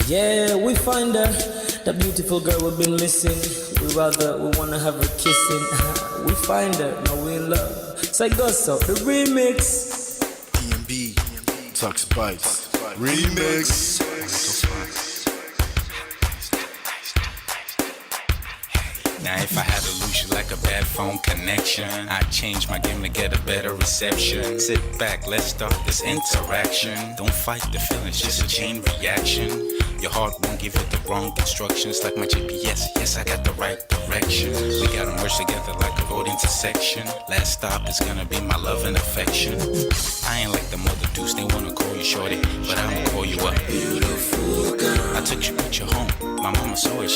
Yeah, we find her, the beautiful girl we've been missing. We wanna have her kissing. We find her, now we in love. Say go so, the remix. DMB, Tux Bites, remix. Now if I had to lose you like a bad phone connection, I'd change my game to get a better reception. Sit back, let's start this interaction. Don't fight the feelings, just a chain reaction. Your heart won't give you the wrong instructions. Like my GPS, yes I got the right direction. We gotta merge together like a road intersection. Last stop is gonna be my love and affection. I ain't like the mother dudes, they wanna call you shorty, but I'ma call you a beautiful girl. I took your picture home, my mama saw it,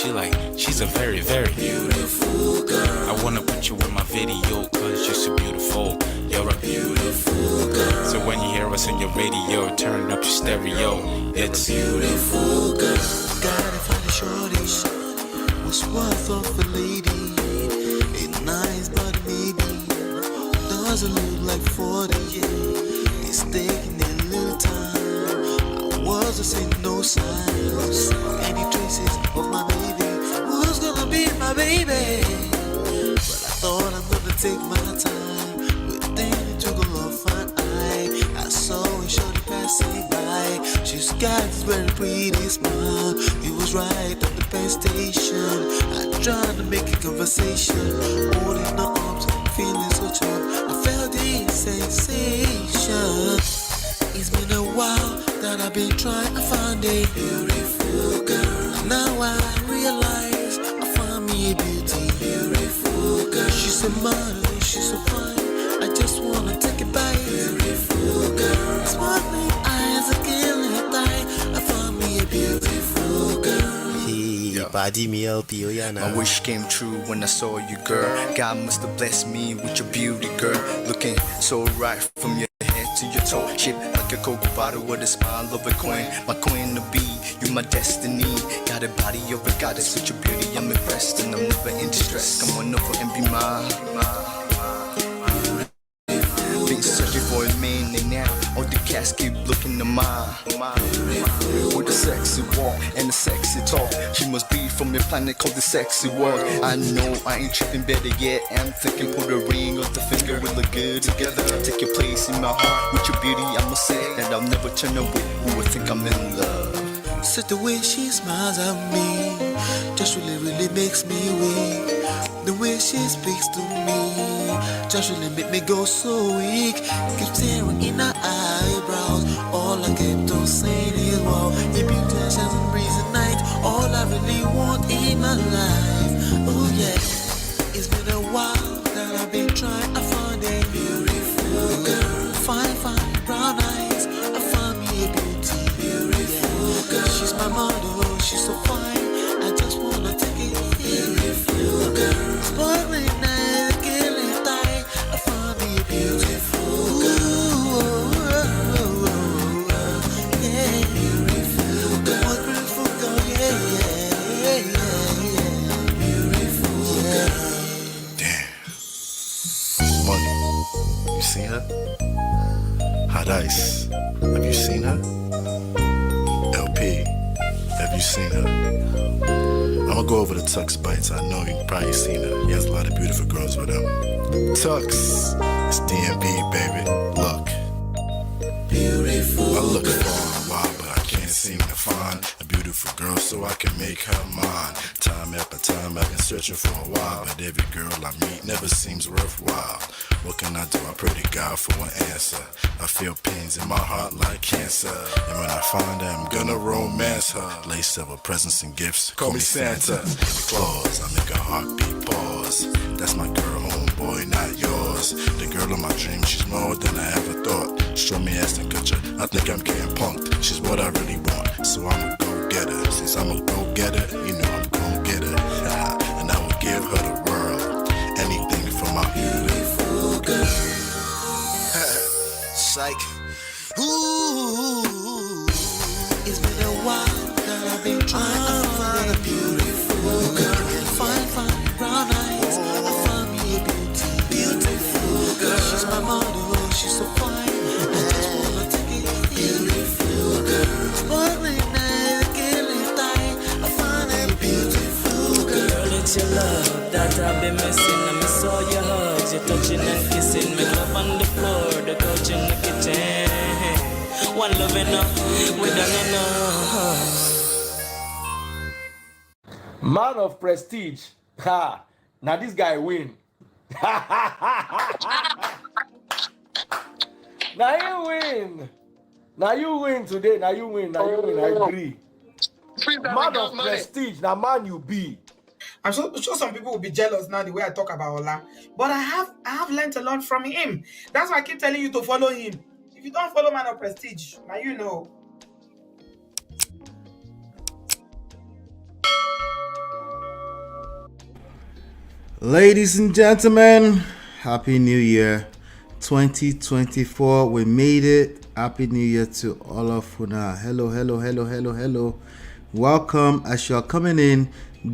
she's a very, very beautiful girl. I wanna put you in my video, cause you're so beautiful. You're a beautiful girl. So when you hear us on your radio, turn up your stereo. It's a beautiful girl. Gotta find a shorty what's worth of a lady. It's nice but maybe doesn't look like 40. It's taking a little time. I wasn't seeing no signs, any traces of my baby. Who's gonna be my baby? But I thought I'm gonna take my time. Within it took a long fine eye. I saw a shorty passing by. She's got this very pretty smile. It was right at the bus station. I tried to make a conversation, holding her arms, feeling so charmed. I felt the sensation. It's been a while that I've been trying to find a beautiful girl. Now I realize I found me a beautiful girl. She's a model, she's so fine. I just wanna take it by. Beautiful girl. Sparkling eyes, a killing thigh. I found me a beautiful girl. Yeah. Body me LP, oh yeah, now. My wish came true when I saw you, girl. God must have blessed me with your beauty, girl. Looking so right from your head to your toe, shaped like a Coke bottle with a smile of a queen. My queen to be, you my destiny. Got a body of a goddess with your beauty, I'm impressed and I'm never in distress. Come on over and be mine. Been searching for a man and now all the cats keep looking to mine. With a sexy walk and a sexy talk, she must be from a planet called the sexy world. I know I ain't tripping, better yet I'm thinking put a ring on the finger, we look good together. Take your place in my heart with your beauty, I'ma say that I'll never turn away. Who would think I'm in love? Such the way she smiles at me just really makes me weak. The way she speaks to me just really make me go so weak. Keep staring in her eyebrows. All I kept on saying is wow. Your beauty shines and breeze at night. All I really want in my life. Oh yeah. It's been a while that I've been trying to find a beautiful girl. Fine brown eyes. I found me a beautiful girl. She's my model, she's so fine. I just wanna take it. Beautiful girl. Sparkling eyes, killing thigh. I found me a beautiful girl. Yeah, beautiful girl. Beautiful girl, yeah. Beautiful girl. Damn. Money. You seen her? Hot Ice. Have you seen her? LP. Have you seen her? I'ma go over to Tux Bites. I know you've probably seen her. He has a lot of beautiful girls with him. Tux, it's DMB, baby. Look. Beautiful. I look for a while, but I can't seem to find a beautiful girl so I can make her mine. Time after time I've been searching for a while, but every girl I meet never seems worthwhile. What can I do? I pray to God for an answer. I feel pains in my heart like cancer, and when I find her, I'm gonna romance her. Lace several presents and gifts, call me Santa Claus. I make a heartbeat pause. That's my girl, homeboy, not yours. The girl of my dreams, she's more than I ever thought. Show me ass and culture, I think I'm getting punked. She's what I really want, so I'ma go get her. Since I'm a go getter, you know I'm gon' get her. And I will give her the world, anything for my beautiful girl. Psych. Ooh, it's been a while that I've been trying to find a beautiful girl. Fine brown eyes. I found me a beautiful girl. She's my model, she's so fine. I just wanna take it. Beautiful girl. Sparkling eyes, killing miss your love that I've been missing. I miss all your hugs, your touching and kissing. Me love on the floor, the couch in the kitchen. One love enough, we done enough. Man of prestige. Ha! Now this guy win. Now you win. Now you win today. Now you win. Now you win. I agree. Man of prestige. Now man you be. I'm sure some people will be jealous now the way I talk about Ola. But I have learned a lot from him. That's why I keep telling you to follow him. If you don't follow Man of Prestige, now you know. Ladies and gentlemen, Happy New Year 2024. We made it. Happy New Year to all of Funa. Hello. Welcome. As you are coming in,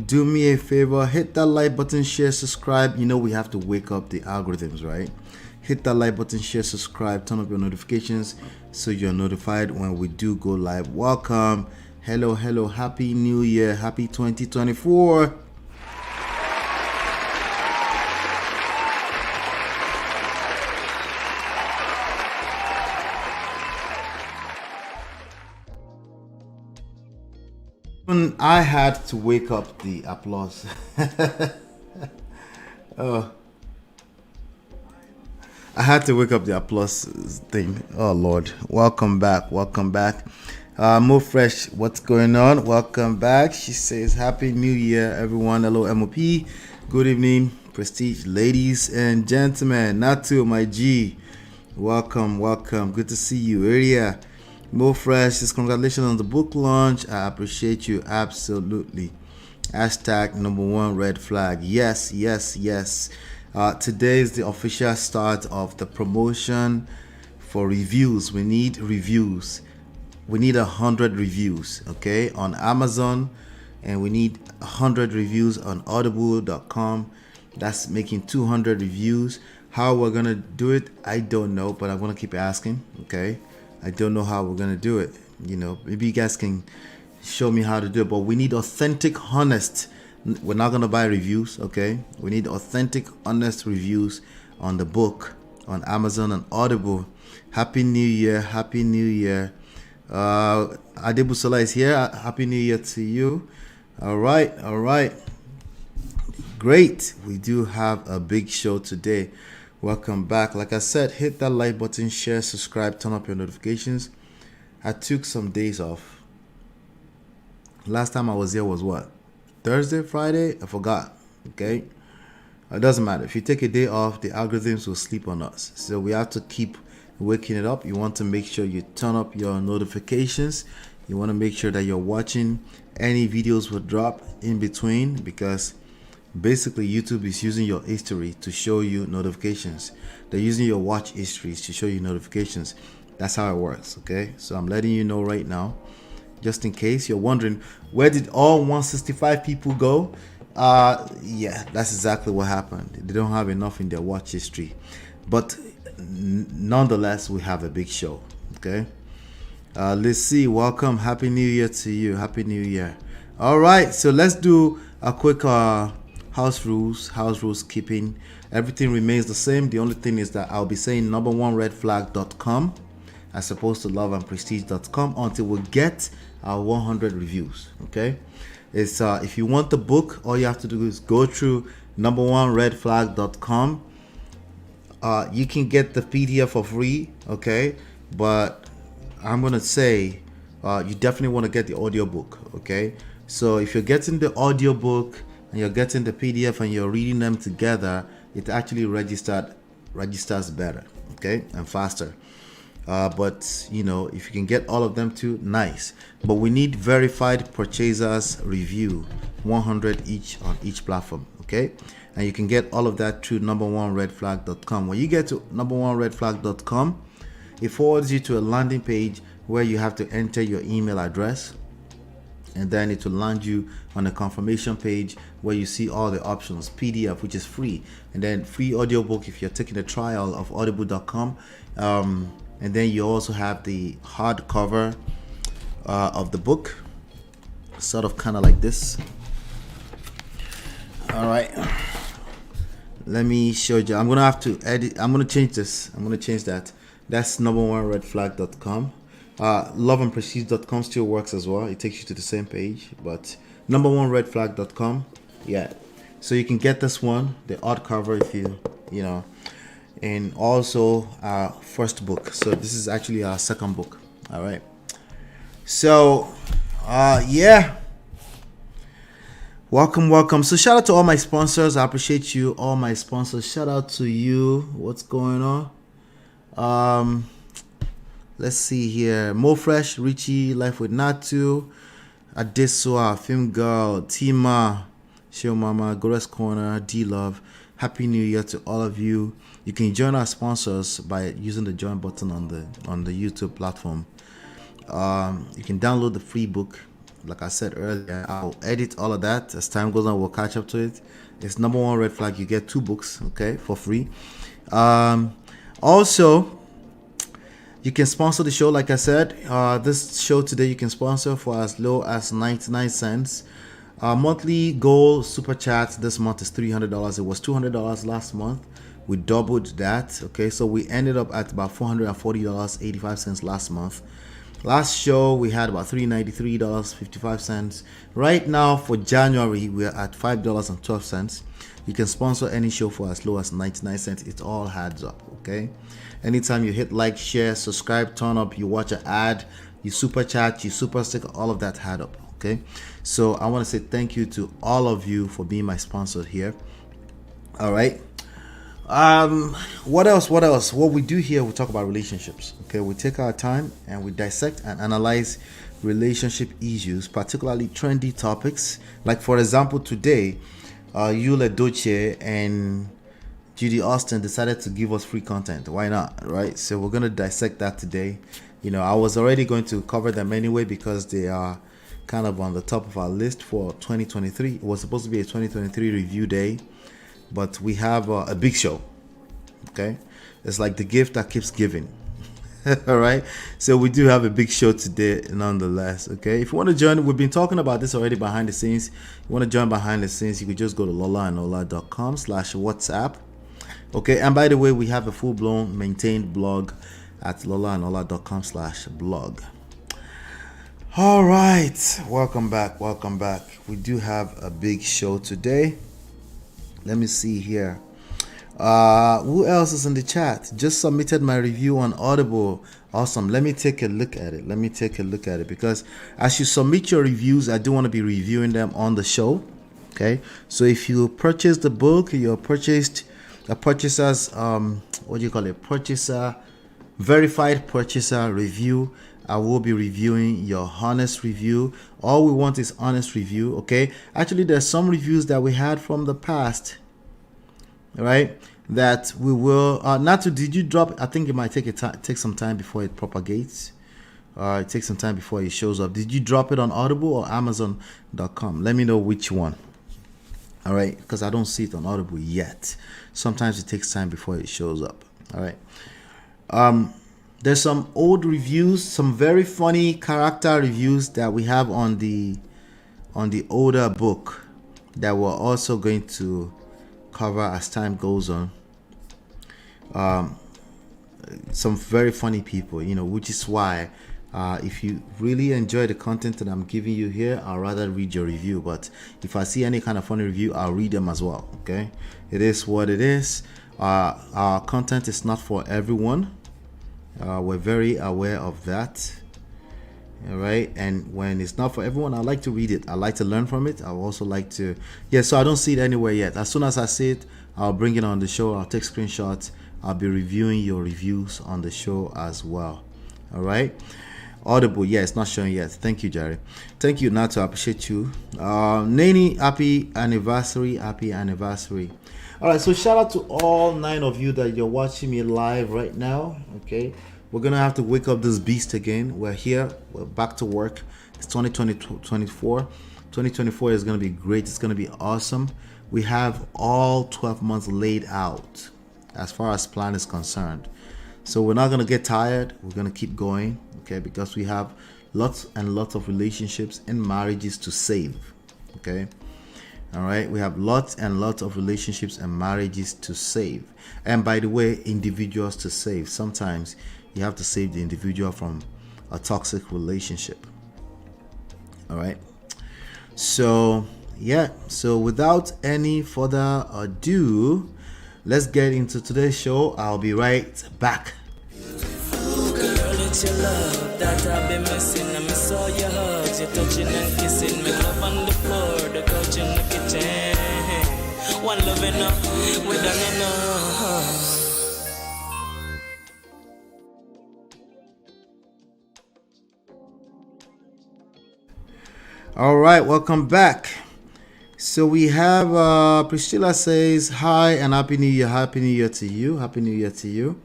do me a favor, hit that like button, share, subscribe. You know we have to wake up the algorithms, right? Hit that like button, share, subscribe, turn up your notifications so you're notified when we do go live. Welcome. Hello. Happy New Year. Happy 2024. I had to wake up the applause. I had to wake up the applause thing. Oh Lord, welcome back. Mo Fresh, what's going on? Welcome back. She says Happy New Year, everyone. Hello, MOP. Good evening, Prestige, ladies and gentlemen. Natu, my G, welcome. Good to see you. Area. Mo Fresh says congratulations on the book launch. I appreciate you absolutely. Hashtag #1 red flag. Yes. Today is the official start of the promotion for reviews. We need reviews. We need 100 reviews, okay, on Amazon, and we need 100 reviews on audible.com. That's making 200 reviews. How we're gonna do it, I don't know, but I'm gonna keep asking, okay? I don't know how we're gonna do it. You know, maybe you guys can show me how to do it, but we need authentic, honest. We're not gonna buy reviews, okay? We need authentic, honest reviews on the book, on Amazon and Audible. Happy New Year. Adebusola is here. Happy New Year to you. All right. Great. We do have a big show today. Welcome back. Like I said, hit that like button, share, subscribe, turn up your notifications. I took some days off. Last time I was here was what? Thursday, Friday? I forgot. Okay? It doesn't matter. If you take a day off, the algorithms will sleep on us. So we have to keep waking it up. You want to make sure you turn up your notifications. You want to make sure that you're watching any videos will drop in between, because basically YouTube is using your history to show you notifications. They're using your watch histories to show you notifications. That's how it works, okay? So I'm letting you know right now, just in case you're wondering, where did all 165 people go? Yeah, that's exactly what happened. They don't have enough in their watch history. But nonetheless, we have a big show, okay? Let's see. Welcome. Happy New Year to you. Happy New Year. All right, so let's do a quick house rules keeping. Everything remains the same. The only thing is that I'll be saying #1redflag.com as opposed to loveandprestige.com until we get our 100 reviews, okay? It's if you want the book, all you have to do is go through #1redflag.com. You can get the PDF for free, okay? But I'm gonna say you definitely want to get the audiobook, okay? So if you're getting the audiobook and you're getting the PDF and you're reading them together, it actually registers better, okay, and faster. But you know, if you can get all of them too, nice. But we need verified purchasers review, 100 each on each platform, okay? And you can get all of that through #1redflag.com. When you get to #1redflag.com, it forwards you to a landing page where you have to enter your email address, and then it will land you on a confirmation page where you see all the options. PDF, which is free, and then free audiobook if you're taking a trial of audible.com, and then you also have the hardcover of the book, sort of kind of like this. All right. Let me show you. I'm gonna have to edit. I'm gonna change this. I'm gonna change that. That's number1redflag.com. Loveandprestige.com still works as well. It takes you to the same page, but number1redflag.com. Yeah. So you can get this one, the odd cover, if you know, and also our first book. So this is actually our second book. All right. So, yeah. Welcome. So shout out to all my sponsors. I appreciate you, all my sponsors. Shout out to you. What's going on? Let's see here. Mo Fresh, Richie, Life with Natu, Adesua, Film Girl, Tima, Show Mama, Gores Corner, D Love. Happy New Year to all of you. You can join our sponsors by using the join button on the YouTube platform. You can download the free book. Like I said earlier, I'll edit all of that as time goes on. We'll catch up to it. It's Number One Red Flag. You get 2 books, okay, for free. Also, you can sponsor the show. Like I said, this show today you can sponsor for as low as 99 cents. Monthly goal super chat this month is $300. It was $200 last month. We doubled that. Okay, so we ended up at about $440.85 last month. Last show we had about $393.55. Right now for January we're at $5.12. You can sponsor any show for as low as 99 cents. It all adds up. Okay, anytime you hit like, share, subscribe, turn up, you watch an ad, you super chat, you super sticker, all of that add up. Okay, so I want to say thank you to all of you for being my sponsor here. All right. What else? What we do here, we talk about relationships. Okay, we take our time and we dissect and analyze relationship issues, particularly trendy topics. Like for example, today, Yul Edochie and Judy Austin decided to give us free content. Why not, right? So we're gonna dissect that today. You know, I was already going to cover them anyway because they are kind of on the top of our list for 2023. It was supposed to be a 2023 review day, but we have a big show. Okay, it's like the gift that keeps giving. All right, so we do have a big show today nonetheless. Okay, if you want to join, we've been talking about this already behind the scenes. You want to join behind the scenes, you could just go to lolaandola.com/WhatsApp. Okay, and by the way, we have a full-blown maintained blog at lolaandola.com/blog. All right, welcome back. We do have a big show today. Let me see here. Who else is in the chat? Just submitted my review on Audible. Awesome. Let me take a look at it. Because as you submit your reviews, I do want to be reviewing them on the show. Okay, so if you purchase the book, you purchased a purchaser's verified purchaser review. I will be reviewing your honest review. All we want is honest review. Okay, actually there's some reviews that we had from the past, right, that we will did you drop? I think it might take some time before it propagates. It takes some time before it shows up. Did you drop it on Audible or Amazon.com? Let me know which one. All right, because I don't see it on Audible yet. Sometimes it takes time before it shows up. All right. There's some old reviews, some very funny character reviews that we have on the older book that we're also going to cover as time goes on. Some very funny people, you know, which is why if you really enjoy the content that I'm giving you here, I'll rather read your review. But if I see any kind of funny review, I'll read them as well. Okay, it is what it is. Our content is not for everyone. We're very aware of that. All right, and when it's not for everyone, I like to read it. I like to learn from it. I also like to, so I don't see it anywhere yet. As soon as I see it, I'll bring it on the show. I'll take screenshots. I'll be reviewing your reviews on the show as well. All right. Audible, it's not showing yet. Thank you, Jerry. Thank you, Nato. I appreciate you. Nani, happy anniversary. All right, so shout out to all 9 of you that you're watching me live right now. Okay, we're gonna have to wake up this beast again. We're here. We're back to work. It's 2024. 2024 is gonna be great. It's gonna be awesome. We have all 12 months laid out as far as plan is concerned. So we're not gonna get tired. We're gonna keep going. Okay, because we have lots and lots of relationships and marriages to save. Okay, All right, we have lots and lots of relationships and marriages to save. And by the way, individuals to save. Sometimes you have to save the individual from a toxic relationship. All right. So, yeah. So without any further ado, let's get into today's show. I'll be right back. Girl, it's your love that I've been missing. I miss all your hugs, your touching and kissing. Me love on the floor, the couch in the kitchen. One love enough, we done enough. All right, welcome back. So we have Priscilla says hi and happy new year. Happy new year to you. Happy new year to you.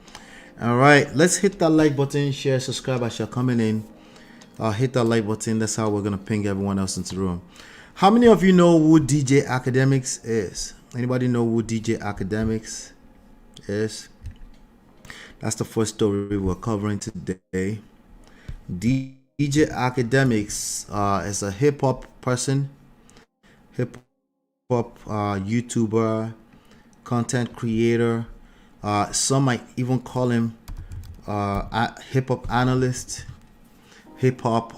All right, let's hit that like button, share, subscribe as you're coming in. Hit that like button. That's how we're gonna ping everyone else into the room. How many of you know who DJ AKADEMIKS is? Anybody know who DJ AKADEMIKS is? That's the first story we're covering today. DJ AKADEMIKS is a hip hop person, hip hop YouTuber, content creator. Some might even call him a hip hop analyst, hip hop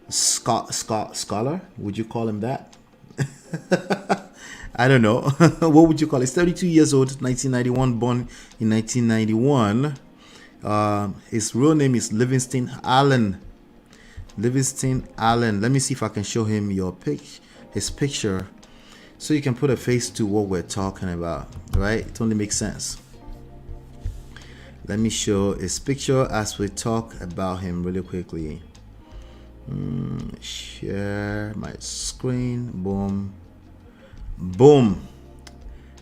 scholar. Would you call him that? I don't know. What would you call it? He's 32 years old, 1991, born in 1991. His real name is Livingston Allen. Livingston Allen. Let me see if I can show him his picture, so you can put a face to what we're talking about, right? It only makes sense. Let me show his picture as we talk about him really quickly. Share my screen. Boom. Boom.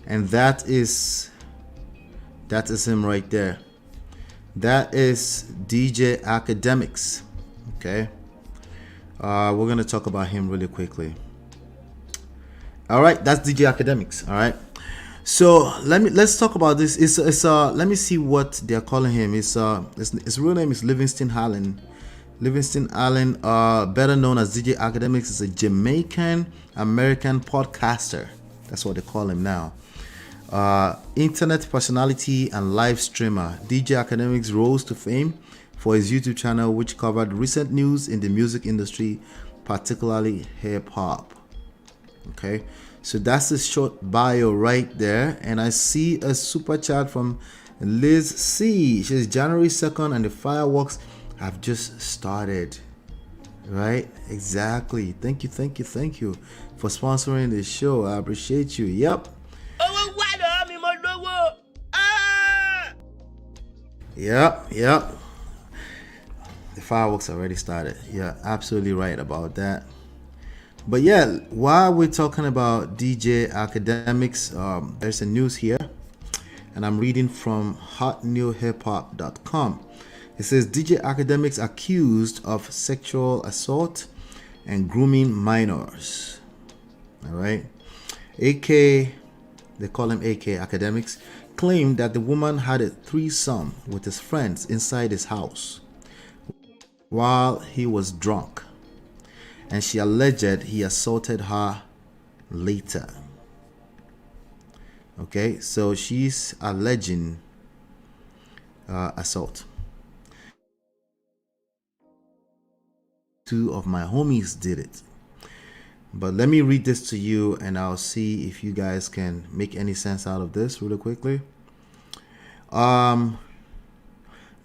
And that is him right there. That is DJ AKADEMIKS. Okay. We're gonna talk about him really quickly. All right, that's DJ AKADEMIKS. All right. So let's talk about this. Let me see what they're calling him. His real name is Livingston Allen. Livingston Allen, better known as DJ AKADEMIKS, is a Jamaican American podcaster. That's what they call him now. Internet personality and live streamer. DJ AKADEMIKS rose to fame for his YouTube channel, which covered recent news in the music industry, particularly hip hop. Okay, so that's his short bio right there. And I see a super chat from Liz C. She says January 2nd and the fireworks have just started. Right? Exactly. Thank you for sponsoring the show. I appreciate you. Yep. Yep. The fireworks already started. Yeah, absolutely right about that. But yeah, while we're talking about DJ AKADEMIKS, there's a news here, and I'm reading from hotnewhiphop.com. It says DJ AKADEMIKS accused of sexual assault and grooming minors. All right. AK, they call him AK AKADEMIKS, claimed that the woman had a threesome with his friends inside his house while he was drunk, and she alleged he assaulted her later. Okay, so she's alleging assault. Two of my homies did it. But let me read this to you and I'll see if you guys can make any sense out of this really quickly. DJ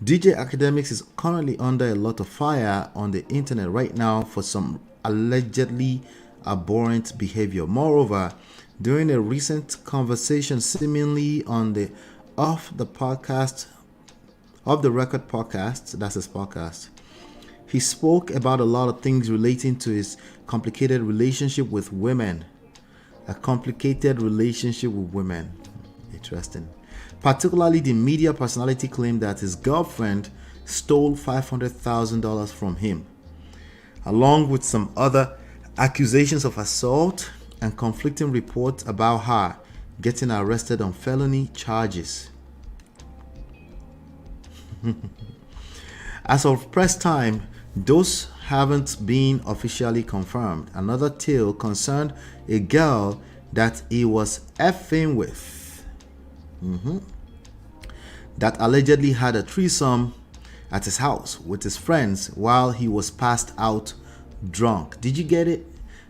AKADEMIKS is currently under a lot of fire on the internet right now for some allegedly abhorrent behavior. Moreover, during a recent conversation seemingly on the Off the Record podcast, that's his podcast, he spoke about a lot of things relating to his complicated relationship with women. A complicated relationship with women. Interesting. Particularly, the media personality claimed that his girlfriend stole $500,000 from him, along with some other accusations of assault and conflicting reports about her getting arrested on felony charges. As of press time, those haven't been officially confirmed. Another tale concerned a girl that he was effing with, that allegedly had a threesome at his house with his friends while he was passed out drunk. Did you get it?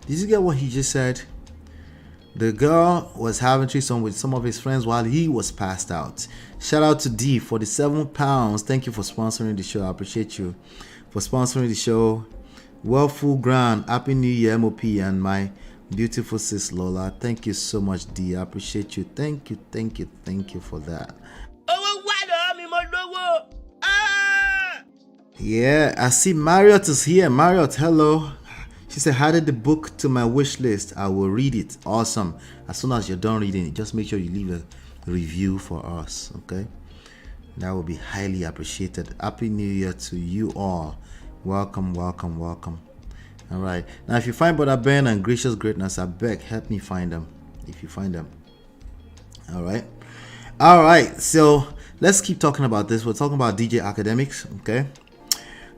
Did you get what he just said? The girl was having threesome with some of his friends while he was passed out. Shout out to D for the £7. Thank you for sponsoring the show. I appreciate you for sponsoring the show. Well, full ground. Happy New Year, MOP, and my beautiful sis Lola. Thank you so much, D. I appreciate you. Thank you for that. Yeah, I see Marriott is here. Marriott, hello. She said, added the book to my wish list. I will read it. Awesome. As soon as you're done reading it, just make sure you leave a review for us, okay? That will be highly appreciated. Happy New Year to you all. Welcome. All right. Now, if you find Brother Ben and Gracious Greatness, I beg, help me find them. If you find them. All right. So let's keep talking about this. We're talking about DJ AKADEMIKS, okay?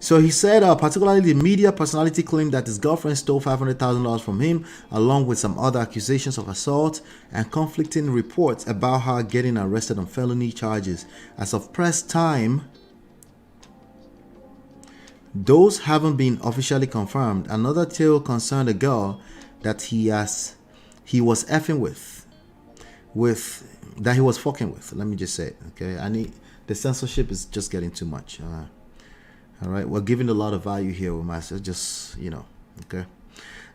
So he said, particularly the media personality claimed that his girlfriend stole $500,000 from him, along with some other accusations of assault and conflicting reports about her getting arrested on felony charges. As of press time, those haven't been officially confirmed. Another tale concerned a girl that he was effing with that he was fucking with. Let me just say it, okay? The censorship is just getting too much. All right, we're giving a lot of value here with myself, just, okay?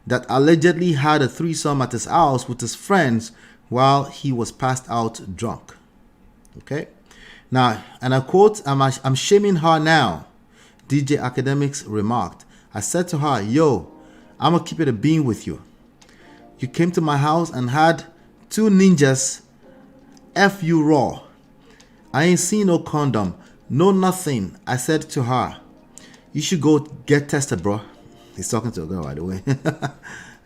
That allegedly had a threesome at his house with his friends while he was passed out drunk, okay? Now, and I quote, I'm shaming her now, DJ AKADEMIKS remarked. I said to her, yo, I'm gonna keep it a bean with you. You came to my house and had two ninjas F you raw. I ain't seen no condom, no nothing. I said to her, you should go get tested, bro. He's talking to a girl, by the way.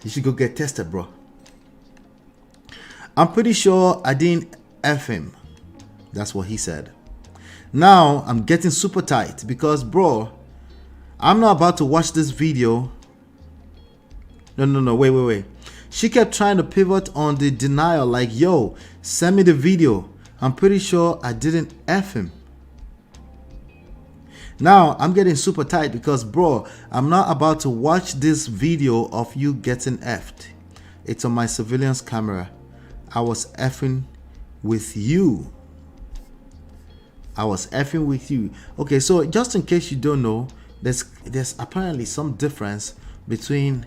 You should go get tested, bro. I'm pretty sure I didn't F him. That's what he said. Now, I'm getting super tight because, bro, I'm not about to watch this video. No, wait. She kept trying to pivot on the denial like, yo, send me the video. I'm pretty sure I didn't F him. Now, I'm getting super tight because, bro, I'm not about to watch this video of you getting effed. It's on my surveillance camera. I was effing with you. Okay, so just in case you don't know, there's apparently some difference between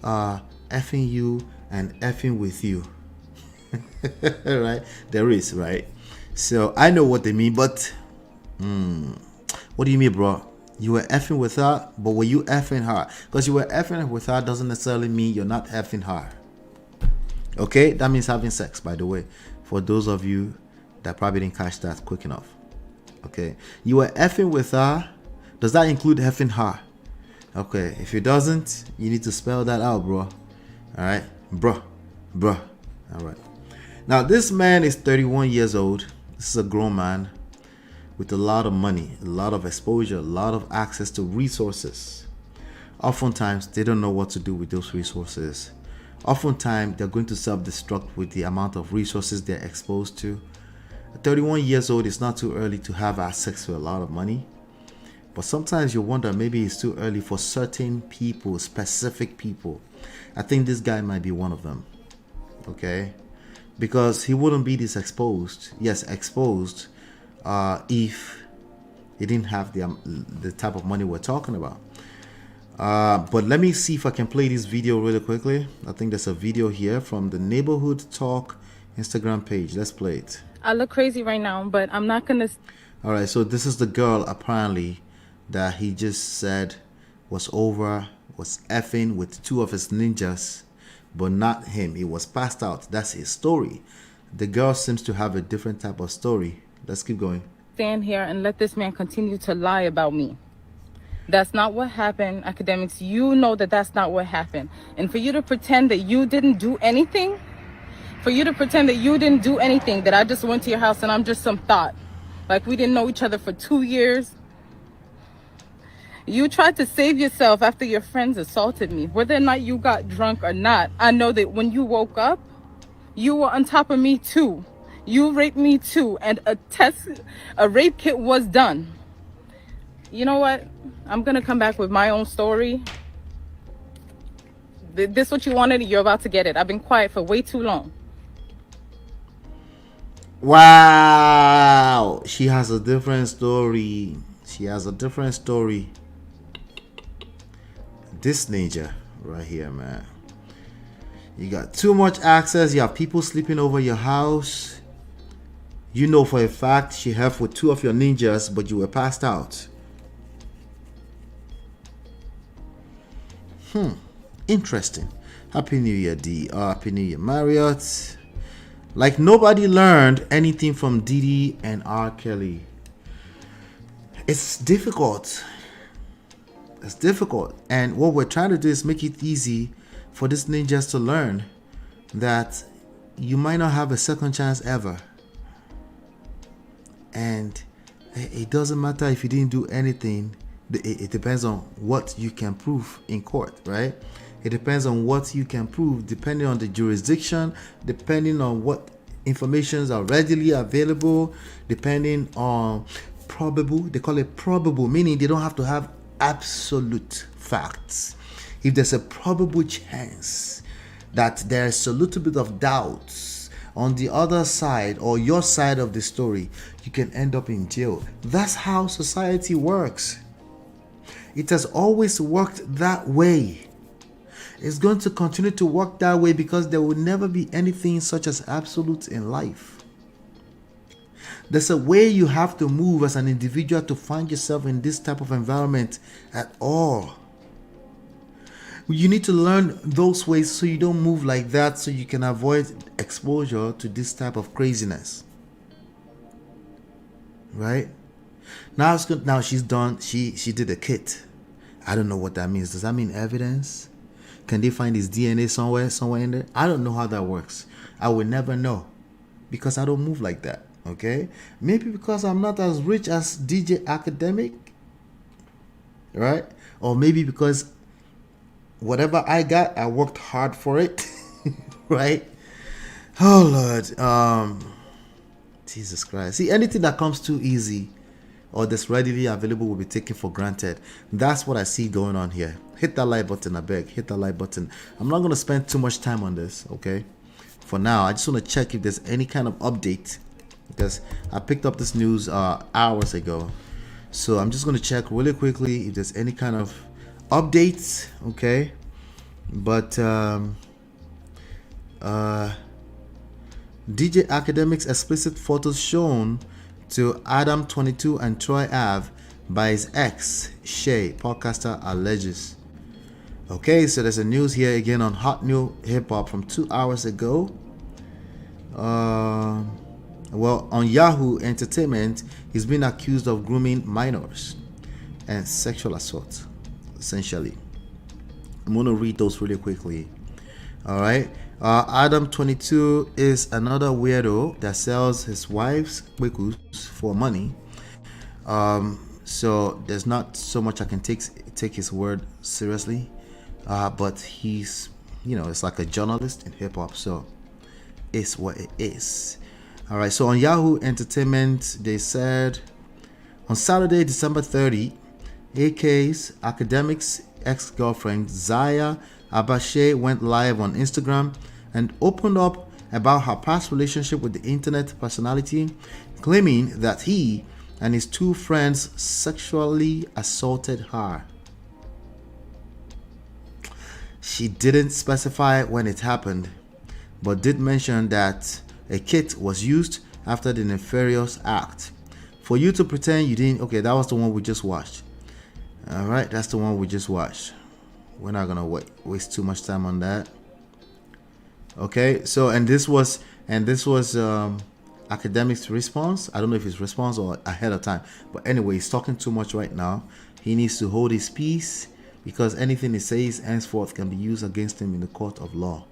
effing you and effing with you. Right? There is, right? So I know what they mean, but what do you mean, bro? You were effing with her, but were you effing her? Because you were effing with her doesn't necessarily mean you're not effing her. Okay? That means having sex, by the way. For those of you that probably didn't catch that quick enough. Okay? You were effing with her. Does that include effing her? Okay. If it doesn't, you need to spell that out, bro. Alright? Bruh. Alright. Now, this man is 31 years old. This is a grown man with a lot of money, a lot of exposure, a lot of access to resources. Oftentimes, they don't know what to do with those resources. Oftentimes, they're going to self-destruct with the amount of resources they're exposed to. At 31 years old, it's not too early to have access to a lot of money. But sometimes you wonder, maybe it's too early for certain people, specific people. I think this guy might be one of them. Okay? Because he wouldn't be this exposed. Yes, exposed. If he didn't have the type of money we're talking about. But let me see if I can play this video really quickly. I think there's a video here from the Neighborhood Talk Instagram page. Let's play it. I look crazy right now, but I'm not gonna. All right, so this is the girl apparently that he just said was effing with two of his ninjas, but not him. He was passed out. That's his story. The girl seems to have a different type of story. Let's keep going. Stand here and let this man continue to lie about me. That's not what happened, AKADEMIKS. You know that that's not what happened. And for you to pretend that you didn't do anything, that I just went to your house and I'm just some thought. Like we didn't know each other for 2 years. You tried to save yourself after your friends assaulted me. Whether or not you got drunk or not, I know that when you woke up, you were on top of me too. You raped me too, and a rape kit was done. You know what? I'm gonna come back with my own story. This what you wanted, you're about to get it. I've been quiet for way too long. Wow, she has a different story. She has a different story. This ninja right here, man. You got too much access. You have people sleeping over your house. You know for a fact she have with 2 of your ninjas, but you were passed out. Interesting. Happy New Year, D. Happy New Year, Marriott. Like nobody learned anything from Diddy and R. Kelly. It's difficult. It's difficult. And what we're trying to do is make it easy for these ninjas to learn that you might not have a second chance ever. And it doesn't matter if you didn't do anything. It depends on what you can prove in court, right? It depends on what you can prove, depending on the jurisdiction, depending on what informations are readily available, depending on probable. They call it probable, meaning they don't have to have absolute facts. If there's a probable chance that there's a little bit of doubts on the other side or your side of the story, you can end up in jail. That's how society works. It has always worked that way. It's going to continue to work that way because there will never be anything such as absolute in life. There's a way you have to move as an individual to find yourself in this type of environment at all. You need to learn those ways so you don't move like that, so you can avoid exposure to this type of craziness. Right? Now she's done. She did a kit. I don't know what that means. Does that mean evidence? Can they find his DNA somewhere in there? I don't know how that works. I will never know because I don't move like that. Okay? Maybe because I'm not as rich as DJ Academic. Right? Or maybe because whatever I got, I worked hard for it. Right? Oh Lord. Jesus Christ. See, anything that comes too easy or that's readily available will be taken for granted. That's what I see going on here. Hit that like button, I beg. Hit that like button. I'm not going to spend too much time on this, okay? For now, I just want to check if there's any kind of update because I picked up this news hours ago. So I'm just going to check really quickly if there's any kind of updates, okay? But DJ Academics explicit photos shown to Adam 22 and Troy Ave by his ex, Shay, podcaster alleges. Okay, so there's a news here again on Hot New Hip Hop from 2 hours ago. Well, on Yahoo Entertainment, he's been accused of grooming minors and sexual assault, essentially. I'm going to read those really quickly. All right. Adam 22 is another weirdo that sells his wife's wikus for money. So there's not so much I can take his word seriously. But he's, it's like a journalist in hip hop. So it's what it is. All right. So on Yahoo Entertainment, they said on Saturday, December 30, AK's Academics ex-girlfriend Zaya Abashe went live on Instagram and opened up about her past relationship with the internet personality, claiming that he and his 2 friends sexually assaulted her. She didn't specify when it happened, but did mention that a kit was used after the nefarious act. For you to pretend you didn't, okay, that was the one we just watched. All right, that's the one we just watched. We're not gonna waste too much time on that. Okay, so and this was Academics' response. I don't know if it's response or ahead of time, but anyway, he's talking too much right now. He needs to hold his peace because anything he says henceforth can be used against him in the court of law.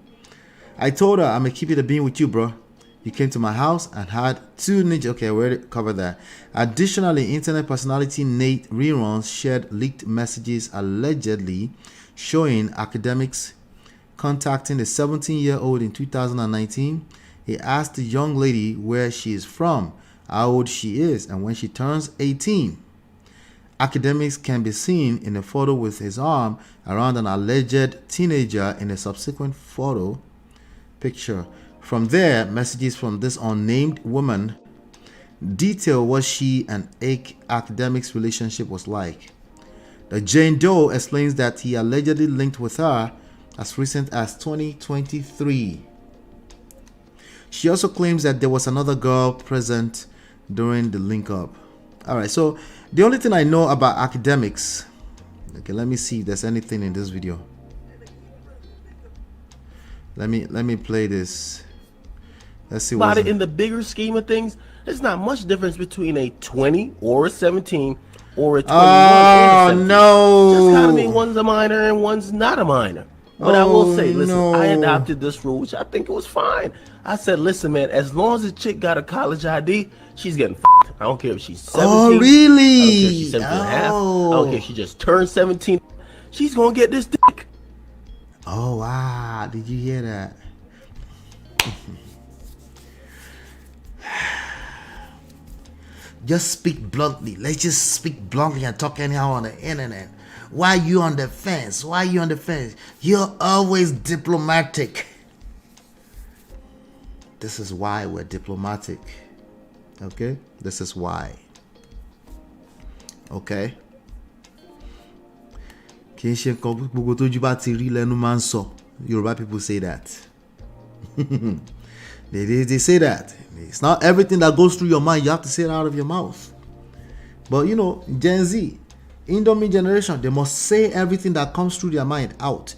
I told her I'm gonna keep it a bean with you, bro. He came to my house and had 2 ninja. Okay, we already covered that. Additionally, internet personality Nate Reruns shared leaked messages allegedly showing AKADEMIKS contacting a 17-year-old in 2019. He asked the young lady where she is from, how old she is, and when she turns 18. AKADEMIKS can be seen in a photo with his arm around an alleged teenager in a subsequent photo picture. From there, messages from this unnamed woman detail what she and AKADEMIKS' relationship was like. The Jane Doe explains that he allegedly linked with her as recent as 2023. She also claims that there was another girl present during the link-up. Alright, so the only thing I know about AKADEMIKS, okay, let me see if there's anything in this video. Let me play this. Let's see About what's it in the bigger scheme of things, there's not much difference between a 20 or a 17 or a 21 and a 17. no. Just kind of mean one's a minor and one's not a minor. But I will say, listen, no. I adopted this rule, which I think it was fine. I said, listen, man, as long as the chick got a college ID, she's getting f***ed. I don't care if she's 17. Oh, really? I don't care if she's 17 and a half. I don't care if she just turned 17. She's going to get this dick. Oh, wow. Did you hear that? Just speak bluntly. Let's just speak bluntly and talk anyhow on the internet. Why are you on the fence? Why are you on the fence? You're always diplomatic. This is why we're diplomatic. Okay? This is why. Okay? Yoruba people say that. They say that. It's not everything that goes through your mind. You have to say it out of your mouth. But you know, Gen Z, Indomie generation, they must say everything that comes through their mind out.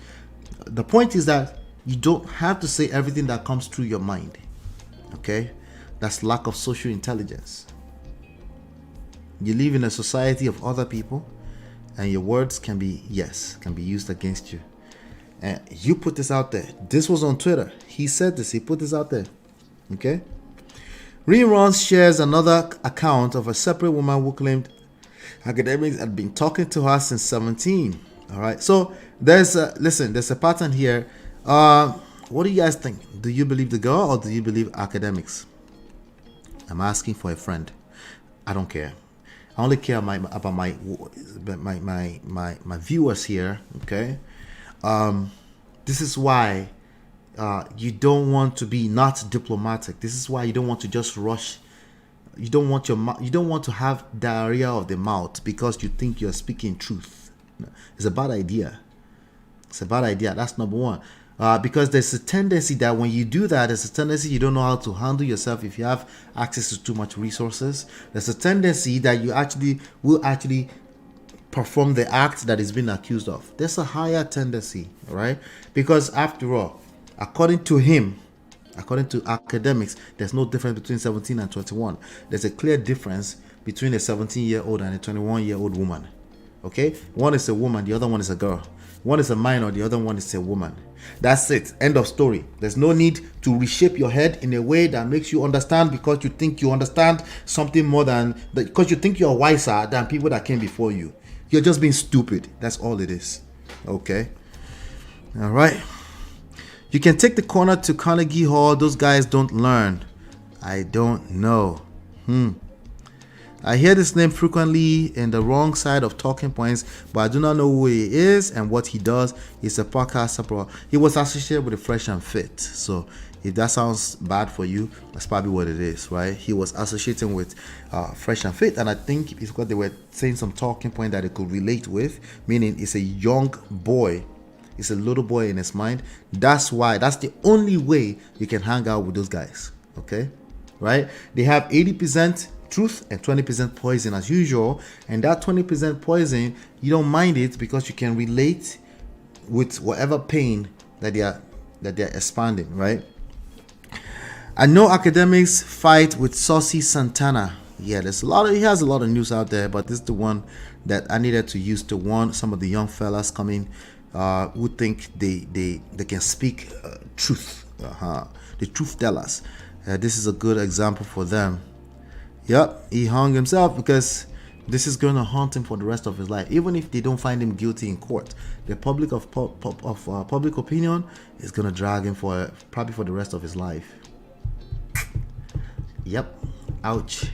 The point is that you don't have to say everything that comes through your mind. Okay? That's lack of social intelligence. You live in a society of other people, and your words can be used against you. And you put this out there. This was on Twitter. He said this. He put this out there. Okay? Reruns shares another account of a separate woman who claimed AKADEMIKS had been talking to her since 17. All right. So there's a pattern here. What do you guys think? Do you believe the girl or do you believe AKADEMIKS? I'm asking for a friend. I don't care. I only care about my viewers here. Okay. This is why you don't want to be not diplomatic. This is why you don't want to just rush. You don't want to have diarrhea of the mouth because you think you're speaking truth. It's a bad idea. It's a bad idea. That's number one. Because there's a tendency that when you do that, there's a tendency you don't know how to handle yourself if you have access to too much resources. There's a tendency that you will perform the act that is being accused of. There's a higher tendency, right? Because after all, according to AKADEMIKS, there's no difference between 17 and 21. There's a clear difference between a 17-year-old and a 21-year-old woman. Okay? One is a woman, the other one is a girl. One is a minor, the other one is a woman. That's it. End of story. There's no need to reshape your head in a way that makes you understand because you think you understand something more than because you think you're wiser than people that came before you. You're just being stupid. That's all it is. Okay? All right. You can take the corner to Carnegie Hall. Those guys don't learn. I don't know. I hear this name frequently in the wrong side of talking points, but I do not know who he is and what he does. He's a podcaster. He was associated with the Fresh and Fit. So if that sounds bad for you, that's probably what it is, right? He was associating with Fresh and Fit, and I think it's because they were saying some talking point that it could relate with, meaning it's a young boy. It's a little boy in his mind. That's the only way you can hang out with those guys. Okay? Right? They have 80% truth and 20% poison as usual. And that 20% poison, you don't mind it because you can relate with whatever pain that they're expanding, right? I know AKADEMIKS fight with Saucy Santana. Yeah, he has a lot of news out there, but this is the one that I needed to use to warn some of the young fellas coming who think they can speak truth, the truth tellers. This is a good example for them. Yep, he hung himself because this is going to haunt him for the rest of his life. Even if they don't find him guilty in court, the public public opinion is going to drag him for probably for the rest of his life. Yep, ouch.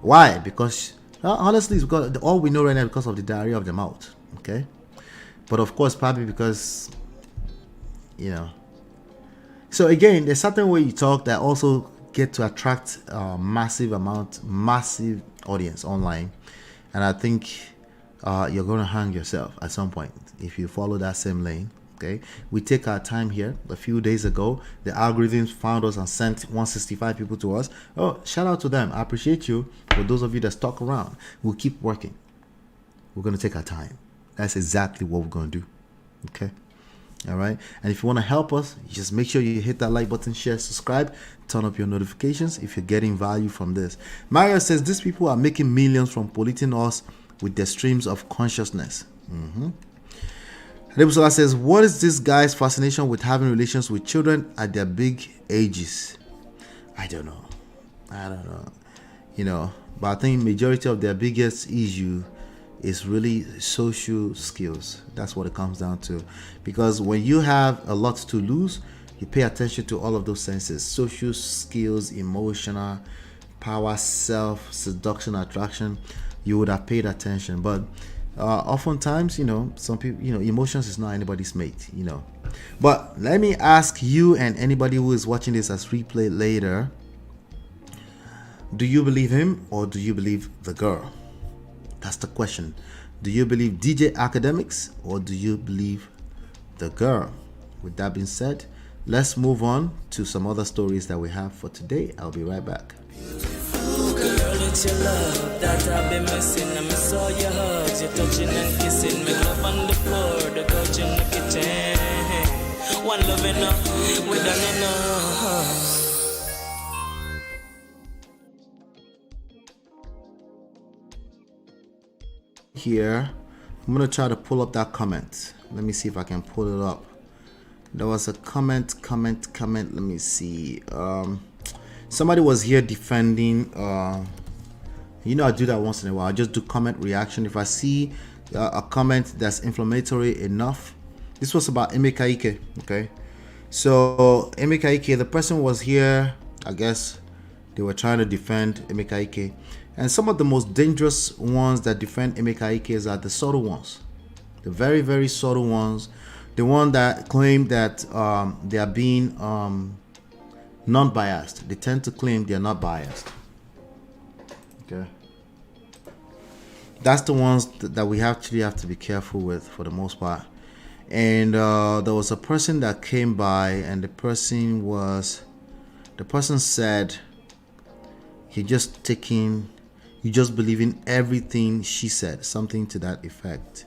Why? Because honestly, it's because all we know right now because of the diarrhea of the mouth. Okay, but of course, probably because So again, there's certain way you talk that also get to attract massive audience online, and I think you're going to hang yourself at some point if you follow that same lane. Okay, we take our time here. A few days ago, the algorithms found us and sent 165 people to us. Oh, shout out to them. I appreciate you. For those of you that stuck around, we'll keep working. We're going to take our time. That's exactly what we're going to do. Okay. All right. And if you want to help us, just make sure you hit that like button, share, subscribe, turn up your notifications if you're getting value from this. Mario says these people are making millions from polluting us with their streams of consciousness. Rebusola says, what is this guy's fascination with having relations with children at their big ages? I don't know. But I think majority of their biggest issue is really social skills. That's what it comes down to. Because when you have a lot to lose, you pay attention to all of those senses: social skills, emotional, power, self, seduction, attraction. You would have paid attention. But oftentimes, some people, emotions is not anybody's mate, But let me ask you and anybody who is watching this as replay later, do you believe him or do you believe the girl? That's the question. Do you believe DJ AKADEMIKS or do you believe the girl? With that being said, let's move on to some other stories that we have for today. I'll be right back. Girl, it's your love that I've been missing. I miss all your hugs, your touching and kissing. Make love on the floor, the couch in the kitchen. One love enough, we done enough. Here, I'm gonna try to pull up that comment. Let me see if I can pull it up. There was a comment. Let me see. Somebody was here defending. I do that once in a while. I just do comment reaction. If I see a comment that's inflammatory enough, this was about Emeka Ike. Okay, so Emeka Ike, the person was here. I guess they were trying to defend Emeka Ike. And some of the most dangerous ones that defend Emeka Ike are the subtle ones, the very, very subtle ones, the one that claim that they are being non-biased. They tend to claim they are not biased. Okay, that's the ones that we actually have to be careful with for the most part. And there was a person that came by, and the person said you just believe in everything she said, something to that effect.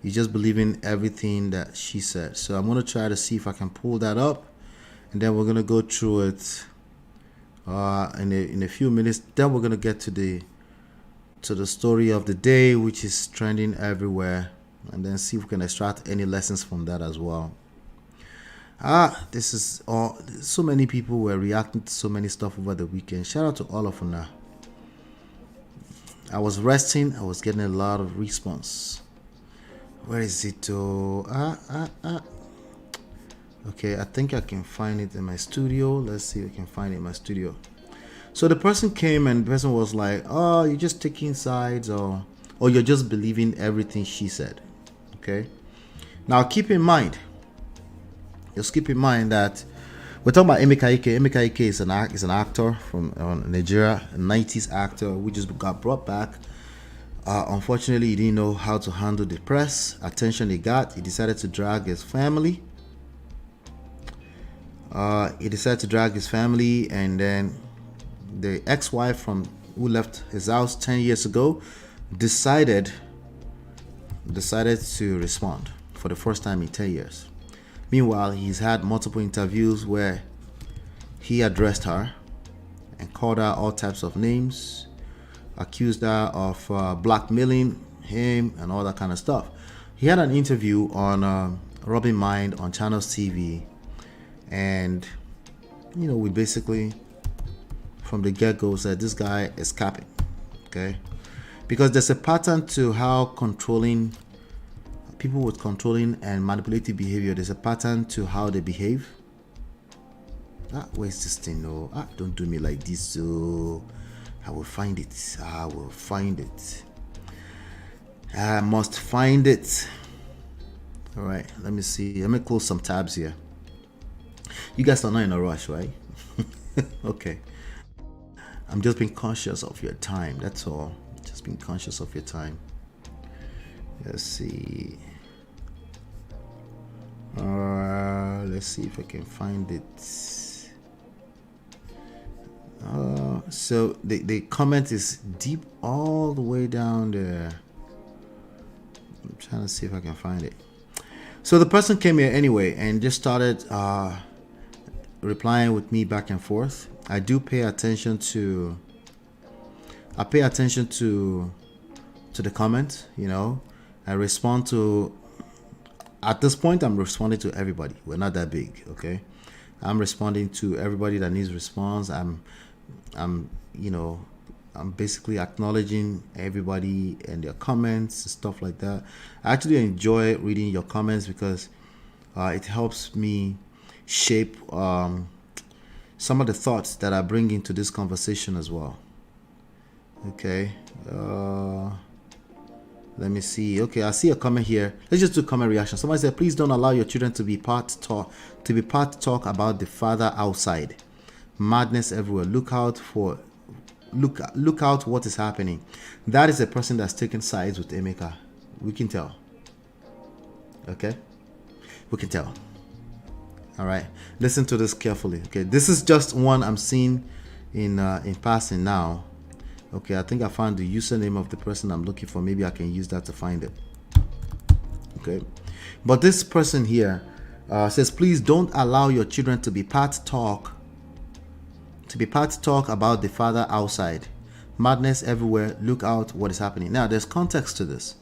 You just believe in everything that she said. So I'm going to try to see if I can pull that up, and then we're going to go through it in a few minutes. Then we're going to get to the story of the day, which is trending everywhere, and then see if we can extract any lessons from that as well. This is all. So many people were reacting to so many stuff over the weekend. Shout out to all of them now. I was resting. I was getting a lot of response. Where is it? Okay, I think I can find it in my studio. Let's see if I can find it in my studio. So the person came and the person was like, oh, you're just taking sides, or you're just believing everything she said. Okay. Now keep in mind that we're talking about Emeka Ike. Emeka Ike is an actor from Nigeria, a 90s actor who just got brought back. Unfortunately, he didn't know how to handle the press attention he got. He decided to drag his family. And then the ex-wife who left his house 10 years ago decided to respond for the first time in 10 years. Meanwhile, he's had multiple interviews where he addressed her and called her all types of names, accused her of blackmailing him and all that kind of stuff. He had an interview on Robin Mind on Channels TV, and we basically from the get-go said this guy is capping. Okay, because there's a pattern to how controlling people with controlling and manipulative behavior. There's a pattern to how they behave. Where's this thing? No, don't do me like this. So I will find it. I will find it. I must find it. All right, let me see. Let me close some tabs here. You guys are not in a rush, right? Okay. I'm just being conscious of your time. That's all. Just being conscious of your time. Let's see. Let's see if I can find it. So the comment is deep all the way down there. I'm trying to see if I can find it. So the person came here anyway and just started replying with me back and forth. I do pay attention to the comment, I respond to, at this point I'm responding to everybody. We're not that big, okay? I'm responding to everybody that needs response. I'm basically acknowledging everybody and their comments and stuff like that. I actually enjoy reading your comments because it helps me shape some of the thoughts that I bring into this conversation as well. Okay, let me see. Okay, I see a comment here. Let's just do comment reaction. Somebody said, please don't allow your children to be part talk about the father outside. Madness everywhere. Look out what is happening. That is a person that's taking sides with Emeka. We can tell. Okay, we can tell. All right, listen to this carefully. Okay, this is just one I'm seeing in passing now. Okay, I think I found the username of the person I'm looking for. Maybe I can use that to find it. Okay, but this person here says, please don't allow your children to be part talk about the father outside. Madness everywhere. Look out what is happening. Now there's context to this.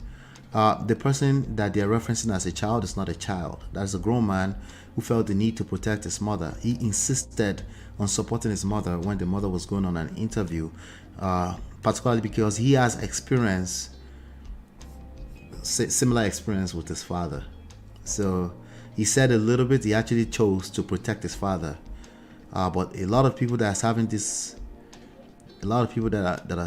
The person that they're referencing as a child is not a child. That's a grown man who felt the need to protect his mother. He insisted on supporting his mother when the mother was going on an interview, particularly because he has similar experience with his father. So he said a little bit. He actually chose to protect his father. But a lot of people that are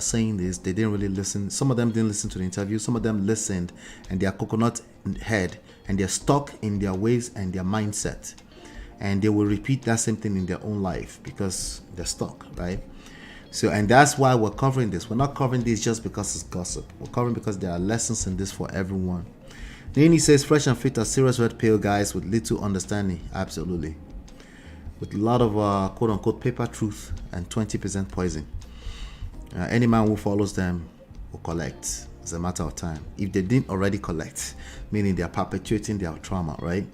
saying this, they didn't really listen. Some of them didn't listen to the interview. Some of them listened and they're coconut head and they're stuck in their ways and their mindset. And they will repeat that same thing in their own life because they're stuck, right? So, and that's why we're covering this. We're not covering this just because it's gossip. We're covering because there are lessons in this for everyone. Then he says, fresh and fit are serious red pill guys with little understanding. Absolutely. With a lot of quote-unquote paper truth and 20% poison. Any man who follows them will collect. It's a matter of time. If they didn't already collect, meaning they are perpetuating their trauma, right?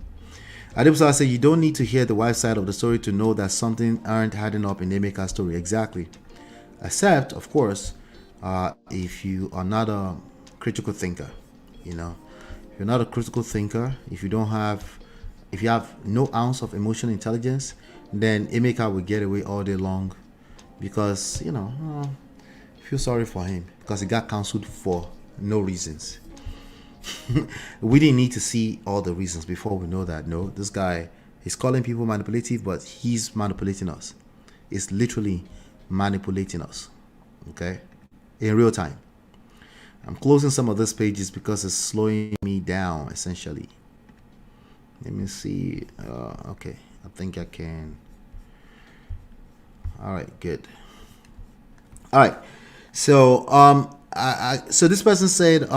Adibusala said, you don't need to hear the wife's side of the story to know that something aren't adding up in Emeka's story. Exactly. Except, of course, if you are not a critical thinker, if you're not a critical thinker, if you have no ounce of emotional intelligence, then Emeka will get away all day long because, feel sorry for him because he got cancelled for no reasons. We didn't need to see all the reasons before we know that. No, this guy is calling people manipulative, but he's manipulating us. It's literally manipulating us. Okay, in real time. I'm closing some of these pages because it's slowing me down essentially. Let me see. Okay, I think I can. All right, good. All right. So so this person said,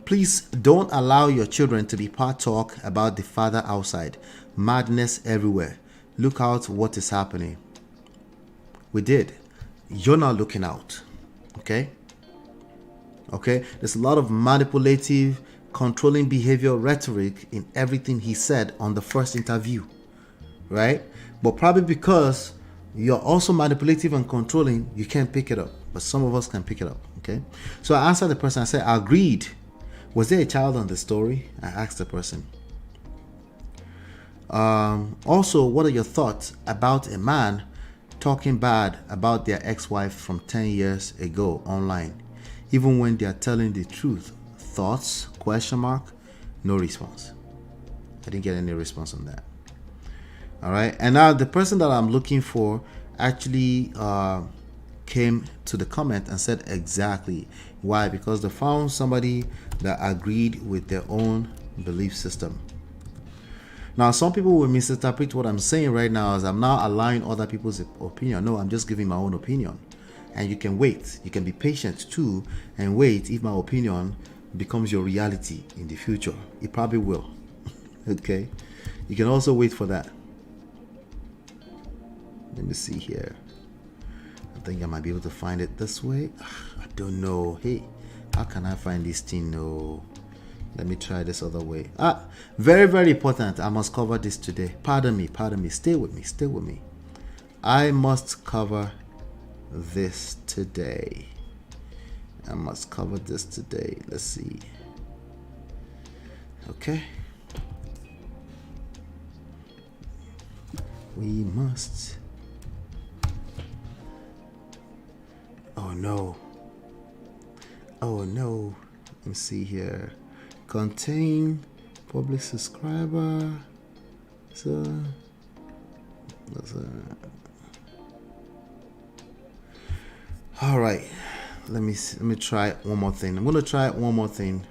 please don't allow your children to be part talk about the father outside. Madness everywhere. Look out what is happening. We did. You're not looking out. Okay? Okay? There's a lot of manipulative, controlling behavior rhetoric in everything he said on the first interview. Right? But probably because you're also manipulative and controlling, you can't pick it up. But some of us can pick it up. Okay? So I answered the person. I said, I agreed. Was there a child on the story? I asked the person. Also, what are your thoughts about a man talking bad about their ex-wife from 10 years ago online, even when they are telling the truth? Thoughts? Question mark. No response. I didn't get any response on that. All right. And now the person that I'm looking for actually came to the comment and said exactly why. Because they found somebody that agreed with their own belief system. Now, some people will misinterpret what I'm saying right now as I'm now allowing other people's opinion. No, I'm just giving my own opinion. And you can wait. You can be patient too and wait if my opinion becomes your reality in the future. It probably will. Okay? You can also wait for that. Let me see here. I think I might be able to find it this way. I don't know. Hey, how can I find this thing? No. Let me try this other way. Very, very important. I must cover this today. Pardon me. Stay with me. I must cover this today. Let's see. Okay. We must. Oh no. Let me see here. Contain public subscriber. So all right. Let me try one more thing. I'm gonna try one more thing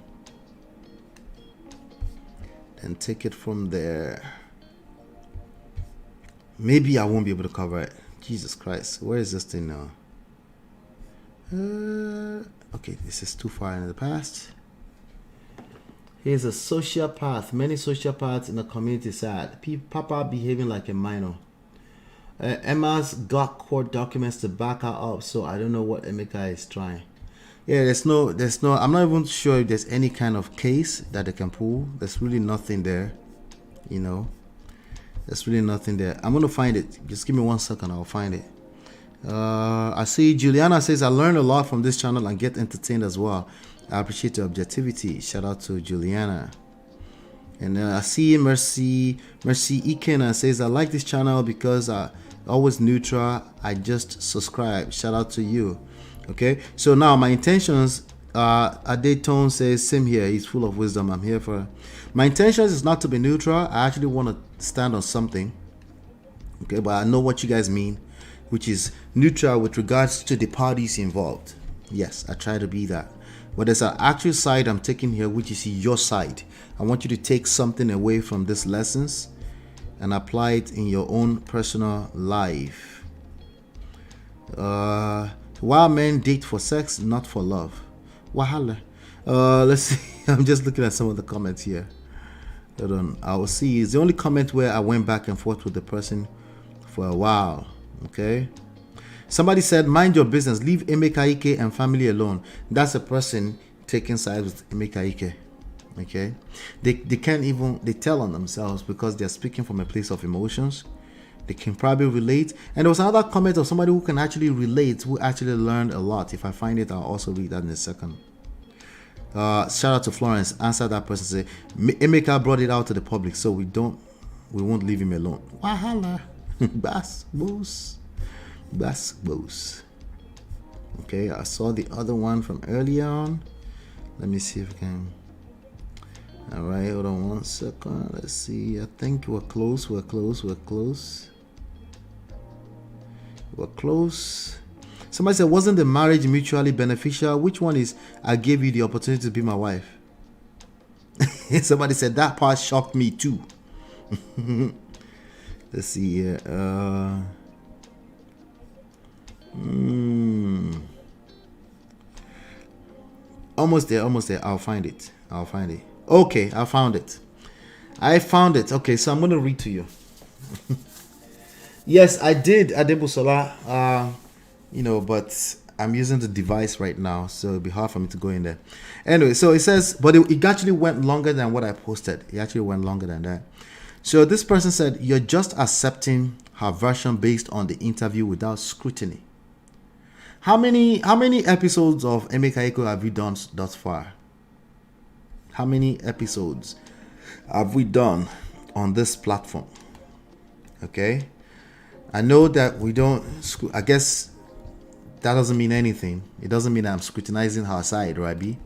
and take it from there. Maybe I won't be able to cover it. Jesus Christ, where is this thing now? Okay, this is too far in the past. Here's a sociopath. Many sociopaths in the community sad. Papa behaving like a minor. Emma's got court documents to back her up, so I don't know what Emeka is trying. Yeah, there's no. I'm not even sure if there's any kind of case that they can pull. There's really nothing there, you know. There's really nothing there. I'm gonna find it. Just give me 1 second. I'll find it. I see Juliana says I learned a lot from this channel and get entertained as well. I appreciate your objectivity. Shout out to Juliana. And I see Mercy Ike says I like this channel because always neutral. I just subscribe. Shout out to you. Okay, so now my intentions. Adetone says same here. He's full of wisdom. I'm here for. My intentions is not to be neutral. I actually want to stand on something. Okay, but I know what you guys mean, which is neutral with regards to the parties involved. Yes, I try to be that. But there's an actual side I'm taking here, which is your side. I want you to take something away from these lessons and apply it in your own personal life. While men date for sex, not for love. Wahala. Let's see. I'm just looking at some of the comments here. Hold on. I will see. It's the only comment where I went back and forth with the person for a while. Okay. Somebody said, mind your business. Leave Emeka Ike and family alone. That's a person taking sides with Emeka Ike. Okay. They can't even, they tell on themselves because they're speaking from a place of emotions. They can probably relate. And there was another comment of somebody who can actually relate, who actually learned a lot. If I find it, I'll also read that in a second. Shout out to Florence. Answer that person. Say, Emeka brought it out to the public, so we won't leave him alone. Wahala. Bass boos. Okay, I saw the other one from earlier on. Let me see if I can. All right, hold on 1 second. Let's see. I think we're close. Somebody said, wasn't the marriage mutually beneficial? Which one is I gave you the opportunity to be my wife? Somebody said that part shocked me too. Let's see here. Almost there. I'll find it. Okay, I found it. Okay, so I'm going to read to you. Yes, I did Adebusola, but I'm using the device right now, so it'll be hard for me to go in there. Anyway, so it says, but it actually went longer than what I posted. It actually went longer than that. So this person said, you're just accepting her version based on the interview without scrutiny. How many episodes of Emeka Ike have you done thus far? How many episodes have we done on this platform? Okay. I know that we don't. I guess that doesn't mean anything. It doesn't mean I'm scrutinizing her side, right, B?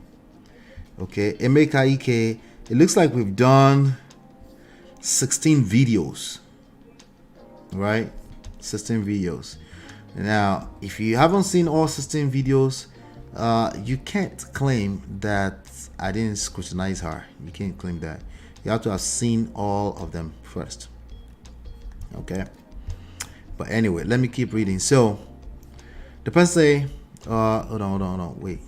Okay, Emeka Ike. It looks like we've done 16 videos, right? 16 videos. Now, if you haven't seen all 16 videos, you can't claim that I didn't scrutinize her. You can't claim that. You have to have seen all of them first. Okay. But anyway, let me keep reading. So, the person say, hold on, wait.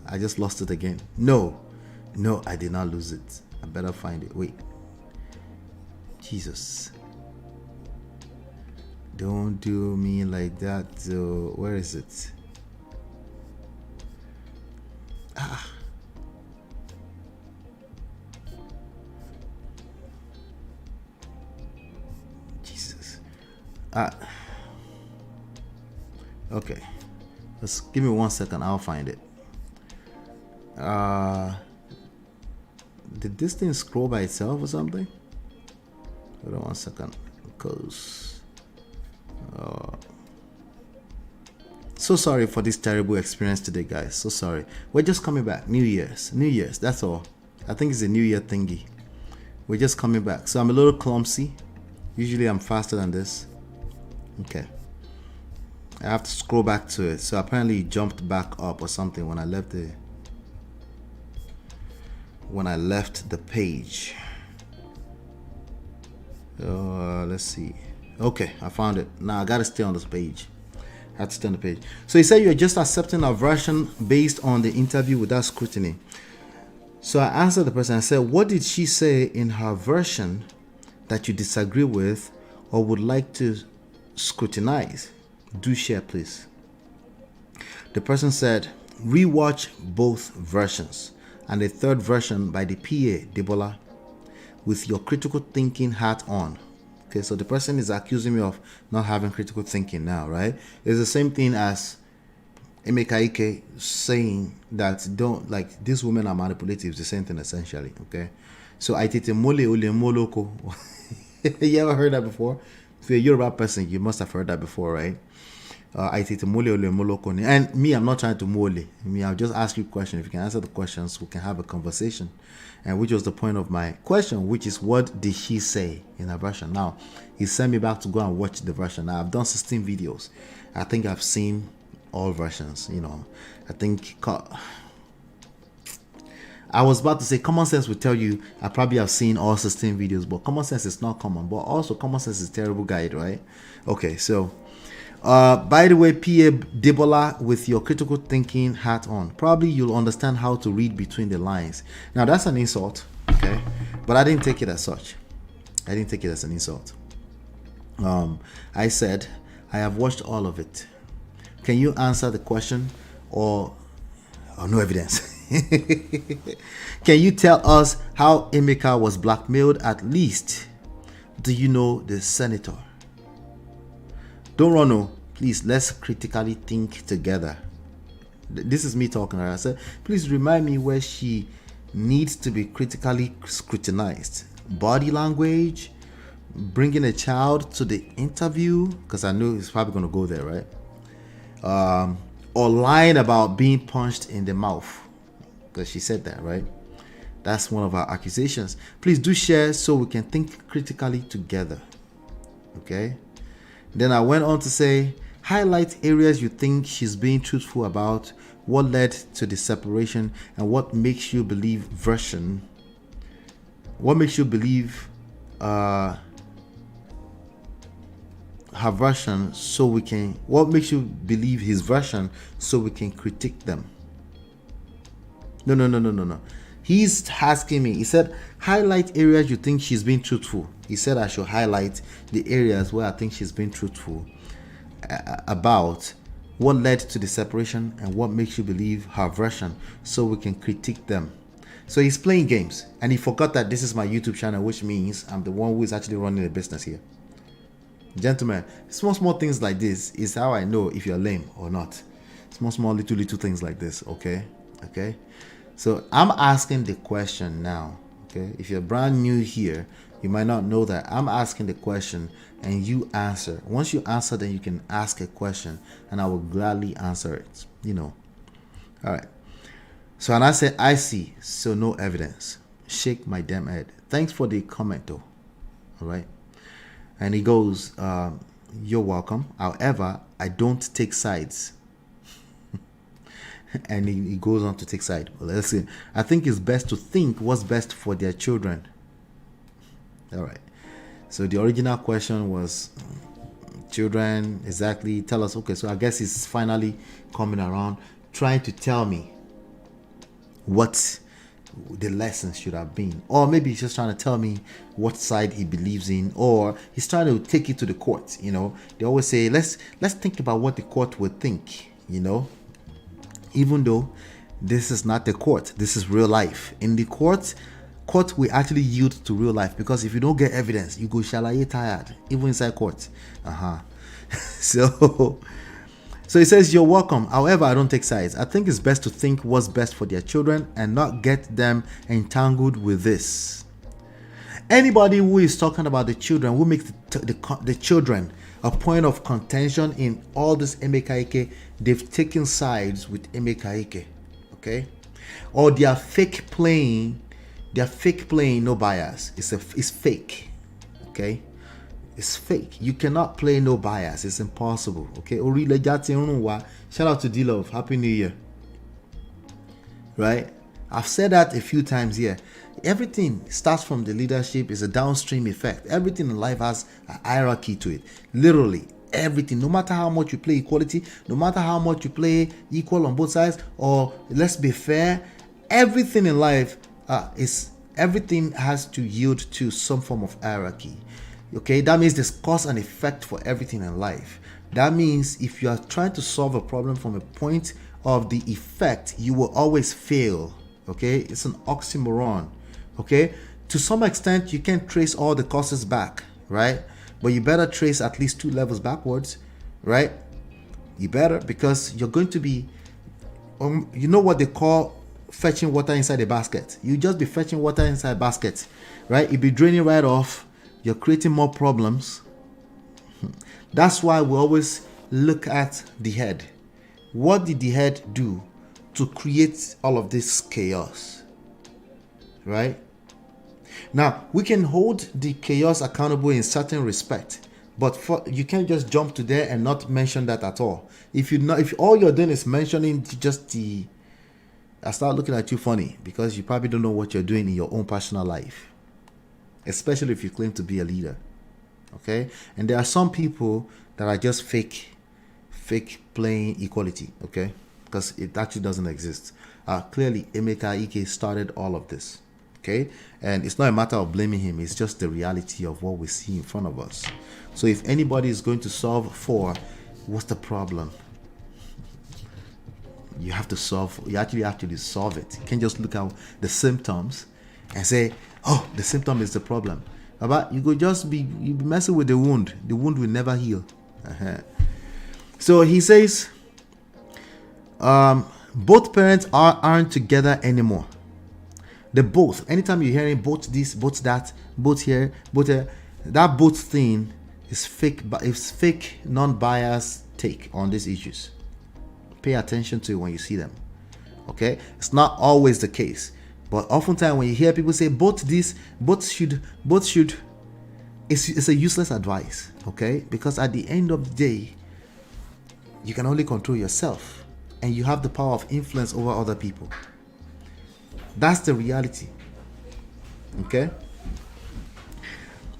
I just lost it again. No, I did not lose it. I better find it. Wait. Jesus. Don't do me like that. Where is it? Jesus. Okay. Just give me 1 second. I'll find it. Did this thing scroll by itself or something? Hold on 1 second. Because so sorry for this terrible experience today, guys. So sorry. We're just coming back. New Year's. That's all. I think it's a New Year thingy. We're just coming back. So I'm a little clumsy. Usually I'm faster than this. Okay. I have to scroll back to it. So apparently it jumped back up or something when I left the page. Let's see. Okay, I found it. Now I gotta stay on this page. I have to stay on the page. So he said you're just accepting a version based on the interview without scrutiny. So I answered the person. I said, what did she say in her version that you disagree with or would like to scrutinize? Do share, please. The person said, rewatch both versions and a third version by the PA, Debola, with your critical thinking hat on. Okay, so the person is accusing me of not having critical thinking now, right? It's the same thing as Emeka Ike saying that don't, like, these women are manipulative. The same thing essentially, okay? So I tete mole ole moloko. You ever heard that before? If you're a Yoruba person, you must have heard that before, right? I tete mole ole moloko. And me, I'm not trying to mole. I'll just ask you a question. If you can answer the questions, we can have a conversation. And which was the point of my question, which is, what did she say in her version? Now, he sent me back to go and watch the version. Now, I've done 16 videos. I think I've seen all versions, you know. I think I was about to say common sense would tell you I probably have seen all 16 videos, but common sense is not common. But also common sense is a terrible guide, right? Okay, so by the way, PA Debola, with your critical thinking hat on, probably you'll understand how to read between the lines. Now that's an insult, okay? But I didn't take it as such. I didn't take it as an insult. I said, I have watched all of it. Can you answer the question or no evidence? Can you tell us how Emeka was blackmailed at least? Do you know the senator? Don't run, no. Please, let's critically think together. This is me talking. I said, please remind me where she needs to be critically scrutinized. Body language, bringing a child to the interview, because I know it's probably going to go there, right? Or lying about being punched in the mouth, because she said that, right? That's one of our accusations. Please do share so we can think critically together. Okay? Then I went on to say, highlight areas you think she's being truthful about, what led to the separation, and what makes you believe her version, so we can, what makes you believe his version so we can critique them. No. He's asking me, he said, highlight areas you think she's being truthful. He said I should highlight the areas where I think she's been truthful about, what led to the separation, and what makes you believe her version so we can critique them. So he's playing games, and he forgot that this is my YouTube channel, which means I'm the one who is actually running the business here. Gentlemen, small things like this is how I know if you're lame or not. Small little things like this, okay? So I'm asking the question now, okay? If you're brand new here, You might not know that. I'm asking the question and you answer. Once you answer, then you can ask a question and I will gladly answer it. All right. So, and I said, I see, so no evidence. Shake my damn head. Thanks for the comment though. All right. And he goes, you're welcome. However, I don't take sides. And he goes on to take side. Well, let's see. I think it's best to think what's best for their children. All right. So the original question was children, exactly. Tell us. Okay, so I guess he's finally coming around, trying to tell me what the lessons should have been, or maybe he's just trying to tell me what side he believes in, or he's trying to take it to the court. They always say, let's think about what the court would think. Even though this is not the court, this is real life. In the court will actually yield to real life, because if you don't get evidence, you go shalaye tired, even inside court. So he says, you're welcome. However, I don't take sides. I think it's best to think what's best for their children and not get them entangled with this. Anybody who is talking about the children, who makes the children a point of contention in all this Emeka Ike, they've taken sides with Emeka Ike, okay? Or they are fake playing, no bias. It's fake, okay? It's fake. You cannot play no bias. It's impossible, okay? Shout out to D-Love. Happy New Year. Right? I've said that a few times here. Everything starts from the leadership. It's a downstream effect. Everything in life has a hierarchy to it. Literally everything. No matter how much you play equality, no matter how much you play equal on both sides, or let's be fair, everything in life everything has to yield to some form of hierarchy. Okay, that means there's cause and effect for everything in life. That means if you are trying to solve a problem from a point of the effect, you will always fail. Okay, it's an oxymoron. Okay, to some extent you can trace all the causes back, right? But you better trace at least 2 levels backwards, right? You better, because you're going to be you know what they call fetching water inside a basket. You just be fetching water inside a basket, right? You'll be draining right off. You're creating more problems. That's why we always look at the head. What did the head do to create all of this chaos? Right? Now, we can hold the chaos accountable in certain respect, but you can't just jump to there and not mention that at all. If all you're doing is mentioning just I start looking at you funny, because you probably don't know what you're doing in your own personal life, especially if you claim to be a leader. Okay? And there are some people that are just fake playing equality, okay? Because it actually doesn't exist. Clearly, Emeka Ike started all of this, okay? And it's not a matter of blaming him. It's just the reality of what we see in front of us. So if anybody is going to solve for what's the problem, you actually have to solve it. You can't just look at the symptoms and say, oh, the symptom is the problem. But you could just be messing with the wound. The wound will never heal. So he says, both parents aren't together anymore. They both. Anytime you're hearing both this, both that, both here, both there, that both thing is fake. But it's fake, non-biased take on these issues. Pay attention to it when you see them. Okay, it's not always the case. But oftentimes when you hear people say both this, both should, it's a useless advice, okay? Because at the end of the day, you can only control yourself, and you have the power of influence over other people. That's the reality, okay?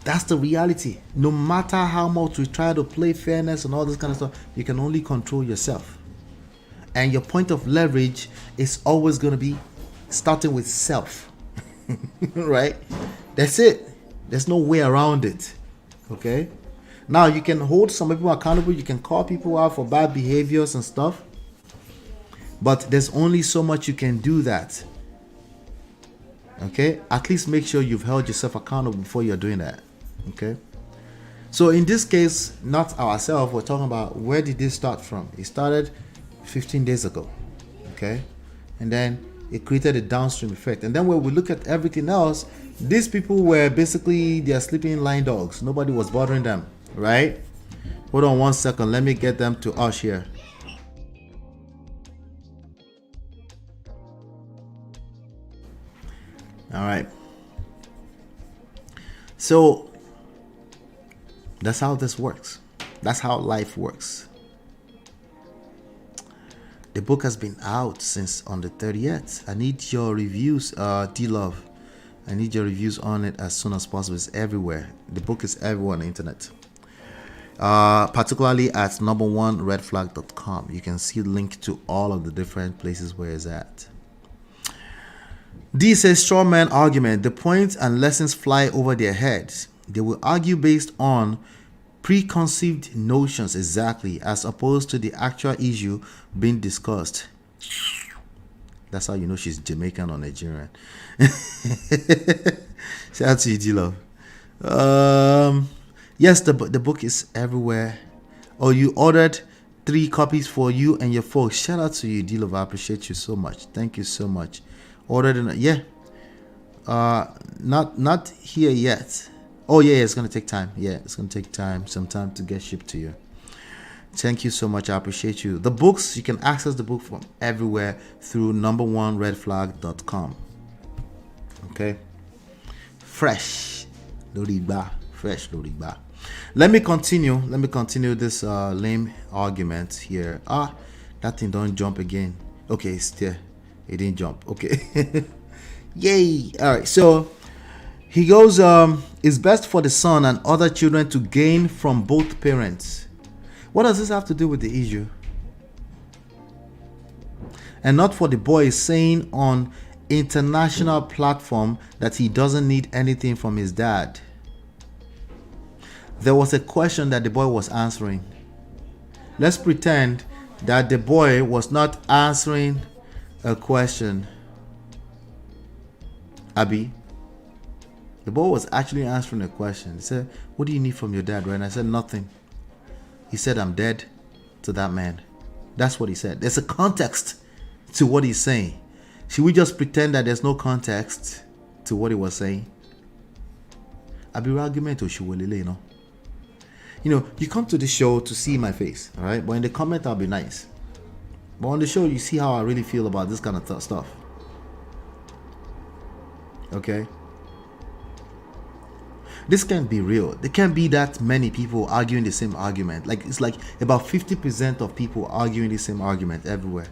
That's the reality. No matter how much we try to play fairness and all this kind of stuff, you can only control yourself. And your point of leverage is always going to be starting with self. Right? That's it. There's no way around it. Okay? Now, you can hold some people accountable. You can call people out for bad behaviors and stuff. But there's only so much you can do that. Okay? At least make sure you've held yourself accountable before you're doing that. Okay? So in this case, not ourselves, we're talking about where did this start from? It started 15 days ago. Okay? And then it created a downstream effect. And then when we look at everything else, These people were basically, they are sleeping line dogs. Nobody was bothering them, right? Hold on 1 second. Let me get them to us here. All right. So that's how this works. That's how life works. The book has been out since on the 30th. I need your reviews, D-Love. I need your reviews on it as soon as possible. It's everywhere. The book is everywhere on the internet. Particularly at number1redflag.com. You can see the link to all of the different places where it's at. D says straw man argument. The points and lessons fly over their heads. They will argue based on preconceived notions, exactly, as opposed to the actual issue being discussed. That's how you know she's Jamaican or Nigerian. Shout out to you, D-Love. Yes, the book is everywhere. Oh, you ordered 3 copies for you and your folks. Shout out to you, D-Love. I appreciate you so much. Thank you so much. Ordered in, yeah. Not here yet. Oh yeah, it's gonna take time. Yeah, it's gonna take some time to get shipped to you. Thank you so much. I appreciate you. The books, you can access the book from everywhere through number1redflag.com. Okay. Fresh Loriba. Fresh Loriba. Let me continue this lame argument here. That thing don't jump again. Okay, it's there. It didn't jump. Okay. Yay. All right. So he goes, it's best for the son and other children to gain from both parents. What does this have to do with the issue? And not for the boy saying on international platform that he doesn't need anything from his dad. There was a question that the boy was answering. Let's pretend that the boy was not answering a question. Abby, the boy was actually answering a question. He said, what do you need from your dad, right? And I said, nothing. He said, I'm dead to that man. That's what he said. There's a context to what he's saying. Should we just pretend that there's no context to what he was saying? Abby, argument or you know? You know, you come to the show to see my face, all right? But in the comment, I'll be nice. But on the show, you see how I really feel about this kind of stuff. Okay? This can't be real. There can't be that many people arguing the same argument. Like, it's like about 50% of people arguing the same argument everywhere.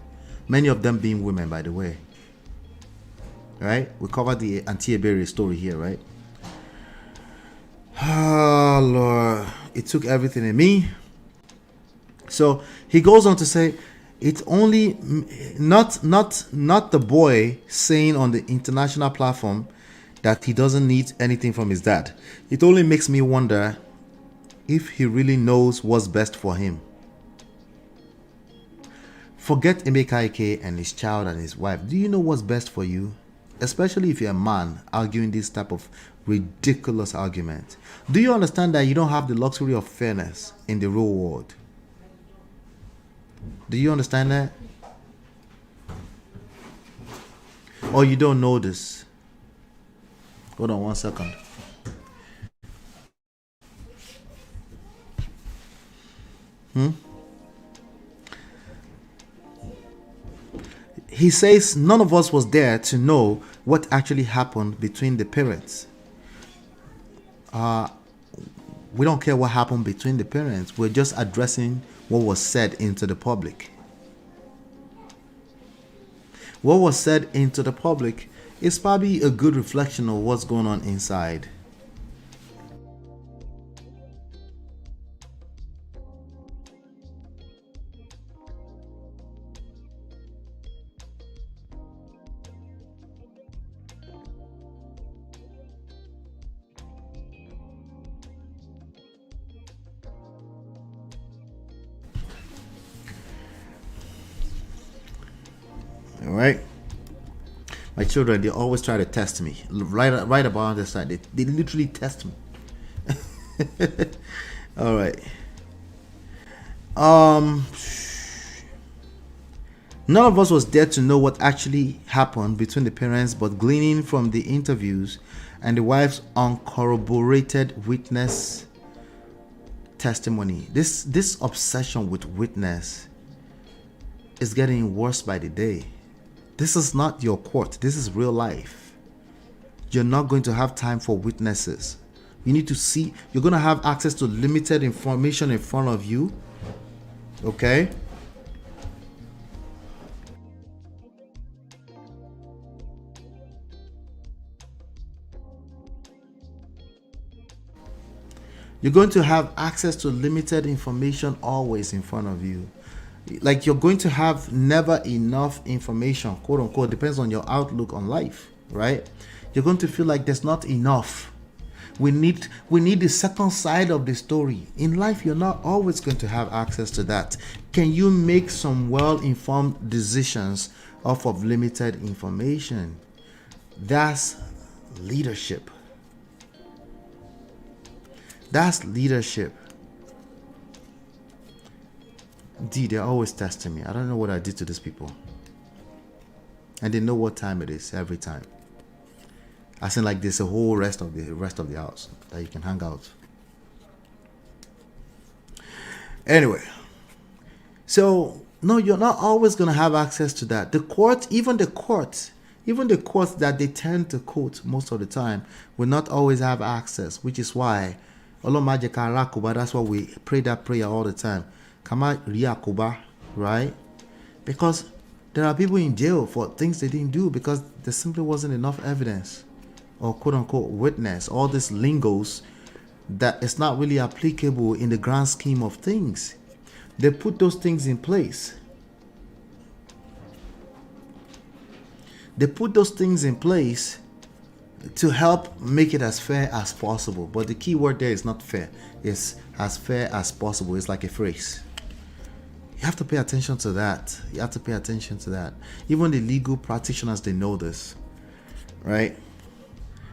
Many of them being women, by the way. Right? We covered the Auntie Ebere story here, right? Oh, Lord. It took everything in me. So he goes on to say, it's only not the boy saying on the international platform that he doesn't need anything from his dad. It only makes me wonder if he really knows what's best for him. Forget Emeka Ike and his child and his wife. Do you know what's best for you? Especially if you're a man arguing this type of ridiculous argument. Do you understand that you don't have the luxury of fairness in the real world? Do you understand that? Or you don't know this? Hold on 1 second. He says none of us was there to know what actually happened between the parents. We don't care what happened between the parents. We're just addressing what was said into the public. What was said into the public is probably a good reflection of what's going on inside. All right. My children, they always try to test me. Right about on this side. They literally test me. All right. None of us was there to know what actually happened between the parents, but gleaning from the interviews and the wife's uncorroborated witness testimony. This obsession with witness is getting worse by the day. This is not your court. This is real life. You're not going to have time for witnesses. You need to see. You're going to have access to limited information in front of you. Okay? You're going to have access to limited information always in front of you. Like, you're going to have never enough information, quote unquote, depends on your outlook on life, right? You're going to feel like there's not enough. We need the second side of the story. In life, you're not always going to have access to that. Can you make some well-informed decisions off of limited information? That's leadership. That's leadership. They're always testing me. I don't know what I did to these people. And they know what time it is every time. I seem like there's a whole rest of the house that you can hang out. Anyway, so no, you're not always gonna have access to that. The court that they tend to quote most of the time will not always have access, which is why that's why we pray that prayer all the time. Kama riakuba, right? Because there are people in jail for things they didn't do because there simply wasn't enough evidence or quote unquote witness. All these lingos that is not really applicable in the grand scheme of things. They put those things in place. They put those things in place to help make it as fair as possible. But the key word there is not fair. It's as fair as possible. It's like a phrase. You have to pay attention to that. You have to pay attention to that. Even the legal practitioners, they know this, right?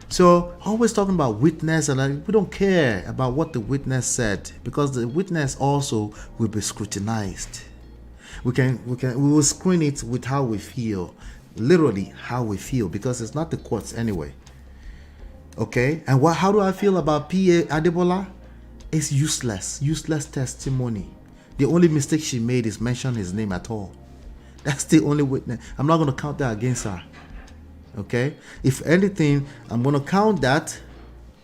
So always talking about witness, and we don't care about what the witness said because the witness also will be scrutinized. We will screen it with how we feel, literally how we feel, because it's not the courts anyway. Okay, and how do I feel about P.A. Adebola? It's useless testimony. The only mistake she made is mention his name at all. That's the only witness. I'm not going to count that against her. Okay, if anything, I'm going to count that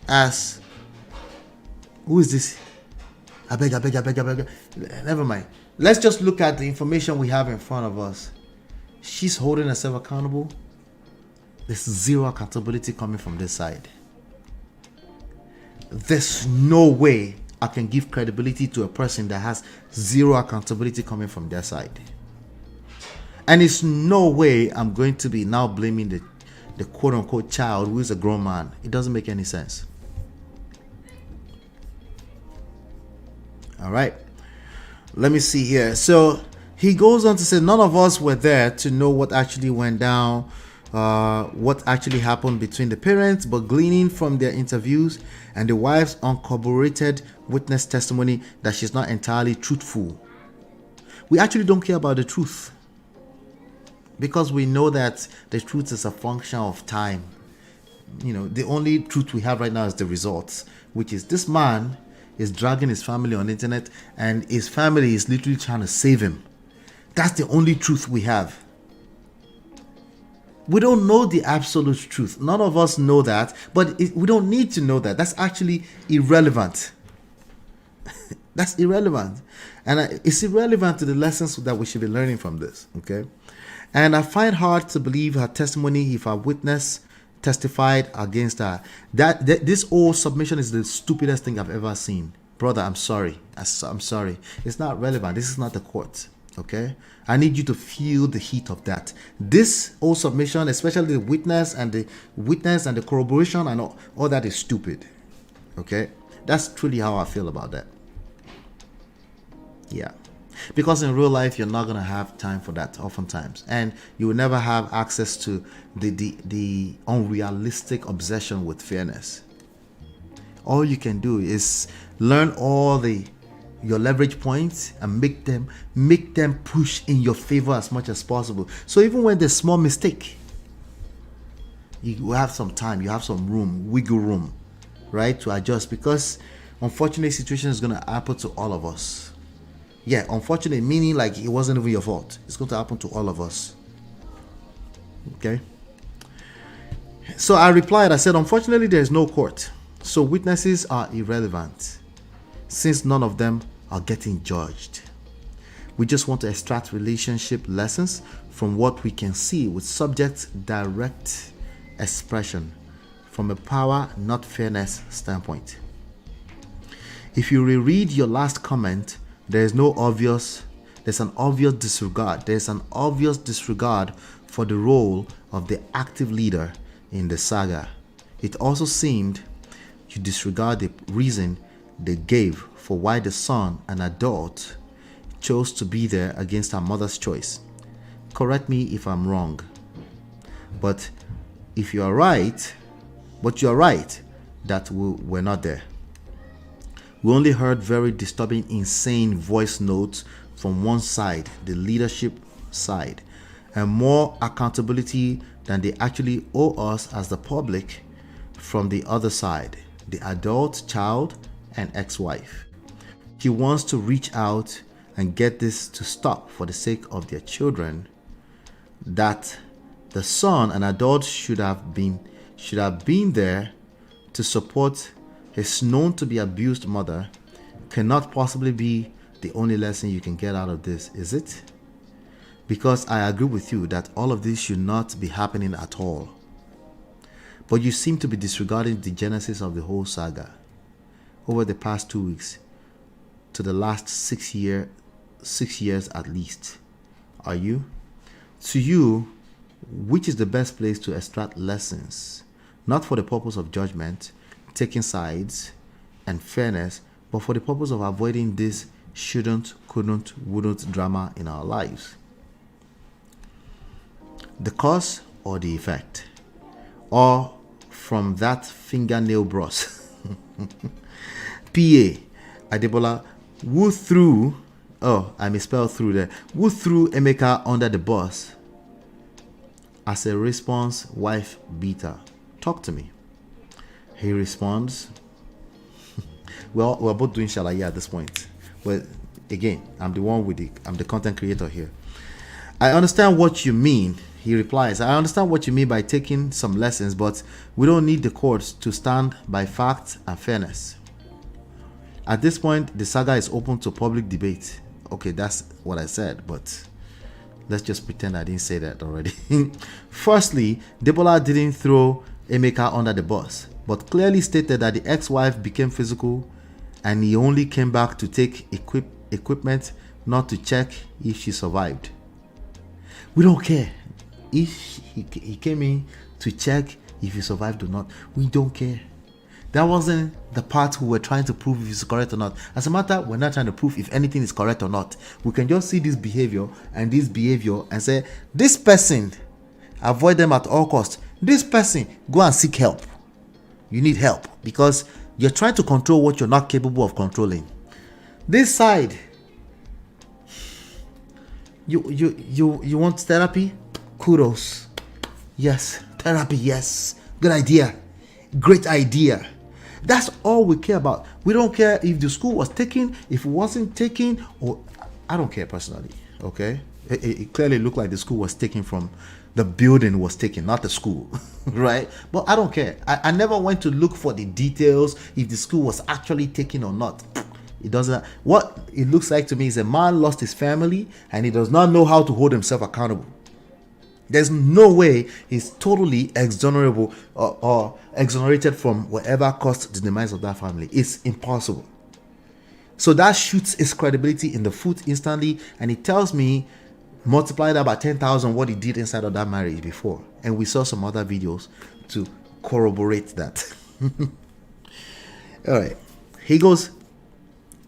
as, who is this? I beg. Never mind. Let's just look at the information we have in front of us. She's holding herself accountable. There's zero accountability coming from this side. There's no way I can give credibility to a person that has zero accountability coming from their side. And it's no way I'm going to be now blaming the quote-unquote child who is a grown man. It doesn't make any sense. All right. Let me see here. So he goes on to say, none of us were there to know what actually went down, what actually happened between the parents, but gleaning from their interviews and the wife's uncorroborated witness testimony that she's not entirely truthful. We actually don't care about the truth because we know that the truth is a function of time. You know, the only truth we have right now is the results, which is this man is dragging his family on the internet and his family is literally trying to save him. That's the only truth we have. We don't know the absolute truth. None of us know that, but we don't need to know that. That's actually irrelevant. That's irrelevant. And it's irrelevant to the lessons that we should be learning from this, okay? And I find hard to believe her testimony if her witness testified against her. This whole submission is the stupidest thing I've ever seen. Brother, I'm sorry. I'm sorry. It's not relevant. This is not the court. Okay, I need you to feel the heat of that. This whole submission, especially the witness and the corroboration and all that is stupid. Okay, that's truly how I feel about that. Yeah, because in real life you're not gonna have time for that oftentimes, and you will never have access to the unrealistic obsession with fairness. All you can do is learn all the your leverage points and make them push in your favor as much as possible. So even when there's small mistake, you have some time, you have some room, wiggle room, right, to adjust, because unfortunate situation is going to happen to all of us. Yeah, unfortunate meaning like it wasn't even your fault. It's going to happen to all of us. Okay. So I replied, I said, unfortunately, there is no court. So witnesses are irrelevant since none of them are getting judged. We just want to extract relationship lessons from what we can see with subject direct expression from a power, not fairness standpoint. If you reread your last comment, there's an obvious disregard. There's an obvious disregard for the role of the active leader in the saga. It also seemed you disregard the reason they gave for why the son, an adult, chose to be there against her mother's choice. Correct me if I'm wrong. But you are right that we're not there. We only heard very disturbing, insane voice notes from one side, the leadership side, and more accountability than they actually owe us as the public from the other side, the adult child and ex-wife. She wants to reach out and get this to stop for the sake of their children, that the son, an adult, should have been there to support his known to be abused mother, cannot possibly be the only lesson you can get out of this, is it? Because I agree with you that all of this should not be happening at all. But you seem to be disregarding the genesis of the whole saga over the past 2 weeks to the last 6 years at least. Are you? To you, which is the best place to extract lessons, not for the purpose of judgment, taking sides, and fairness, but for the purpose of avoiding this shouldn't, couldn't, wouldn't drama in our lives? The cause or the effect? Or from that fingernail brush? P.A. Adebola, who threw Emeka under the bus? As a response, wife beater. Talk to me. He responds, well, we're both doing Shalaye at this point. Well, again, I'm the content creator here. I understand what you mean. He replies, I understand what you mean by taking some lessons, but we don't need the courts to stand by facts and fairness. At this point, the saga is open to public debate. Okay, that's what I said, but let's just pretend I didn't say that already. Firstly, Debola didn't throw Emeka under the bus, but clearly stated that the ex-wife became physical and he only came back to take equipment, not to check if she survived. We don't care if he came in to check if he survived or not. We don't care. That wasn't the part we were trying to prove if it's correct or not. As a matter, we're not trying to prove if anything is correct or not. We can just see this behavior and say, this person, avoid them at all costs. This person, go and seek help. You need help because you're trying to control what you're not capable of controlling. This side, you want therapy? Kudos. Yes, therapy, yes. Good idea. Great idea. That's all we care about. We don't care if the school was taken, if it wasn't taken, or I don't care personally. Okay, it clearly looked like the school was taken from the building was taken, not the school, right? But I don't care. I never went to look for the details if the school was actually taken or not. It doesn't. What it looks like to me is a man lost his family and he does not know how to hold himself accountable. There's no way he's totally exonerable or exonerated from whatever caused the demise of that family. It's impossible. So that shoots his credibility in the foot instantly, and it tells me multiply that by 10,000 what he did inside of that marriage before. And we saw some other videos to corroborate that. All right. He goes,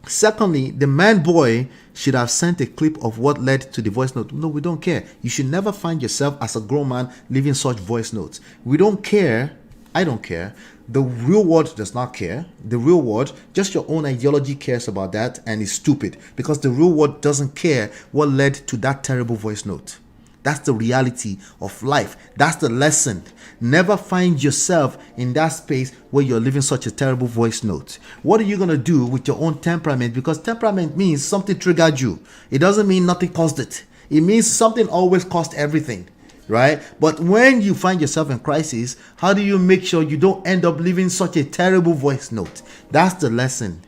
secondly, the man boy should have sent a clip of what led to the voice note. No, we don't care. You should never find yourself as a grown man leaving such voice notes. We don't care I don't care. The real world does not care. The real world, just your own ideology cares about that and is stupid because the real world doesn't care what led to that terrible voice note. That's the reality of life. That's the lesson. Never find yourself in that space where you're living such a terrible voice note. What are you going to do with your own temperament? Because temperament means something triggered you. It doesn't mean nothing caused it. It means something always caused everything. Right? But when you find yourself in crisis, how do you make sure you don't end up living such a terrible voice note? That's the lesson.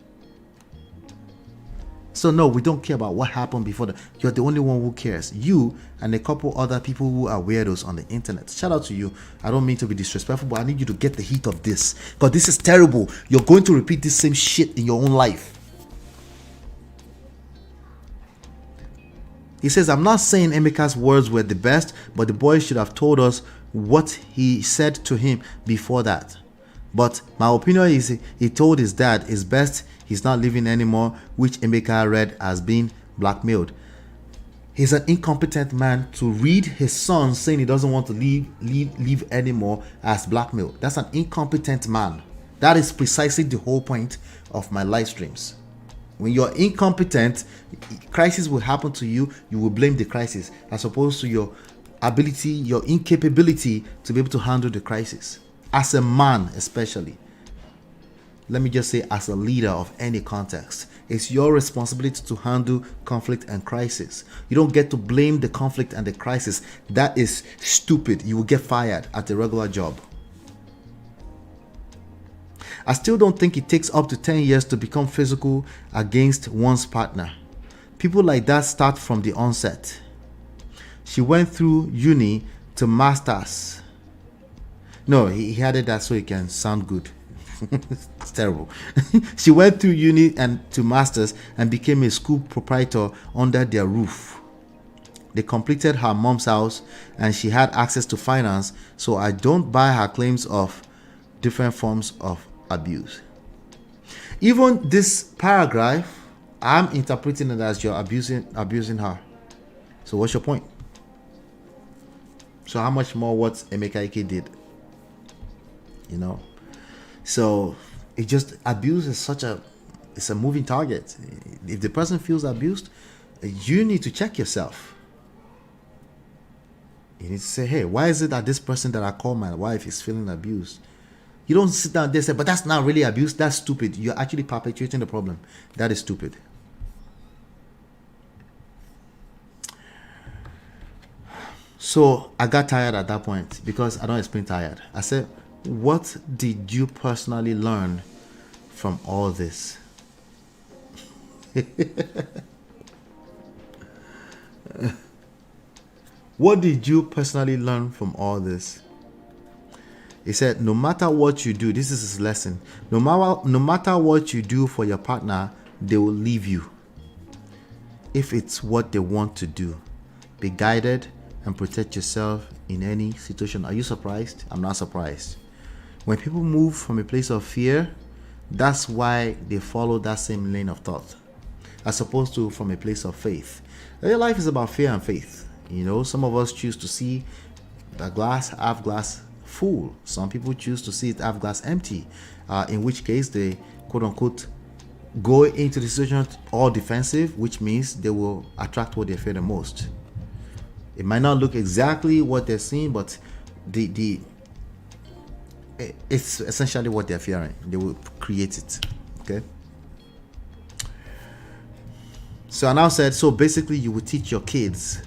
So no, we don't care about what happened before. You're the only one who cares. You and a couple other people who are weirdos on the internet. Shout out to you. I don't mean to be disrespectful, but I need you to get the heat of this. Because this is terrible. You're going to repeat this same shit in your own life. He says, I'm not saying Emeka's words were the best, but the boy should have told us what he said to him before that. But my opinion is he told his dad it's best he's not living anymore, which Emeka read as being blackmailed. He's an incompetent man to read his son saying he doesn't want to leave anymore as blackmail. That's an incompetent man. That is precisely the whole point of my live streams. When you're incompetent, crisis will happen to you. You will blame the crisis as opposed to your ability, your incapability to be able to handle the crisis. As a man, especially. Let me just say, as a leader of any context, it's your responsibility to handle conflict and crisis. You don't get to blame the conflict and the crisis. That is stupid. You will get fired at a regular job. I still don't think it takes up to 10 years to become physical against one's partner. People like that start from the onset. She went through uni to masters. No, he added that so it can sound good. It's terrible. She went through uni and to masters and became a school proprietor under their roof. They completed her mom's house and she had access to finance, so I don't buy her claims of different forms of abuse. Even this paragraph, I'm interpreting it as you're abusing her. So what's your point? So how much more what Emeka Ike did? You know? So it just, abuse is it's a moving target. If the person feels abused, you need to check yourself. You need to say, hey, why is it that this person that I call my wife is feeling abused? You don't sit down there and say, but that's not really abuse. That's stupid. You're actually perpetuating the problem. That is stupid. So I got tired at that point because I don't explain tired. I said, what did you personally learn from all this? What did you personally learn from all this? He said, no matter what you do, this is his lesson. No matter what you do for your partner, they will leave you. If it's what they want to do, be guided and protect yourself in any situation. Are you surprised? I'm not surprised. When people move from a place of fear, that's why they follow that same lane of thought, as opposed to from a place of faith. Your life is about fear and faith. You know, some of us choose to see the half glass full. Some people choose to see it half glass empty, in which case they quote unquote go into the situation all defensive, which means they will attract what they fear the most. It might not look exactly what they're seeing, but it's essentially what they're fearing. They will create it. Okay. So I now said, so basically you will teach your kids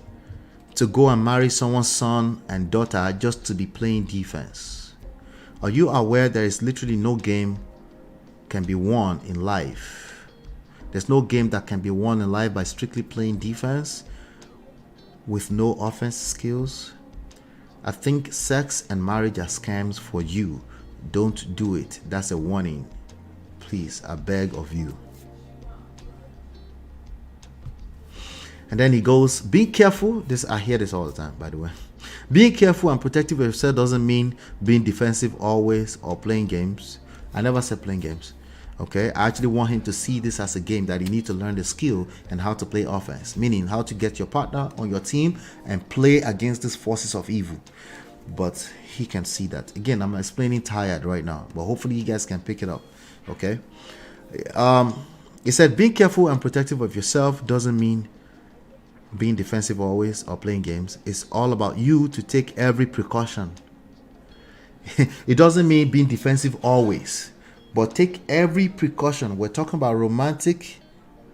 to go and marry someone's son and daughter just to be playing defense. Are you aware there is literally no game can be won in life? There's no game that can be won in life by strictly playing defense with no offense skills. I think sex and marriage are scams for you. Don't do it. That's a warning. Please, I beg of you. And then he goes, be careful. I hear this all the time, by the way. Being careful and protective of yourself doesn't mean being defensive always or playing games. I never said playing games. Okay, I actually want him to see this as a game that you need to learn the skill and how to play offense, meaning how to get your partner on your team and play against these forces of evil. but he can see that. Again, I'm explaining tired right now, but hopefully you guys can pick it up. Okay. It said being careful and protective of yourself doesn't mean being defensive always or playing games. It's all about you to take every precaution. It doesn't mean being defensive always, but take every precaution. We're talking about romantic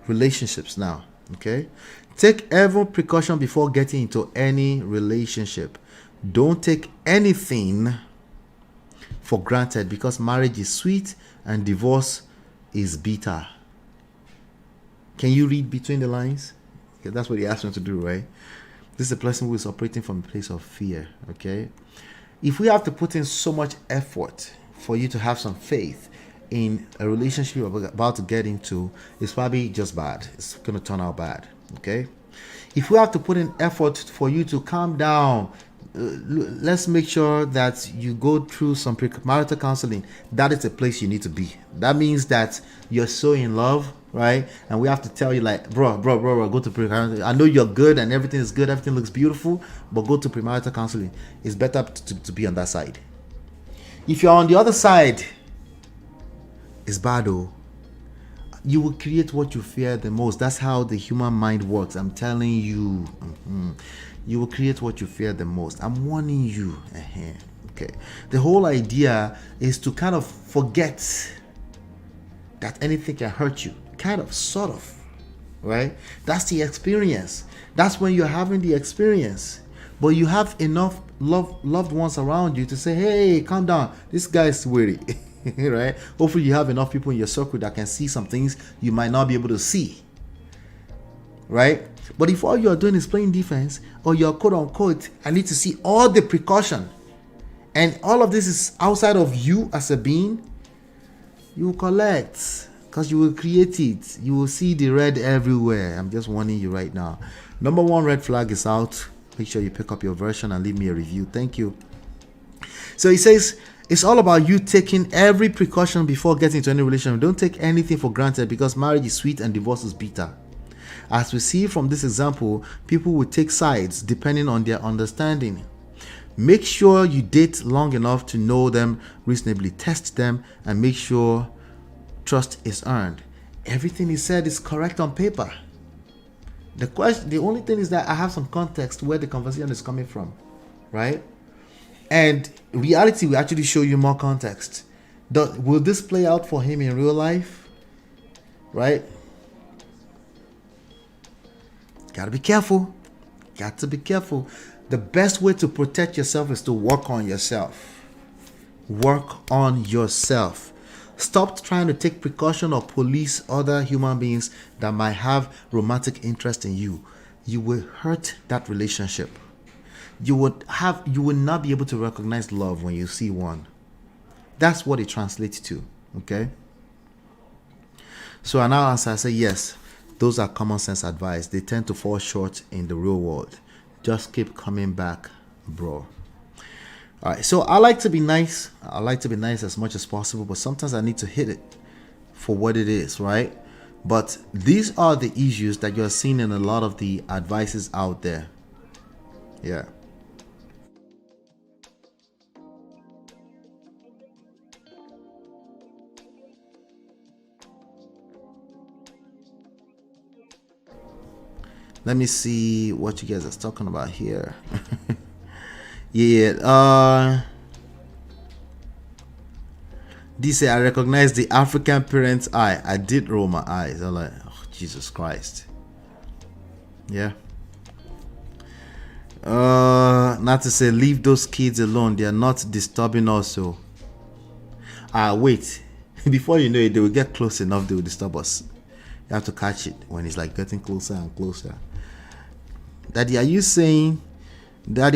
relationships now. Okay. Take every precaution before getting into any relationship. Don't take anything for granted, because marriage is sweet and divorce is bitter. Can you read between the lines? Okay, that's what he asked me to do, right? This is a person who is operating from a place of fear. Okay. If we have to put in so much effort for you to have some faith in a relationship you're about to get into, it's probably just bad. It's going to turn out bad. Okay. If we have to put in effort for you to calm down, let's make sure that you go through some marital counseling. That is a place you need to be. That means that you're so in love, right? And we have to tell you, like, bro, go to premarital. I know you're good and everything is good, everything looks beautiful, but go to premarital counseling. It's better to be on that side. If you're on the other side, it's bad though. You will create what you fear the most. That's how the human mind works. I'm telling you. You will create what you fear the most. I'm warning you. Okay. The whole idea is to kind of forget that anything can hurt you. Kind of, sort of. Right? That's the experience. That's when you're having the experience. But you have enough loved ones around you to say, hey, calm down. This guy is weary. Right? Hopefully you have enough people in your circle that can see some things you might not be able to see. Right? But if all you're doing is playing defense, or you're quote unquote, I need to see all the precaution, and all of this is outside of you as a being, you will collect, because you will create it. You will see the red everywhere. I'm just warning you right now. Number 1 red flag is out. Make sure you pick up your version and leave me a review. Thank you. So he says, it's all about you taking every precaution before getting into any relationship. Don't take anything for granted, because marriage is sweet and divorce is bitter. As we see from this example, people will take sides depending on their understanding. Make sure you date long enough to know them reasonably, test them, and make sure trust is earned. Everything he said is correct on paper. The only thing is that I have some context where the conversation is coming from, right? And reality will actually show you more context. Will this play out for him in real life? Right? Gotta be careful. Got to be careful. The best way to protect yourself is to work on yourself. Work on yourself. Stop trying to take precaution or police other human beings that might have romantic interest in you. You will hurt that relationship. You will not be able to recognize love when you see one. That's what it translates to. Okay. So I now answer, I say yes. Those are common sense advice. They tend to fall short in the real world. Just keep coming back, bro. All right. So I like to be nice. I like to be nice as much as possible, but sometimes I need to hit it for what it is, right? But these are the issues that you're seeing in a lot of the advices out there. Yeah. Let me see what you guys are talking about here. Yeah. They say, I recognize the African parent's eye. I did roll my eyes. I'm like, oh, Jesus Christ. Yeah. Not to say leave those kids alone. They are not disturbing us. So wait. Before you know it, they will get close enough, they will disturb us. You have to catch it when it's like getting closer and closer. Daddy,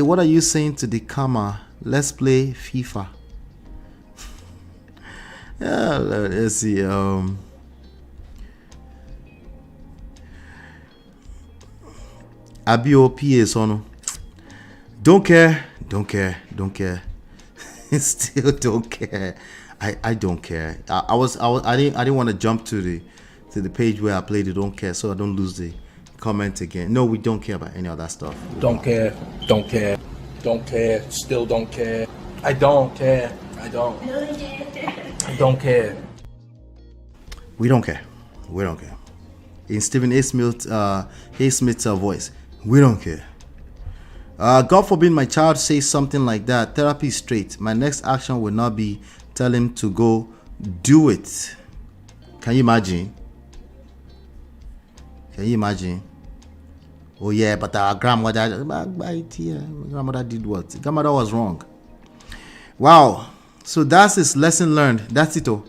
what are you saying to the camera? Let's play FIFA. Yeah, let's see. Abiopa Sono. Don't care. Still don't care. I don't care. I didn't want to jump to the page where I played the don't care, so I don't lose the comment again. No, we don't care about any of that stuff. Don't care. Don't care. Still don't care. I don't care. I don't care. We don't care. We don't care. In Stephen A. Smith's voice, we don't care. God forbid my child says something like that. Therapy is straight. My next action will not be tell him to go do it. Can you imagine? Can you imagine? Oh yeah, but our grandmother did what? Grandmother was wrong. Wow. So that's his lesson learned. That's it all.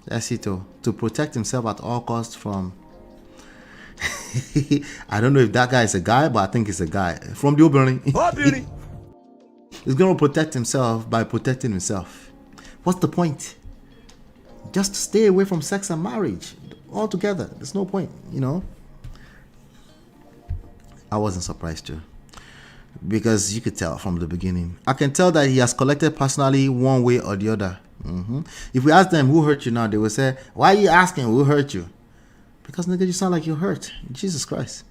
That's it all. To protect himself at all costs from I don't know if that guy is a guy, but I think it's a guy. From the Oberlin. He's gonna protect himself by protecting himself. What's the point? Just stay away from sex and marriage altogether. There's no point, you know. I wasn't surprised too, because you could tell from the beginning. I can tell that he has collected personally one way or the other. If we ask them who hurt you now, they will say, why are you asking who hurt you? Because nigga, you sound like you're hurt. Jesus Christ.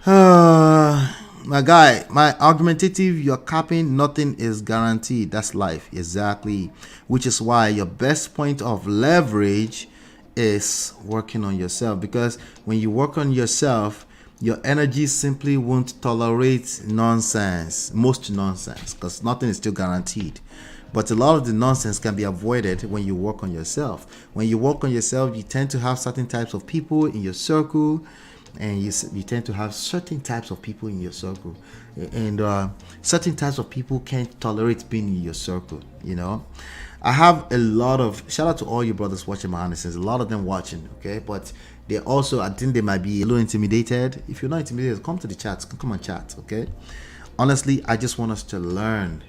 My guy, my argumentative, you're capping, nothing is guaranteed. That's life. Exactly. Which is why your best point of leverage is working on yourself. Because when you work on yourself, your energy simply won't tolerate nonsense. Most nonsense. Because nothing is still guaranteed. But a lot of the nonsense can be avoided when you work on yourself. When you work on yourself, you tend to have certain types of people in your circle. And you tend to have certain types of people in your circle. And certain types of people can't tolerate being in your circle, you know. I have a lot of, shout out to all you brothers watching my Andersons. A lot of them watching, okay. But they also, I think they might be a little intimidated. If you're not intimidated, come to the chats. Come on chat, okay. Honestly, I just want us to learn.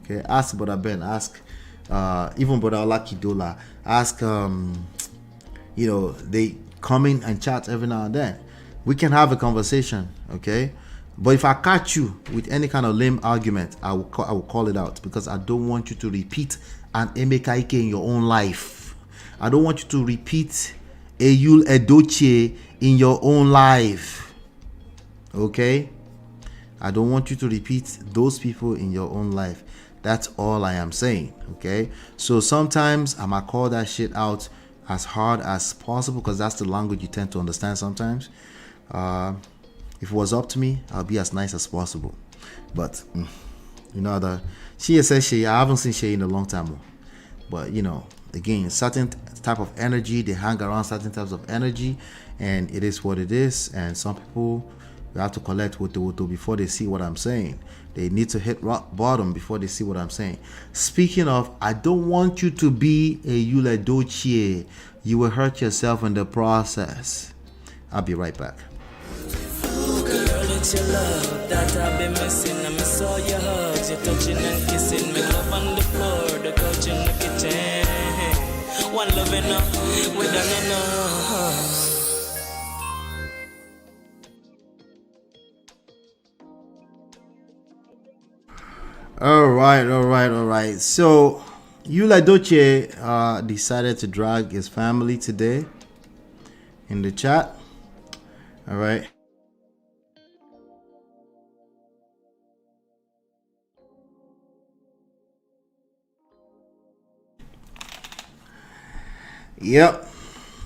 Okay, ask Brother Ben, ask even Brother Olakidola, ask you know, they come in and chat every now and then. We can have a conversation, okay? But if I catch you with any kind of lame argument, I will call it out, because I don't want you to repeat an Emeka Ike in your own life. I don't want you to repeat a Yul Edochie in your own life. Okay? I don't want you to repeat those people in your own life. That's all I am saying, okay? So sometimes I might call that shit out as hard as possible, because that's the language you tend to understand sometimes. If it was up to me, I'll be as nice as possible. But, you know, she says I haven't seen she in a long time. But, you know, again, certain type of energy, they hang around certain types of energy, and it is what it is. And some people, you have to collect woto before they see what I'm saying. They need to hit rock bottom before they see what I'm saying. Speaking of, I don't want you to be a Yul Edochie. You will hurt yourself in the process. I'll be right back. Girl, it's your love that I've been missing. I miss all your hugs, your touching and kissing. Make love on the floor, the couch in the kitchen. One love enough, we done enough. All right. So, Yul Edochie decided to drag his family today in the chat. All right. Yep.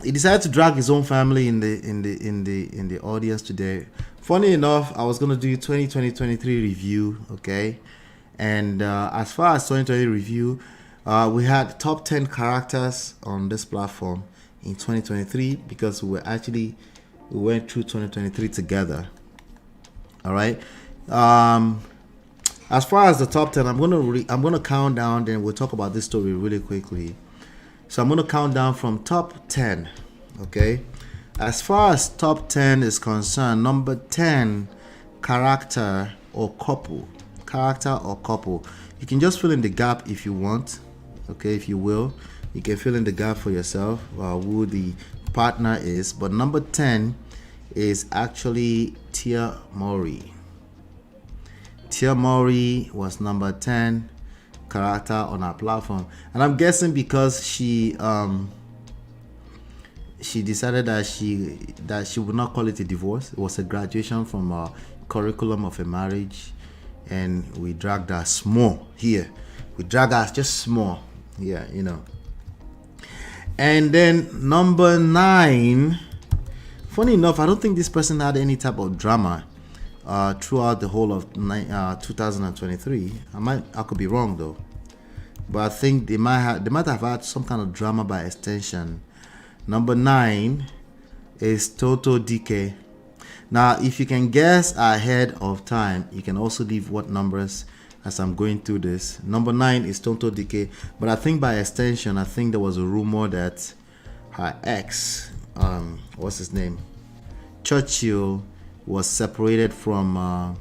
He decided to drag his own family in the audience today. Funny enough, I was gonna do 2020-23 review, okay? And as far as 2020 review, we had top 10 characters on this platform in 2023, because we went through 2023 together. All right. As far as the top 10, I'm gonna count down. Then we'll talk about this story really quickly. So I'm gonna count down from top 10. Okay. As far as top 10 is concerned, number 10, character or couple. You can just fill in the gap if you want. Okay, if you will, you can fill in the gap for yourself who the partner is. But number 10 is actually Tia Mowry. Tia Mowry was number 10 character on our platform, and I'm guessing because she decided that she would not call it a divorce. It was a graduation from a curriculum of a marriage. and we dragged her small here. We drag her just small. Yeah, you know. And then number 9. Funny enough, I don't think this person had any type of drama throughout the whole of 2023. I could be wrong though, but I think they might have had some kind of drama by extension. Number 9 is Toto DK. Now, if you can guess ahead of time, you can also leave what numbers as I'm going through this. Number 9 is Toto DK, but I think by extension, I think there was a rumor that her ex, what's his name, Churchill, was separated from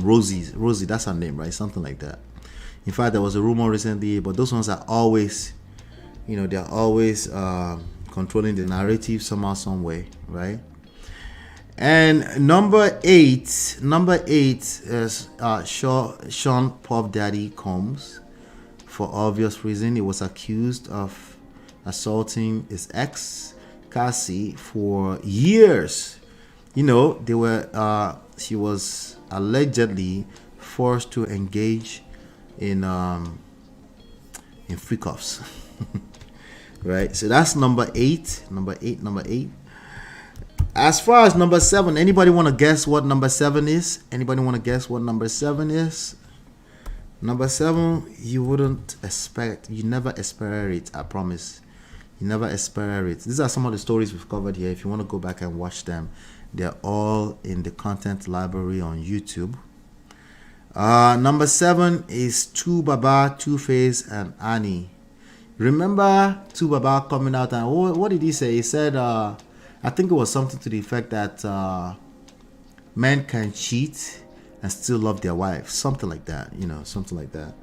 Rosie. That's her name, right? Something like that. In fact, there was a rumor recently, but those ones are always, you know, they're always controlling the narrative somehow, some way, right? And number 8 is Sean Puff Daddy Combs. For obvious reason, he was accused of assaulting his ex, Cassie, for years. You know, she was allegedly forced to engage in free-cuffs. Right? So that's number 8. Number 8. As far as number 7, anybody want to guess what number 7 is? Anybody want to guess what number 7 is? Number 7, you wouldn't expect, you never expect it, I promise. You never expect it. These are some of the stories we've covered here. If you want to go back and watch them, they're all in the content library on YouTube. Number 7 is 2Baba, Two-Face, and Annie. Remember 2Baba coming out and what did he say? He said, I think it was something to the effect that men can cheat and still love their wives. Something like that, you know, something like that.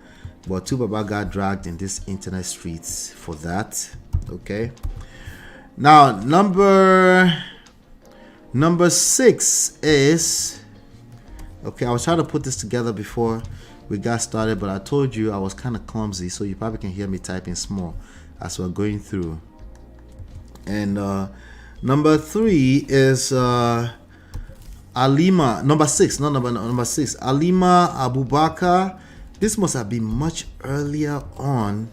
But 2Baba got dragged in this internet streets for that. Okay. Now, number 6 is... Okay, I was trying to put this together before we got started, but I told you I was kind of clumsy, so you probably can hear me typing small as we're going through. And number 3 is Alima. Number 6, not number 6. Alima Abubakar. This must have been much earlier on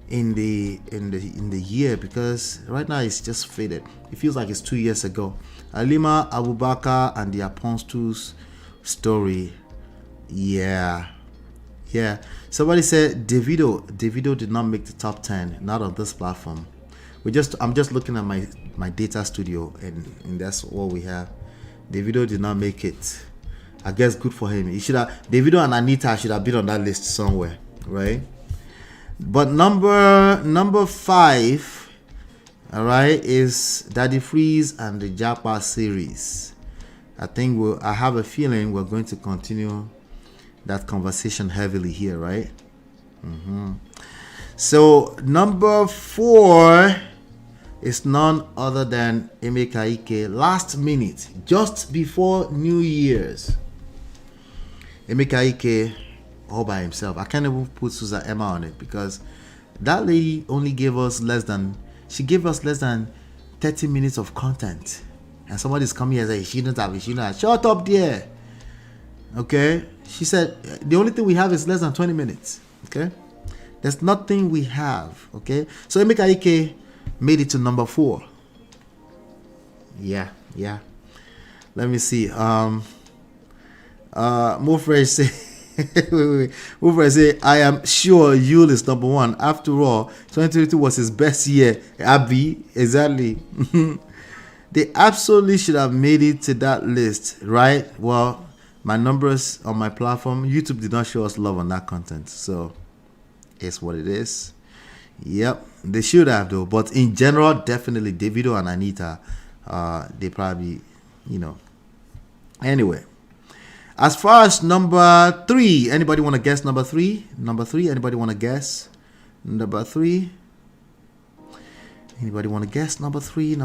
in the year, because right now it's just faded. It feels like it's 2 years ago. Alima Abubakar and the Apostles story. Yeah. Somebody said Davido did not make the top 10, not on this platform. I'm just looking at my data studio, and that's what we have. Davido did not make it. I guess good for him. Davido and Anita should have been on that list somewhere, right? But number 5, all right, is Daddy Freeze and the Japa series. I have a feeling we're going to continue that conversation heavily here, right? So number 4 is none other than Emeka Ike. Last minute, just before New Year's, Emeka Ike all by himself. I can't even put Susan Emma on it, because that lady only gave us less than 30 minutes of content, and somebody's coming here and saying she don't have. Shut up there. Okay, she said the only thing we have is less than 20 minutes. Okay, there's nothing we have. Okay, so Emeka Ike made it to number 4. Yeah. Let me see. More fresh say. More fresh say. I am sure Yul is number 1. After all, 2022 was his best year. Abby, exactly. They absolutely should have made it to that list, right? Well, my numbers on my platform, YouTube did not show us love on that content, so it's what it is. Yep, they should have though. But in general, definitely Davido and Anita, they probably, you know. Anyway, as far as number 3, anybody want to guess number 3? Anybody want to guess number 3? Anybody want to guess number 3?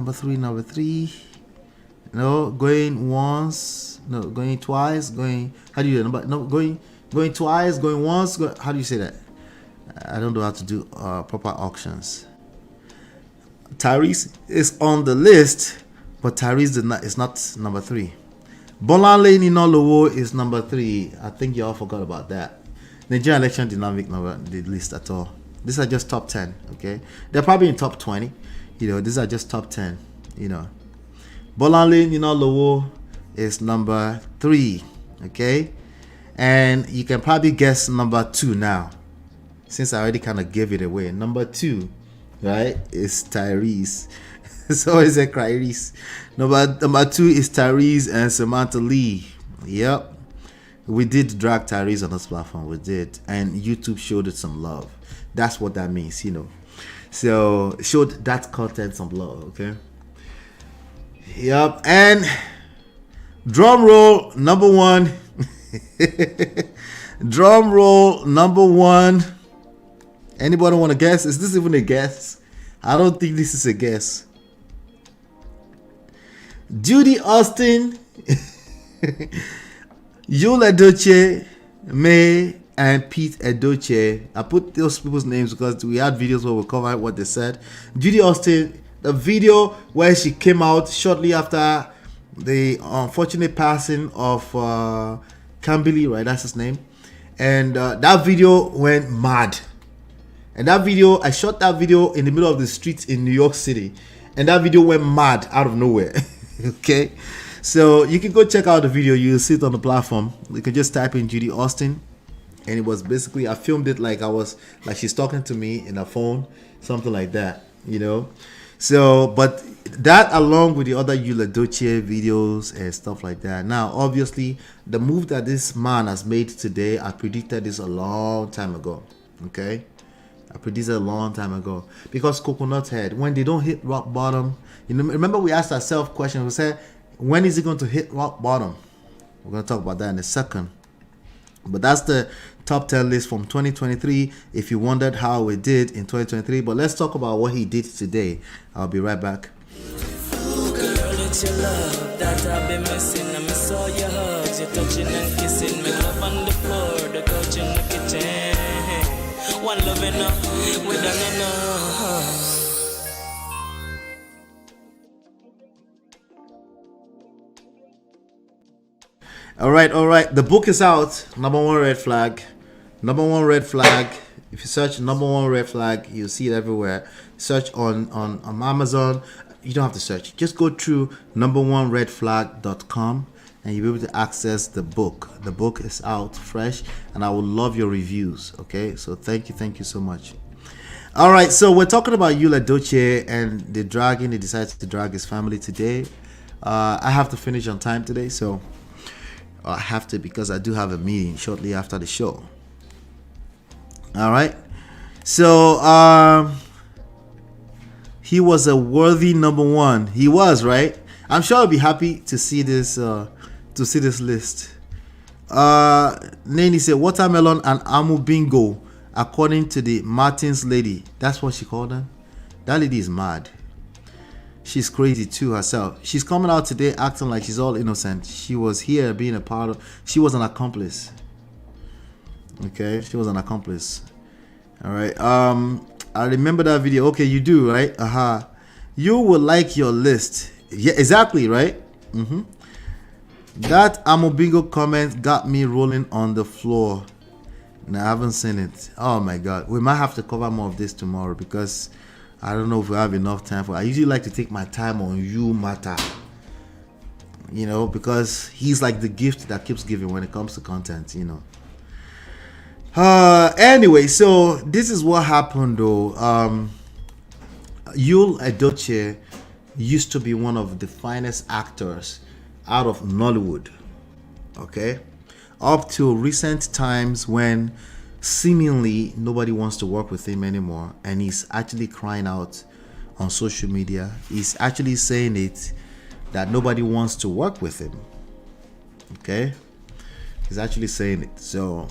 No, going once. No, going twice. Going. How do you do it? No, going twice. Going once. How do you say that? I don't know how to do proper auctions. Tyrese is on the list, but Tyrese is not number 3. Bolanle Ninolowo is number 3. I think you all forgot about that. Nigerian election did not make the list at all. These are just top 10, okay? They're probably in top 20. You know, these are just top 10, you know. Bolanle Ninolowo is number 3, okay? And you can probably guess number 2 now, since I already kind of gave it away. Number 2, right, is Tyrese. So is it Tyrese. Number 2 is Tyrese and Samantha Lee. Yep. We did drag Tyrese on this platform. We did. And YouTube showed it some love. That's what that means, you know. So showed that content some love, okay? Yep. And drum roll number 1. Drum roll number 1. Anybody want to guess? Is this even a guess? I don't think this is a guess. Judy Austin, Yul Edochie, May, and Pete Edochie. I put those people's names because we had videos where we covered what they said. Judy Austin, the video where she came out shortly after the unfortunate passing of Kambili, right? That's his name. And that video went mad. And that video, I shot that video in the middle of the streets in New York City. And that video went mad out of nowhere. Okay, so you can go check out the video. You'll see it on the platform. You can just type in Judy Austin, and it was basically, I filmed it like she's talking to me in a phone, something like that, you know. So, but that along with the other Yul Edochie videos and stuff like that. Now, obviously, the move that this man has made today, I predicted this a long time ago. Okay, I predicted a long time ago, because Coconut Head, when they don't hit rock bottom, you know, remember we asked ourselves questions. We said, when is he going to hit rock bottom? We're going to talk about that in a second. But that's the top 10 list from 2023. If you wondered how we did in 2023, but let's talk about what he did today. I'll be right back. Ooh, girl, it's your love that I've been missing. I miss all your hugs, your touching and kissing. Make love on the floor, the couch in the kitchen. One love enough, we done enough. All right. The book is out. Number 1 red flag. Number 1 red flag. If you search number 1 red flag, you'll see it everywhere. Search on Amazon. You don't have to search. Just go through number1redflag.com and you'll be able to access the book. The book is out fresh, and I would love your reviews. Okay, so thank you so much. All right, so we're talking about Yul Edochie and the dragging. He decided to drag his family today. I have to finish on time today, so I have to, because I do have a meeting shortly after the show. All right, so he was a worthy number 1. He was, right? I'm sure I'll be happy to see this list. Nani said watermelon and amu bingo, according to the Martins lady. That's what she called her. That lady is mad. She's crazy too herself. She's coming out today acting like she's all innocent. She was here being a part of. She was an accomplice. Okay, she was an accomplice. All right. I remember that video. Okay, you do, right? You will like your list. Yeah, exactly, right? That Amobingo comment got me rolling on the floor. And I haven't seen it. Oh my God, we might have to cover more of this tomorrow, because I don't know if we have enough time for. I usually like to take my time on you matter, you know, because he's like the gift that keeps giving when it comes to content, you know. Anyway, so this is what happened though. Yul Edochie used to be one of the finest actors out of Nollywood, okay, up to recent times when seemingly nobody wants to work with him anymore, and he's actually crying out on social media. He's actually saying it that nobody wants to work with him. Okay, he's actually saying it. So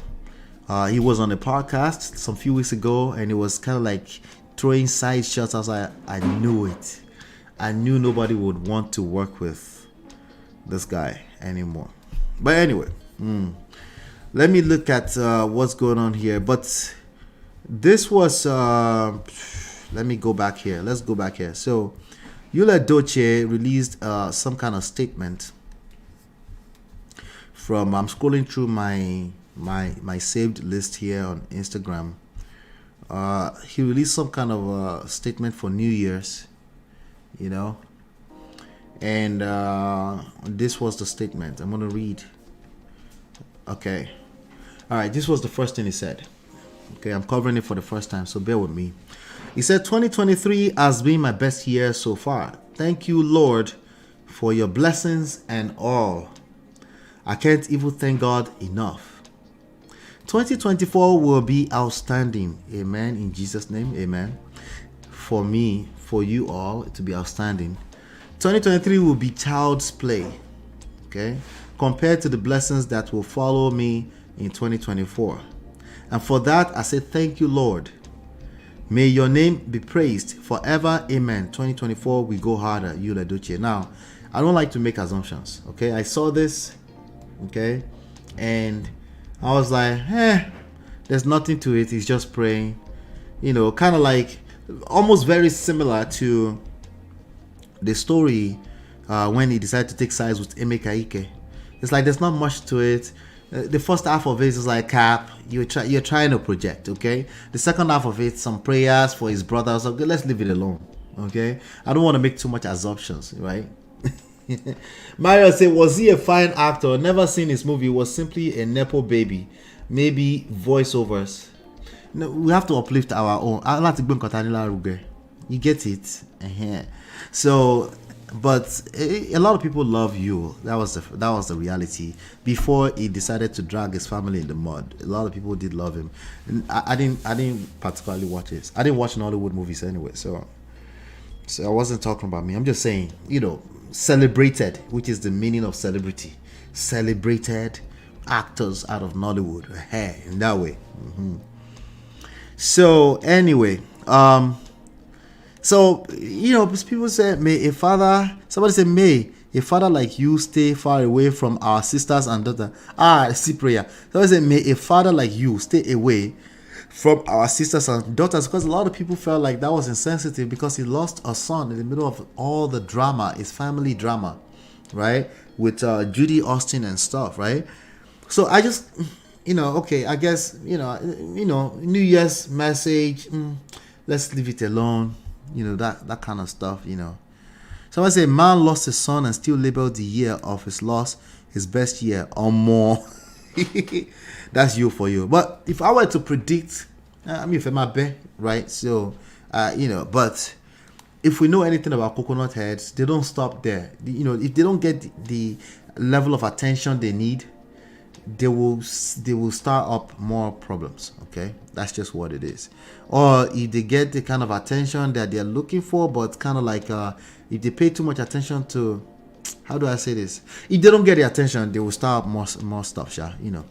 he was on a podcast some few weeks ago, and it was kind of like throwing side shots. I was like, I knew it. I knew nobody would want to work with this guy anymore. But anyway, let me look at what's going on here. But this was let me go back here. Let's go back here. So Yul Edochie released some kind of statement from. I'm scrolling through my saved list here on Instagram. He released some kind of statement for New Year's, you know, and this was the statement. I'm gonna read. Okay, all right. This was the first thing he said. Okay, I'm covering it for the first time, so bear with me. He said, 2023 has been my best year so far. Thank you, Lord, for your blessings and all. I can't even thank God enough. 2024 will be outstanding. Amen. In Jesus' name, amen. For me, for you all, to be outstanding. 2023 will be child's play. Okay, compared to the blessings that will follow me in 2024. And for that, I say thank you, Lord. May your name be praised forever. Amen. 2024, we go harder. Yul Edochie. Now, I don't like to make assumptions. Okay, I saw this. Okay, and I was like, there's nothing to it. He's just praying. You know, kind of like almost very similar to the story when he decided to take sides with Emeka Ike. It's like there's not much to it. The first half of it is like cap. You're trying to project, okay? The second half of it, some prayers for his brothers. Okay, let's leave it alone, okay? I don't want to make too much assumptions, right? Mario said, was he a fine actor? Never seen his movie. Was simply a nepo baby. Maybe voiceovers. No, we have to uplift our own. You get it? So, but a lot of people love you. That was the reality. Before he decided to drag his family in the mud, a lot of people did love him. And I didn't particularly watch it. I didn't watch Hollywood movies anyway, so I wasn't talking about me. I'm just saying, you know, celebrated, which is the meaning of celebrity. Celebrated actors out of Nollywood, in that way. So anyway, so, you know, people say, somebody say, may a father like you stay far away from our sisters and daughters. See prayer. Somebody say, may a father like you stay away from our sisters and daughters, because a lot of people felt like that was insensitive because he lost a son in the middle of all the drama, his family drama, right? With Judy, Austin and stuff, right? So I just, you know, okay, I guess, you know, New Year's message, let's leave it alone. You know, that kind of stuff, you know. So I say, man lost his son and still labeled the year of his loss his best year or more. That's you for you. But if I were to predict, I mean, if I'm a bet, right? So, you know, but if we know anything about coconut heads, they don't stop there. You know, if they don't get the level of attention they need, they will start up more problems. Okay, that's just what it is. Or if they get the kind of attention that they're looking for, but kind of like if they pay too much attention to, how do I say this? If they don't get the attention, they will start up more stuff. You know.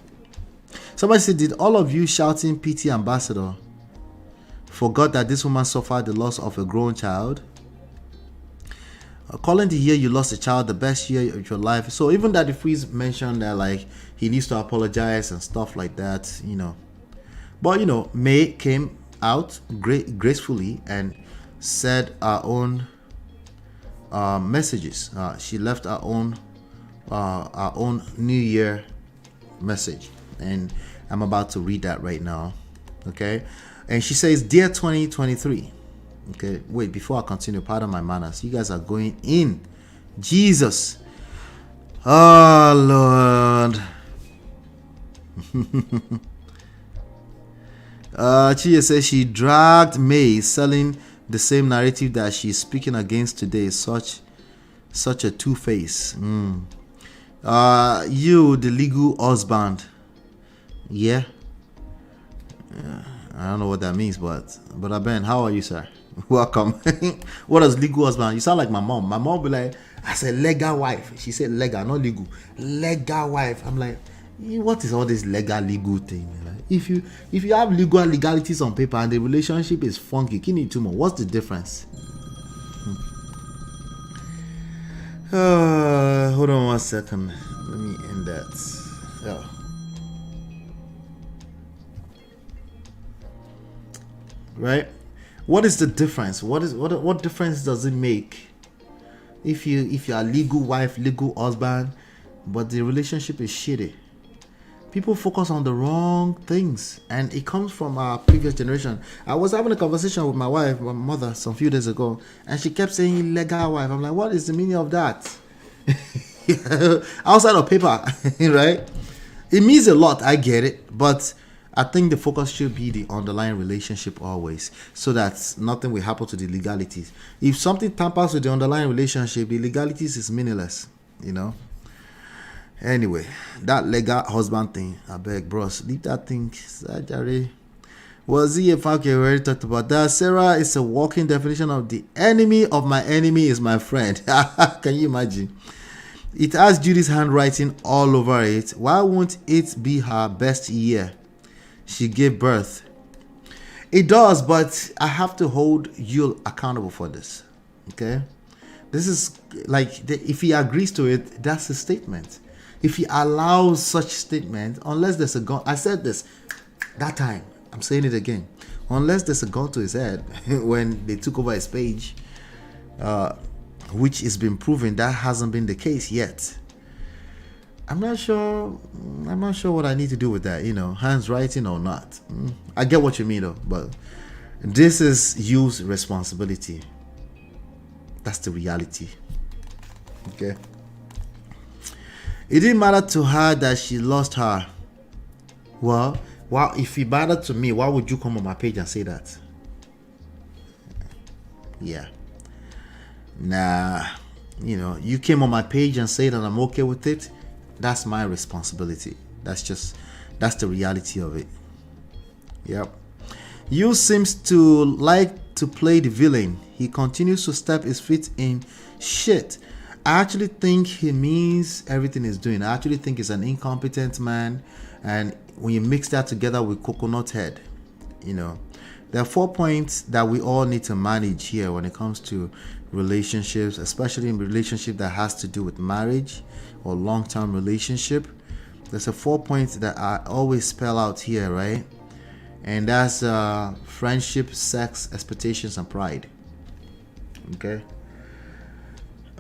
Somebody said, did all of you shouting PT ambassador forgot that this woman suffered the loss of a grown child? Calling the year you lost a child the best year of your life. So even that, if we mention that, like, he needs to apologize and stuff like that, you know. But, you know, May came out gracefully and said our own messages. She left our own New Year message, and I'm about to read that right now. Okay, and she says, "Dear 2023." Okay, wait, before I continue, pardon my manners. You guys are going in. Jesus. Oh, Lord. Chia says she dragged May, selling the same narrative that she's speaking against today. Such a two-face. You, the legal husband. Yeah. I don't know what that means, but Ben, how are you, sir? Welcome. What does legal husband? You sound like my mom. My mom be like, I said legal wife. She said legal, not legal. Legal wife. I'm like, what is all this legal thing? Like, if you have legalities on paper and the relationship is funky, what's the difference? Hold on 1 second. Let me end that. Oh. Right? What is the difference? What difference does it make if you're a legal wife, legal husband, but the relationship is shitty. People focus on the wrong things, and it comes from our previous generation. I was having a conversation with my wife, my mother, some few days ago, and she kept saying legal wife. I'm like, what is the meaning of that? Outside of paper, right? It means a lot, I get it, but I think the focus should be the underlying relationship always, so that nothing will happen to the legalities. If something tampers with the underlying relationship, the legalities is meaningless, you know. Anyway, that legal husband thing, I beg, bros, leave that thing. Was he a fact? We already talked about that. Sarah is a walking definition of the enemy of my enemy is my friend. Can you imagine? It has Judy's handwriting all over it. Why won't it be her best year? She gave birth. It does, but I have to hold Yul accountable for this. Okay? This is like, if he agrees to it, that's a statement. If he allows such statement, unless there's a gun, I said this that time, I'm saying it again, unless there's a gun to his head when they took over his page, which has been proven that hasn't been the case yet. I'm not sure what I need to do with that, hands writing or not. I get what you mean though, but this is Yul's responsibility. That's the reality. Okay. It didn't matter to her that she lost her. Well, if it mattered to me, why would you come on my page and say that? Yeah. Nah, you came on my page and said that I'm okay with it. That's my responsibility. That's the reality of it. Yep. You seems to like to play the villain. He continues to step his feet in shit. I actually think he means everything he's doing. I actually think he's an incompetent man. And when you mix that together with coconut head, there are 4 points that we all need to manage here when it comes to relationships, especially in relationship that has to do with marriage or long-term relationship. There's a 4 points that I always spell out here, right? And that's friendship, sex, expectations, and pride. Okay.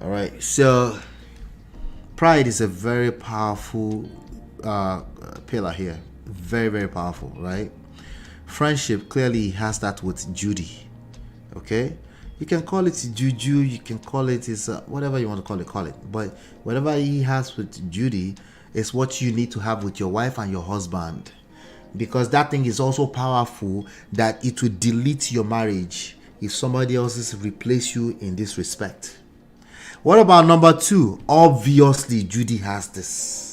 All right. So pride is a very powerful pillar here. Very, very powerful, right? Friendship clearly has that with Judy. Okay. You can call it juju, you can call it his whatever you want to call it. But whatever he has with Judy is what you need to have with your wife and your husband, because that thing is also powerful, that it will delete your marriage if somebody else replace you in this respect. What about number 2? Obviously, Judy has this.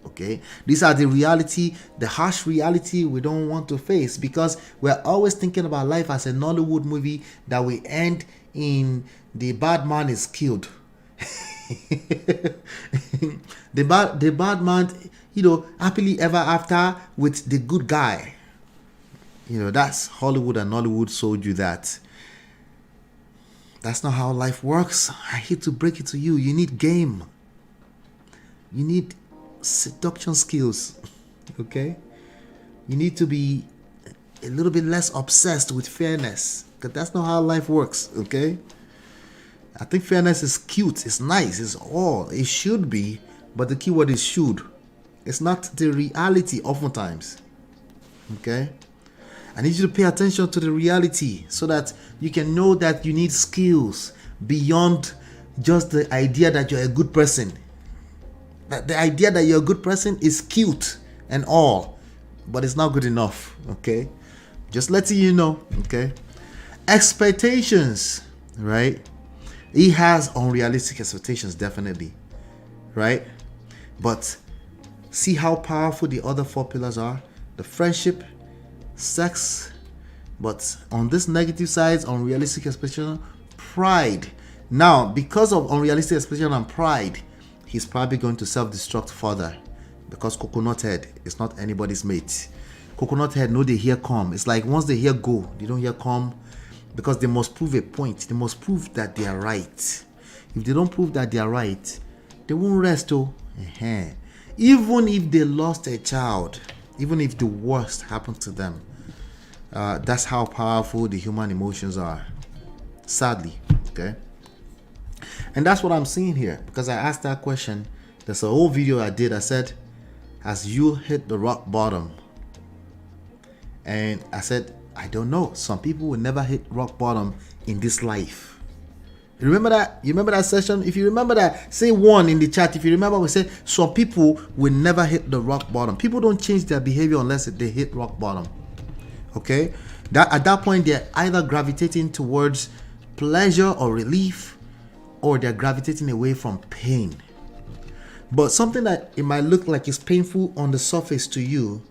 Okay, these are the reality, the harsh reality we don't want to face, because we're always thinking about life as a Nollywood movie that we end in the bad man is killed. the bad man, happily ever after with the good guy. That's Hollywood, and Nollywood sold you that. That's not how life works. I hate to break it to you. You need game. You need seduction skills. Okay, you need to be a little bit less obsessed with fairness, because that's not how life works. Okay, I think fairness is cute, it's nice, it's all it should be, but the keyword is should. It's not the reality oftentimes. Okay, I need you to pay attention to the reality so that you can know that you need skills beyond just the idea that you're a good person. That the idea that you're a good person is cute and all, but it's not good enough. Okay, just letting you know. Okay, expectations, right? He has unrealistic expectations, definitely, right? But see how powerful the other 4 pillars are: the friendship, sex, but on this negative side, unrealistic expectation, pride. Now, because of unrealistic expectation and pride, he's probably going to self-destruct further, because coconut head is not anybody's mate. Coconut head know they hear come. It's like once they hear go, they don't hear come, because they must prove a point. They must prove that they are right. If they don't prove that they are right, they won't rest. Even if they lost a child, even if the worst happened to them, that's how powerful the human emotions are, sadly. Okay. And that's what I'm seeing here, because I asked that question. There's a whole video I did. I said, has Yul hit the rock bottom? And I said, I don't know. Some people will never hit rock bottom in this life. You remember that? You remember that session? If you remember that, say 1 in the chat. If you remember, we said some people will never hit the rock bottom. People don't change their behavior unless they hit rock bottom. Okay? That at that point, they're either gravitating towards pleasure or relief, or they're gravitating away from pain. But something that it might look like is painful on the surface to you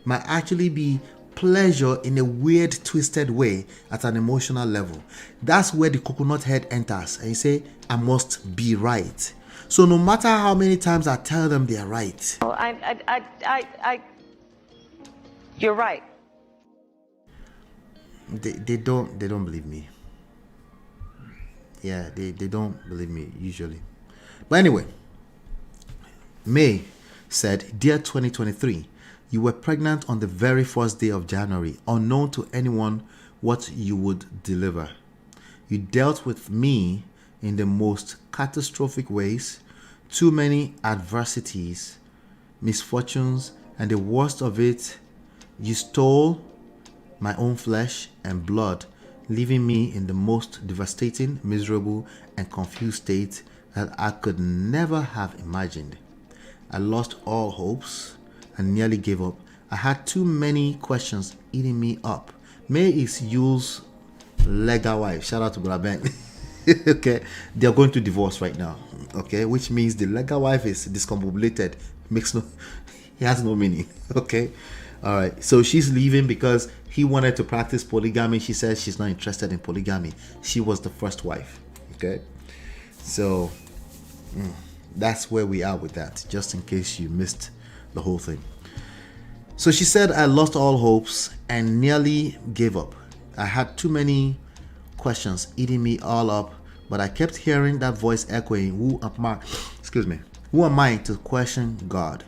might actually be pleasure in a weird, twisted way at an emotional level. That's where the coconut head enters, and you say, I must be right. So no matter how many times I tell them they're right, you're right. They don't believe me. Yeah, they don't believe me usually. But anyway, May said, Dear 2023, you were pregnant on the very first day of January, unknown to anyone what you would deliver. You dealt with me in the most catastrophic ways, too many adversities, misfortunes, and the worst of it, you stole my own flesh and blood, leaving me in the most devastating, miserable, and confused state that I could never have imagined. I lost all hopes and nearly gave up. I had too many questions eating me up. May is Yul's legal wife. Shout out to Brother Ben. Okay, they are going to divorce right now. Okay, which means the legal wife is discombobulated. He has no meaning. Okay, all right. So she's leaving because he wanted to practice polygamy. She says she's not interested in polygamy. She was the first wife. Okay, so that's where we are with that, just in case you missed the whole thing. So she said, I lost all hopes and nearly gave up. I had too many questions eating me all up, but I kept hearing that voice echoing, who am I to question God?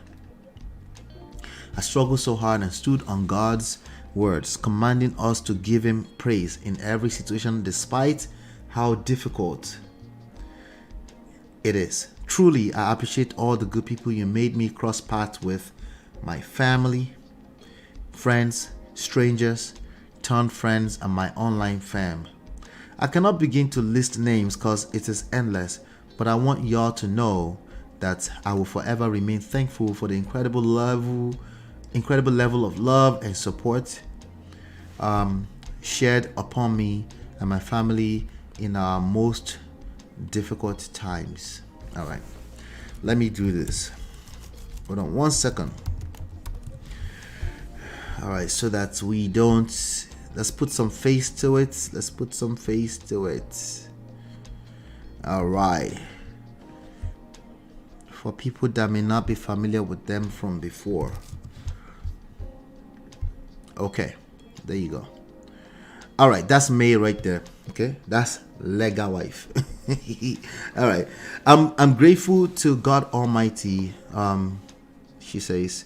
I struggled so hard and stood on God's words, commanding us to give him praise in every situation, despite how difficult it is. Truly, I appreciate all the good people you made me cross paths with, my family, friends, strangers, turned friends, and my online fam. I cannot begin to list names because it is endless, but I want y'all to know that I will forever remain thankful for the incredible level of love and support shared upon me and my family in our most difficult times. All right, let me do this. Hold on 1 second. All right, so that we don't, let's put some face to it. All right, for people that may not be familiar with them from before. Okay, there you go. All right, that's May right there. Okay, that's legal wife. All right, I'm grateful to God Almighty. She says,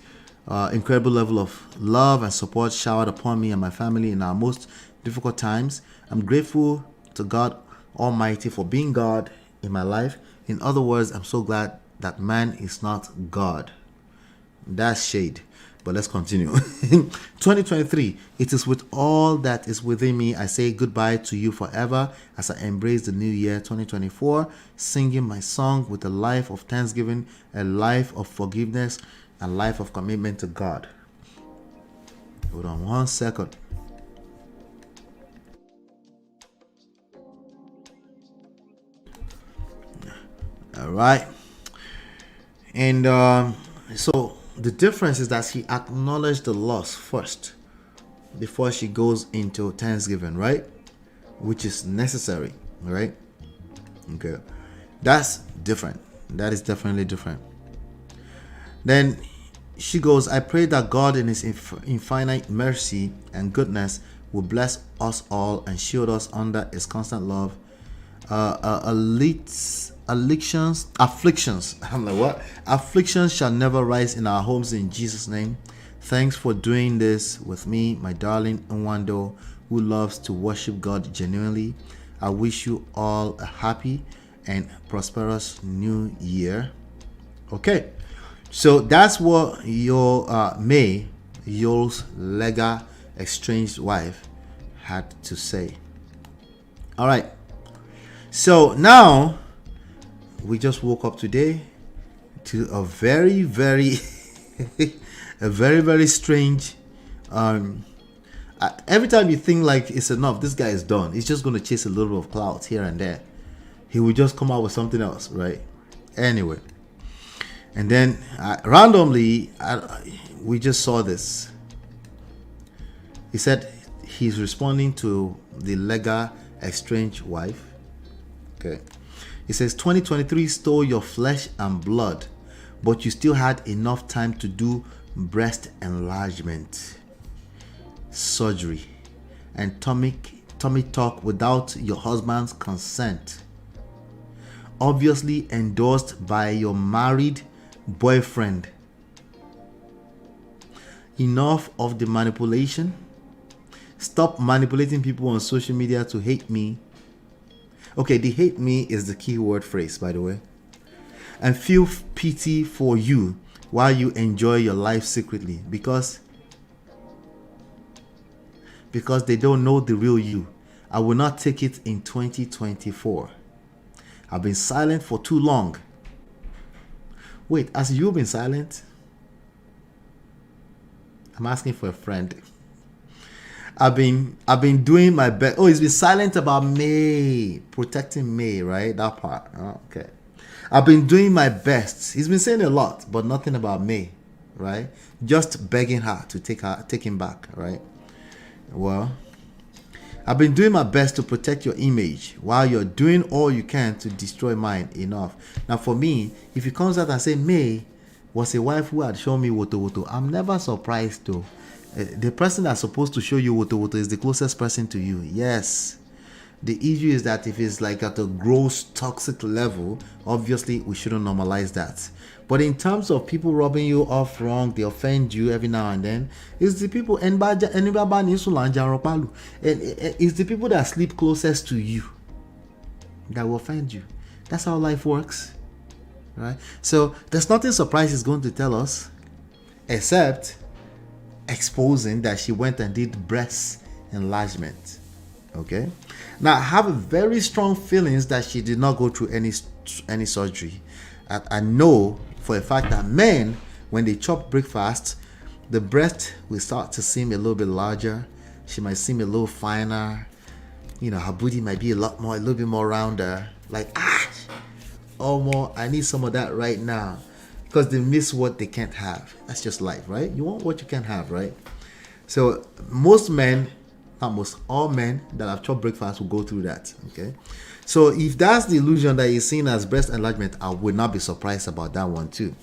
incredible level of love and support showered upon me and my family in our most difficult times. I'm grateful to God Almighty for being God in my life. In other words, I'm so glad that man is not God. That's shade. But let's continue. 2023, it is with all that is within me, I say goodbye to you forever as I embrace the new year 2024, singing my song with a life of thanksgiving, a life of forgiveness, a life of commitment to God. Hold on 1 second. All right. And so the difference is that she acknowledged the loss first before she goes into Thanksgiving, right? Which is necessary, right? Okay. That's different. That is definitely different. Then she goes, I pray that God in his infinite mercy and goodness will bless us all and shield us under his constant love. Afflictions. I'm like, what? Afflictions shall never rise in our homes in Jesus' name. Thanks for doing this with me, my darling Nwando, who loves to worship God genuinely. I wish you all a happy and prosperous new year. Okay, so that's what your May, Yul's legal estranged wife, had to say. All right, so now we just woke up today to a very, very a very, very strange every time you think like it's enough, this guy is done, he's just going to chase a little bit of clouds here and there, he will just come out with something else, right? Anyway, and then randomly we just saw this. He said he's responding to the legal estranged wife. Okay, he says 2023 stole your flesh and blood, but you still had enough time to do breast enlargement surgery and tummy talk without your husband's consent, obviously endorsed by your married boyfriend. Enough of the manipulation. Stop manipulating people on social media to hate me. Okay, the hate me is the key word phrase, by the way. And feel pity for you while you enjoy your life secretly because they don't know the real you. I will not take it in 2024. I've been silent for too long. Wait, has you been silent? I'm asking for a friend. I've been doing my best. Oh, he's been silent about May, protecting May, right? That part. Oh, okay. I've been doing my best. He's been saying a lot, but nothing about May, right? Just begging her to take him back, right? Well, I've been doing my best to protect your image while you're doing all you can to destroy mine. Enough. Now for me, if he comes out and say May was a wife who had shown me woto, I'm never surprised though. The person that's supposed to show you woto is the closest person to you. Yes. The issue is that if it's like at a gross toxic level, obviously we shouldn't normalize that. But in terms of people rubbing you off wrong, they offend you every now and then, it's the people it's the people that sleep closest to you that will offend you. That's how life works, right? So there's nothing surprise is going to tell us except exposing that she went and did breast enlargement. Okay, now I have very strong feelings that she did not go through any surgery. I know for a fact that men, when they chop breakfast, the breast will start to seem a little bit larger. She might seem a little finer. You know, her booty might be a little bit more rounder. Like, more. I need some of that right now, because they miss what they can't have. That's just life, right? You want what you can't have, right? So most men, not most, all men that have chopped breakfast will go through that. Okay, so if that's the illusion that is seen as breast enlargement, I would not be surprised about that one too.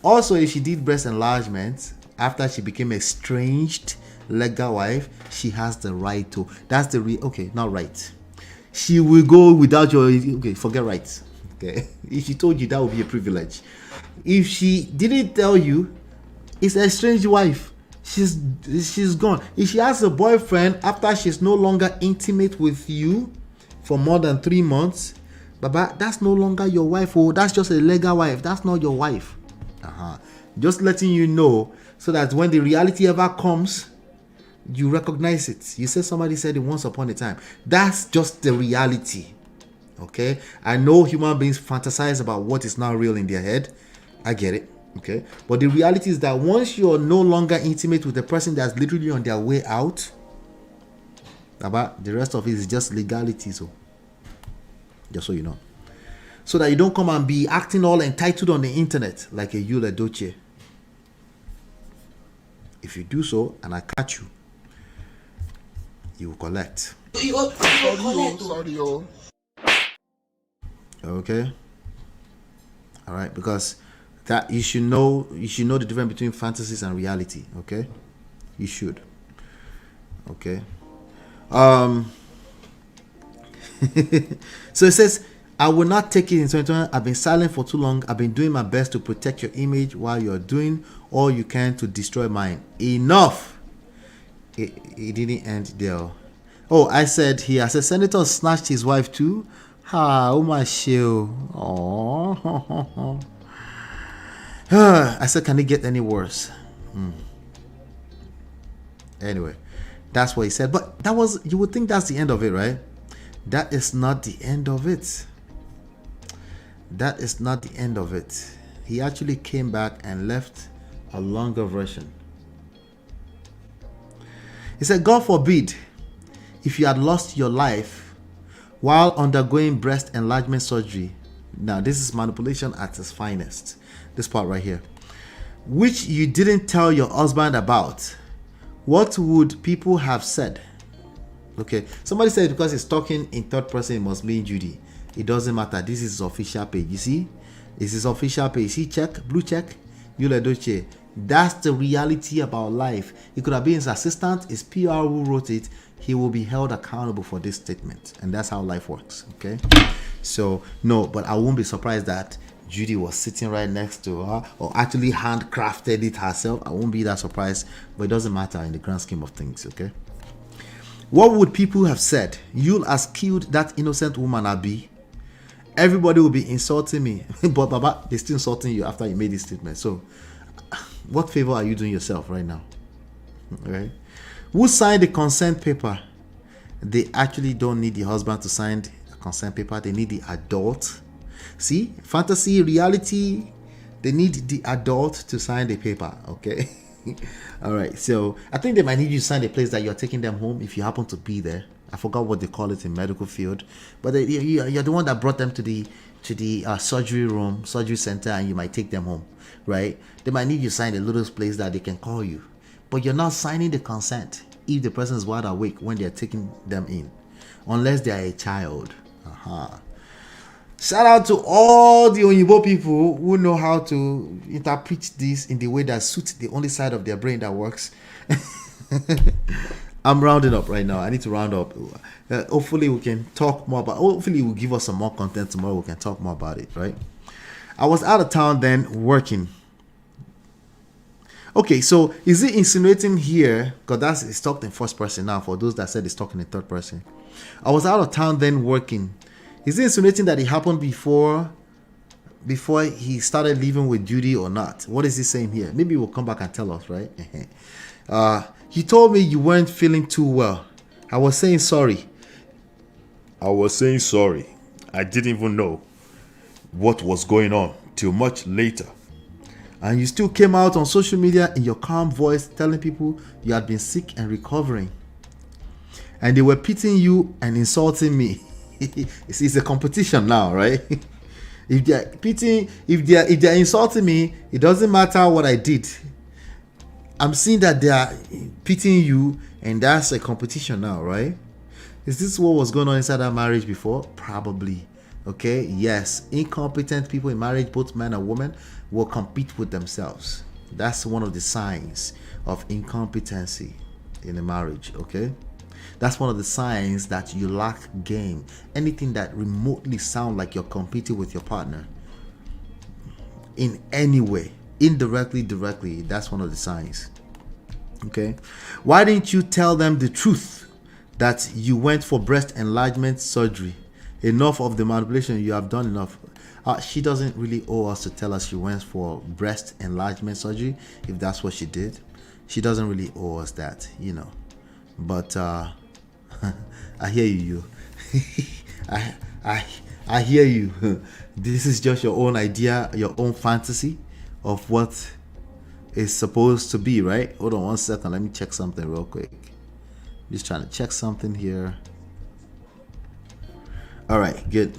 Also, if she did breast enlargement after she became estranged legal wife, she has the right to. That's the okay, not right. She will go without your forget right. Okay, if she told you, that would be a privilege. If she didn't tell you, it's an estranged wife. She's gone. If she has a boyfriend after she's no longer intimate with you for more than 3 months, Baba, that's no longer your wife. Oh, that's just a legal wife. That's not your wife. Just letting you know, so that when the reality ever comes, you recognize it. You said somebody said it once upon a time. That's just the reality. Okay, I know human beings fantasize about what is not real in their head. I get it. Okay, but the reality is that once you're no longer intimate with the person that's literally on their way out, about the rest of it is just legality. So just so you know, so that you don't come and be acting all entitled on the internet like a Yul Edochie. If you do so and I catch you, you will collect. Sorry. Okay, all right, because that you should know the difference between fantasies and reality. Okay, you should. Okay. So it says, I will not take it in 2020. I've been silent for too long. I've been doing my best to protect your image while you're doing all you can to destroy mine. Enough. It didn't end there. Oh, I said here, I said, Senator snatched his wife too. Ah, oh my shoe. Oh. I said, can it get any worse? Anyway, that's what he said. But that was, you would think that's the end of it, right? That is not the end of it. That is not the end of it. He actually came back and left a longer version. He said, God forbid, if you had lost your life while undergoing breast enlargement surgery. Now, this is manipulation at its finest. This part right here. Which you didn't tell your husband about. What would people have said? Okay, somebody said because he's talking in third person, it must mean Judy. It doesn't matter. This is his official page. You see? This is official page. See, check, blue check, Yul Edochie. That's the reality about life. It could have been his assistant, his PR who wrote it. He will be held accountable for this statement. And that's how life works. Okay? So, no, but I won't be surprised that Judy was sitting right next to her or actually handcrafted it herself. I won't be that surprised, but it doesn't matter in the grand scheme of things. Okay? What would people have said? Yul has killed that innocent woman, Abi. Everybody will be insulting me. But Baba, they're still insulting you after you made this statement. So, what favor are you doing yourself right now? Right? Who signed the consent paper? They actually don't need the husband to sign a consent paper. They need the adult. See? Fantasy, reality, they need the adult to sign the paper. Okay? All right. So, I think they might need you to sign the place that you're taking them home if you happen to be there. I forgot what they call it in medical field. But you're the one that brought them to the surgery room, surgery center, and you might take them home. Right? They might need you to sign a little place that they can call you. But you're not signing the consent if the person is wide awake when they're taking them in. Unless they are a child. Shout out to all the Onyibo people who know how to interpret this in the way that suits the only side of their brain that works. I'm rounding up right now. I need to round up. Hopefully we can talk more about, hopefully we'll give us some more content tomorrow. We can talk more about it, right? I was out of town then working. Okay, so is he insinuating here, because it's talked in first person now for those that said it's talking in third person. I was out of town then working. Is he insinuating that it happened before he started living with Judy or not? What is he saying here? Maybe we'll come back and tell us, right? He told me you weren't feeling too well. I was saying sorry. I didn't even know what was going on till much later. And you still came out on social media in your calm voice telling people you had been sick and recovering. And they were pitying you and insulting me. It's a competition now, right? If they're pitying, if they're insulting me, it doesn't matter what I did. I'm seeing that they are pitying you, and that's a competition now, right? Is this what was going on inside that marriage before? Probably. Okay, yes. Incompetent people in marriage, both men and women, will compete with themselves. That's one of the signs of incompetency in a marriage, okay? That's one of the signs that you lack game. Anything that remotely sounds like you're competing with your partner in any way, indirectly, directly, that's one of the signs. Okay? Why didn't you tell them the truth that you went for breast enlargement surgery? Enough of the manipulation. You have done enough. She doesn't really owe us to tell us she went for breast enlargement surgery. If that's what she did, she doesn't really owe us that, you know. But I hear you. I hear you. This is just your own idea, your own fantasy of what is supposed to be, right? Hold on 1 second. Let me check something real quick. Just trying to check something here. All right, good.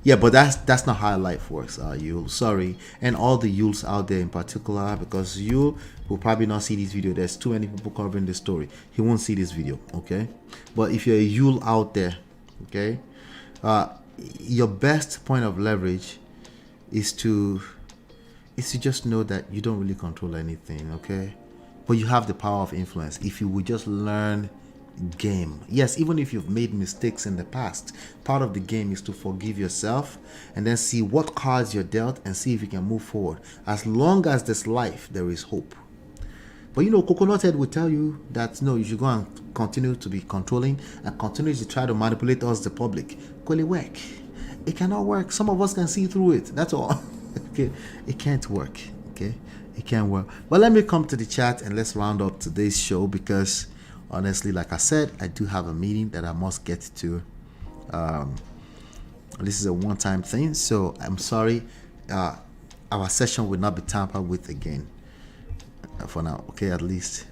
Yeah, but that's not how life works, Yul. Sorry. And all the Yuls out there in particular, because Yul will probably not see this video. There's too many people covering this story. He won't see this video, okay? But if you're a Yul out there, okay, your best point of leverage is to just know that you don't really control anything, okay? But you have the power of influence if you would just learn game. Yes, even if you've made mistakes in the past, part of the game is to forgive yourself and then see what cards you're dealt and see if you can move forward. As long as there's life, there is hope. But you know, Coconut Head will tell you that no, you should go and continue to be controlling and continue to try to manipulate us, the public. Will it work? It cannot work. Some of us can see through it. That's all. Okay, it can't work. Okay, it can't work. But let me come to the chat and let's round up today's show, because honestly, like I said, I do have a meeting that I must get to. This is a one-time thing, so I'm sorry. Our session will not be tampered with again for now. Okay, at least.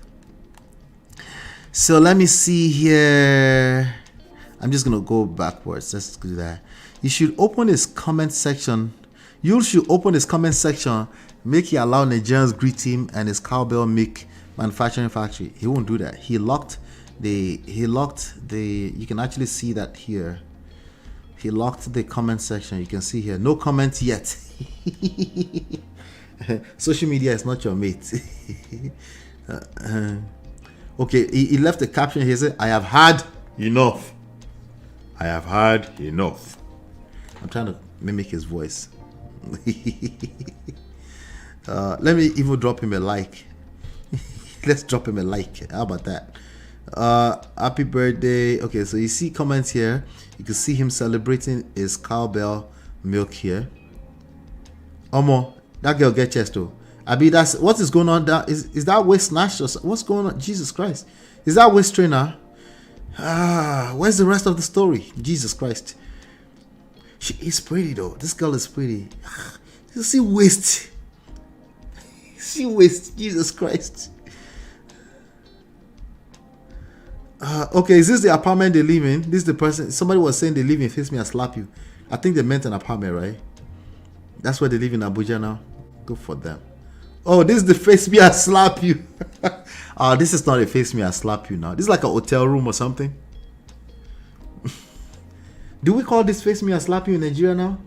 So let me see here. I'm just gonna go backwards. Let's do that. You should open his comment section. You should open his comment section. Make he allow Nigerians greet him and his cowbell milk manufacturing factory. He won't do that. He locked the. You can actually see that here. He locked the comment section. You can see here. No comments yet. Social media is not your mate. Okay, he left the caption. He said, "I have had enough. I have had enough." I'm trying to mimic his voice. Let me even drop him a like. Let's drop him a like. How about that? Happy birthday. Okay, so you see comments here. You can see him celebrating his cowbell milk here. Omo, that girl get chest though. Abi, that's what is going on. That is that waist snatch or what's going on? Jesus Christ, is that waist trainer? Where's the rest of the story? Jesus Christ, she is pretty though. This girl is pretty. You see waist. See waist. Jesus Christ. Okay, is this the apartment they live in? This is the person. Somebody was saying they live in Face Me and Slap You. I think they meant an apartment, right? That's where they live in Abuja now. Good for them. Oh, this is the Face Me and Slap You. This is not a Face Me and Slap You now. This is like a hotel room or something. Do we call this Face Me and Slap You in Nigeria now?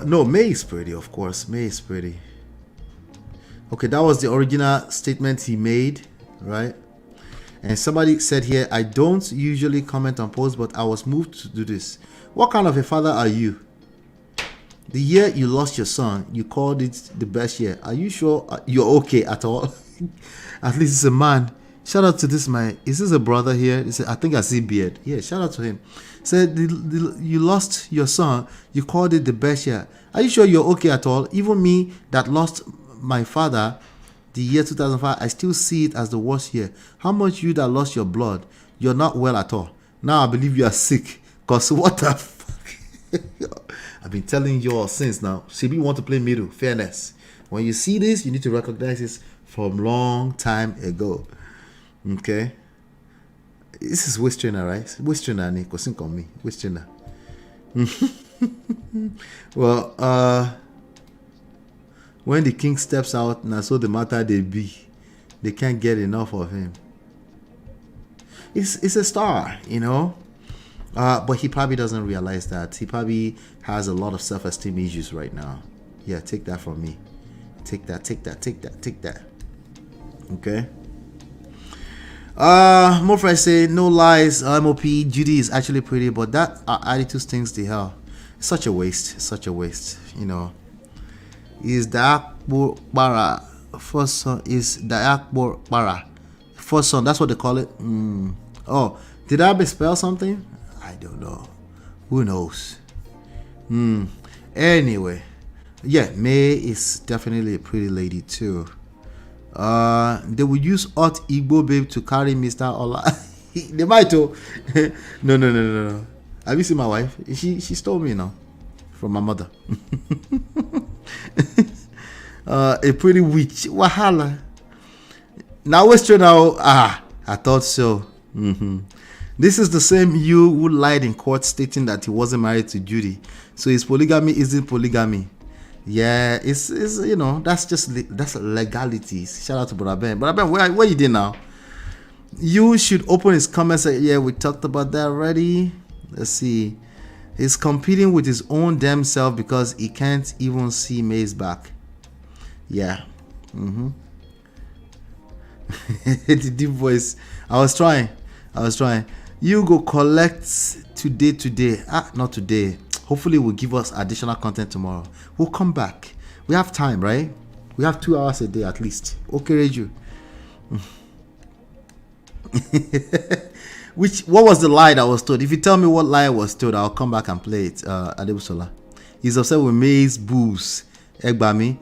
No, May is pretty, of course. May is pretty. Okay, that was the original statement he made, right? And somebody said here, I don't usually comment on posts, but I was moved to do this. What kind of a father are you? The year you lost your son, you called it the best year. Are you sure you're okay at all? At least it's a man. Shout out to this man. Is this a brother here? I think I see beard. Yeah, shout out to him. Said you lost your son, you called it the best year. Are you sure you're okay at all? Even me that lost my father the year 2005, I still see it as the worst year. How much you that lost your blood, you're not well at all. Now I believe you are sick. Cause what the fuck? I've been telling you all since now. CB want to play middle. Fairness. When you see this, you need to recognize this from long time ago. Okay. This is waist trainer, right? Waist trainer, ni kosin on me. Waist trainer. Well, when the king steps out, now so the matter they be, they can't get enough of him. It's a star, you know. But he probably doesn't realize that. He probably has a lot of self-esteem issues right now. Yeah, take that from me. Take that, take that, take that, take that. Okay. More friends say, no lies, MOP, Judy is actually pretty, but that attitude stings the hell. It's such a waste. It's such a waste, you know. Is Daakbo Bara first son? Is Daakbo Bara first son? That's what they call it. Oh, did I misspell something? I don't know. Who knows? Anyway, yeah, May is definitely a pretty lady too. They will use hot Igbo babe to carry Mr. Ola. They might too. No. Have you seen my wife? She stole me now from my mother. A pretty witch. Wahala. Now what's true now? I thought so. This is the same you who lied in court stating that he wasn't married to Judy. So his polygamy isn't polygamy. Yeah, it's you know, that's legalities. Shout out to Brother Ben. Brother Ben, where you did now? You should open his comments. Yeah, we talked about that already. Let's see. He's competing with his own damn self because he can't even see May's back. Yeah. The deep voice. I was trying. You go collect today. Not today. Hopefully we'll give us additional content tomorrow. We'll come back We have time, right? We have 2 hours a day at least. Okay, Reju. What was the lie that was told? If you tell me what lie was told, I'll come back and play it. Adebusola. He's upset with May's boobs. Egbami.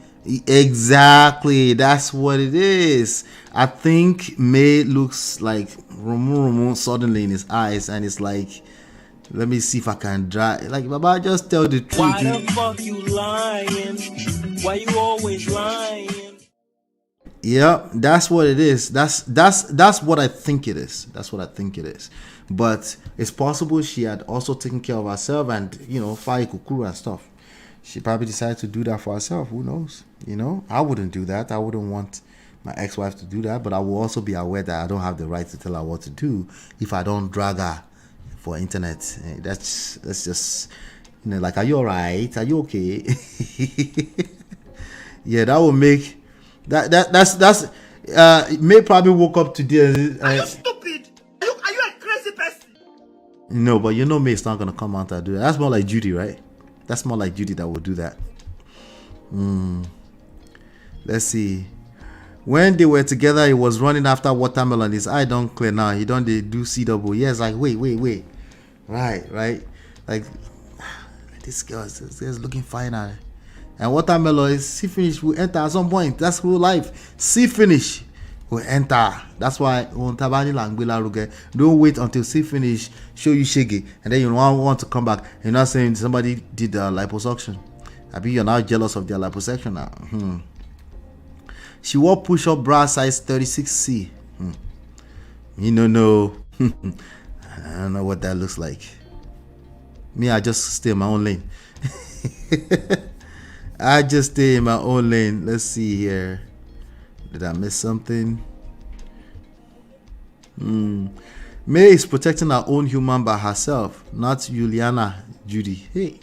Exactly. That's what it is. I think May looks like Romu suddenly in his eyes, and it's like, let me see if I can dry. Like, Baba, just tell the truth. Why the fuck you lying? Why you always lying? Yeah, that's what it is. That's what I think it is. That's what I think it is. But it's possible she had also taken care of herself and, fire kukuru and stuff. She probably decided to do that for herself. Who knows? I wouldn't do that. I wouldn't want my ex-wife to do that. But I will also be aware that I don't have the right to tell her what to do if I don't drag her for internet. That's just, like, are you all right? Are you okay? Yeah, that will make... That's May probably woke up today. Are you stupid? Are you a crazy person? No, but May is not gonna come out and do that. That's more like Judy, right? That's more like Judy that will do that. Let's see. When they were together, he was running after watermelon. His eye don't clear now. He don't do CW. Yes, like wait. Right. Like this girl's looking fine at it. And watermelon is see finish will enter at some point. That's real life. See finish will enter. That's why don't wait until see finish show you shaggy and then you want to come back. You're not saying somebody did liposuction. I mean, you're now jealous of their liposuction now. She wore push-up bra size 36C. No. I don't know what that looks like. Me, I just stay in my own lane. I just stay in my own lane. Let's see here. Did I miss something? May is protecting her own human by herself, not Juliana, Judy. Hey,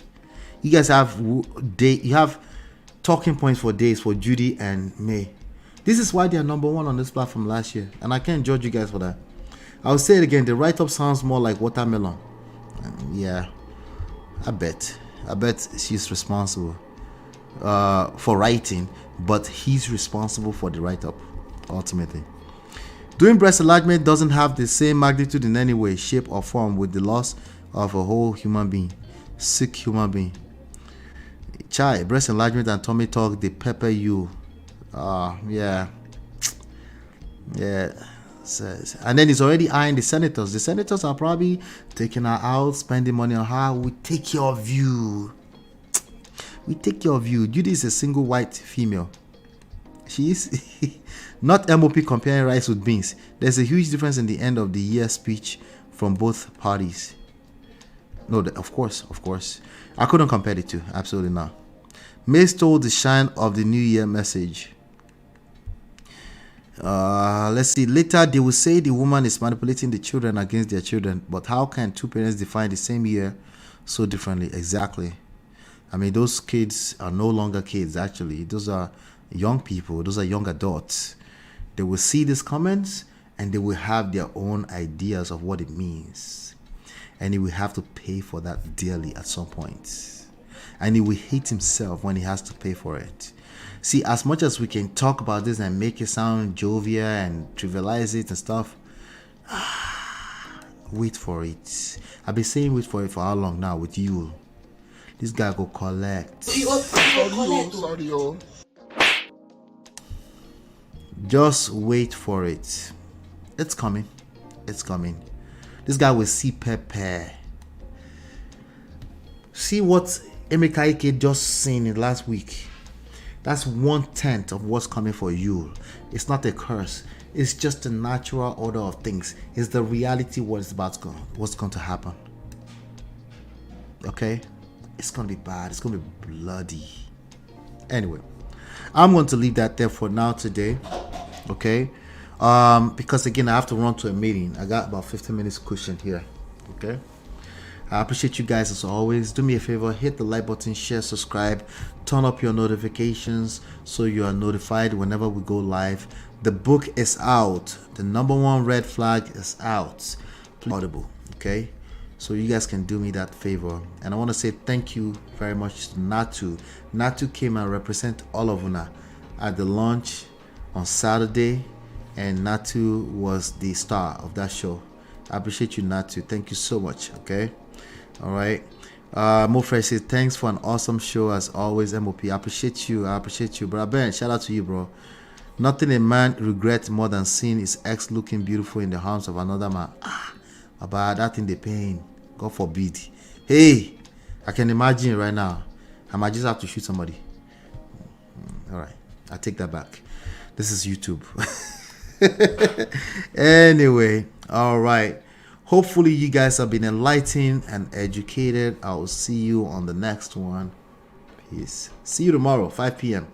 you guys have talking points for days for Judy and May. This is why they are number 1 on this platform last year, and I can't judge you guys for that. I'll say it again. The write-up sounds more like watermelon. Yeah, I bet she's responsible for writing, but he's responsible for the write-up ultimately. Doing breast enlargement doesn't have the same magnitude in any way, shape, or form with the loss of a whole human being, sick human being. Chai, breast enlargement and tummy talk, they pepper you. Yeah. And then he's already eyeing the senators. The senators are probably taking her out, spending money on her. We take care of you. Judy is a single white female. She is not MOP comparing rice with beans. There's a huge difference in the end of the year speech from both parties. No, of course. I couldn't compare the two. Absolutely not. May stole the shine of the New Year message. Let's see. Later, they will say the woman is manipulating the children against their children. But how can two parents define the same year so differently? Exactly. I mean, those kids are no longer kids, actually. Those are young people. Those are young adults. They will see these comments and they will have their own ideas of what it means. And he will have to pay for that dearly at some point. And he will hate himself when he has to pay for it. See, as much as we can talk about this and make it sound jovial and trivialize it and stuff, wait for it. I've been saying wait for it for how long now with you? This guy go collect. Sorry. Just wait for it. It's coming. This guy will see Pepe. See what Emeka Ike just seen in last week. That's 1/10 of what's coming for you. It's not a curse. It's just the natural order of things. It's the reality what's going to happen. Okay? It's going to be bad. It's going to be bloody. Anyway, I'm going to leave that there for now today. Okay? Because again, I have to run to a meeting. I got about 15 minutes cushion here. Okay? I appreciate you guys as always. Do me a favor, hit the like button, share, subscribe, turn up your notifications so you are notified whenever we go live. The book is out. The #1 red flag is out. Audible. Okay? So you guys can do me that favor. And I want to say thank you very much to Natu. Natu came and represent all of Una at the launch on Saturday, and Natu was the star of that show. I appreciate you, Natu. Thank you so much. Okay. All right. Mofresh says thanks for an awesome show as always, MOP. I appreciate you, bro. Ben, shout out to you, bro. Nothing a man regrets more than seeing his ex looking beautiful in the arms of another man. About that in the pain, God forbid. Hey, I can imagine right now. I might just have to shoot somebody. All right, I take that back. This is YouTube. Anyway, all right. Hopefully you guys have been enlightened and educated. I will see you on the next one. Peace. See you tomorrow, 5 p.m.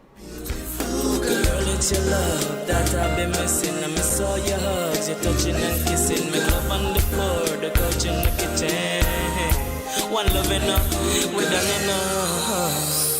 Girl, it's your love that I've been missing. I miss all your hugs, your touching and kissing. Me love on the floor, the couch in the kitchen. One loving up, we done enough.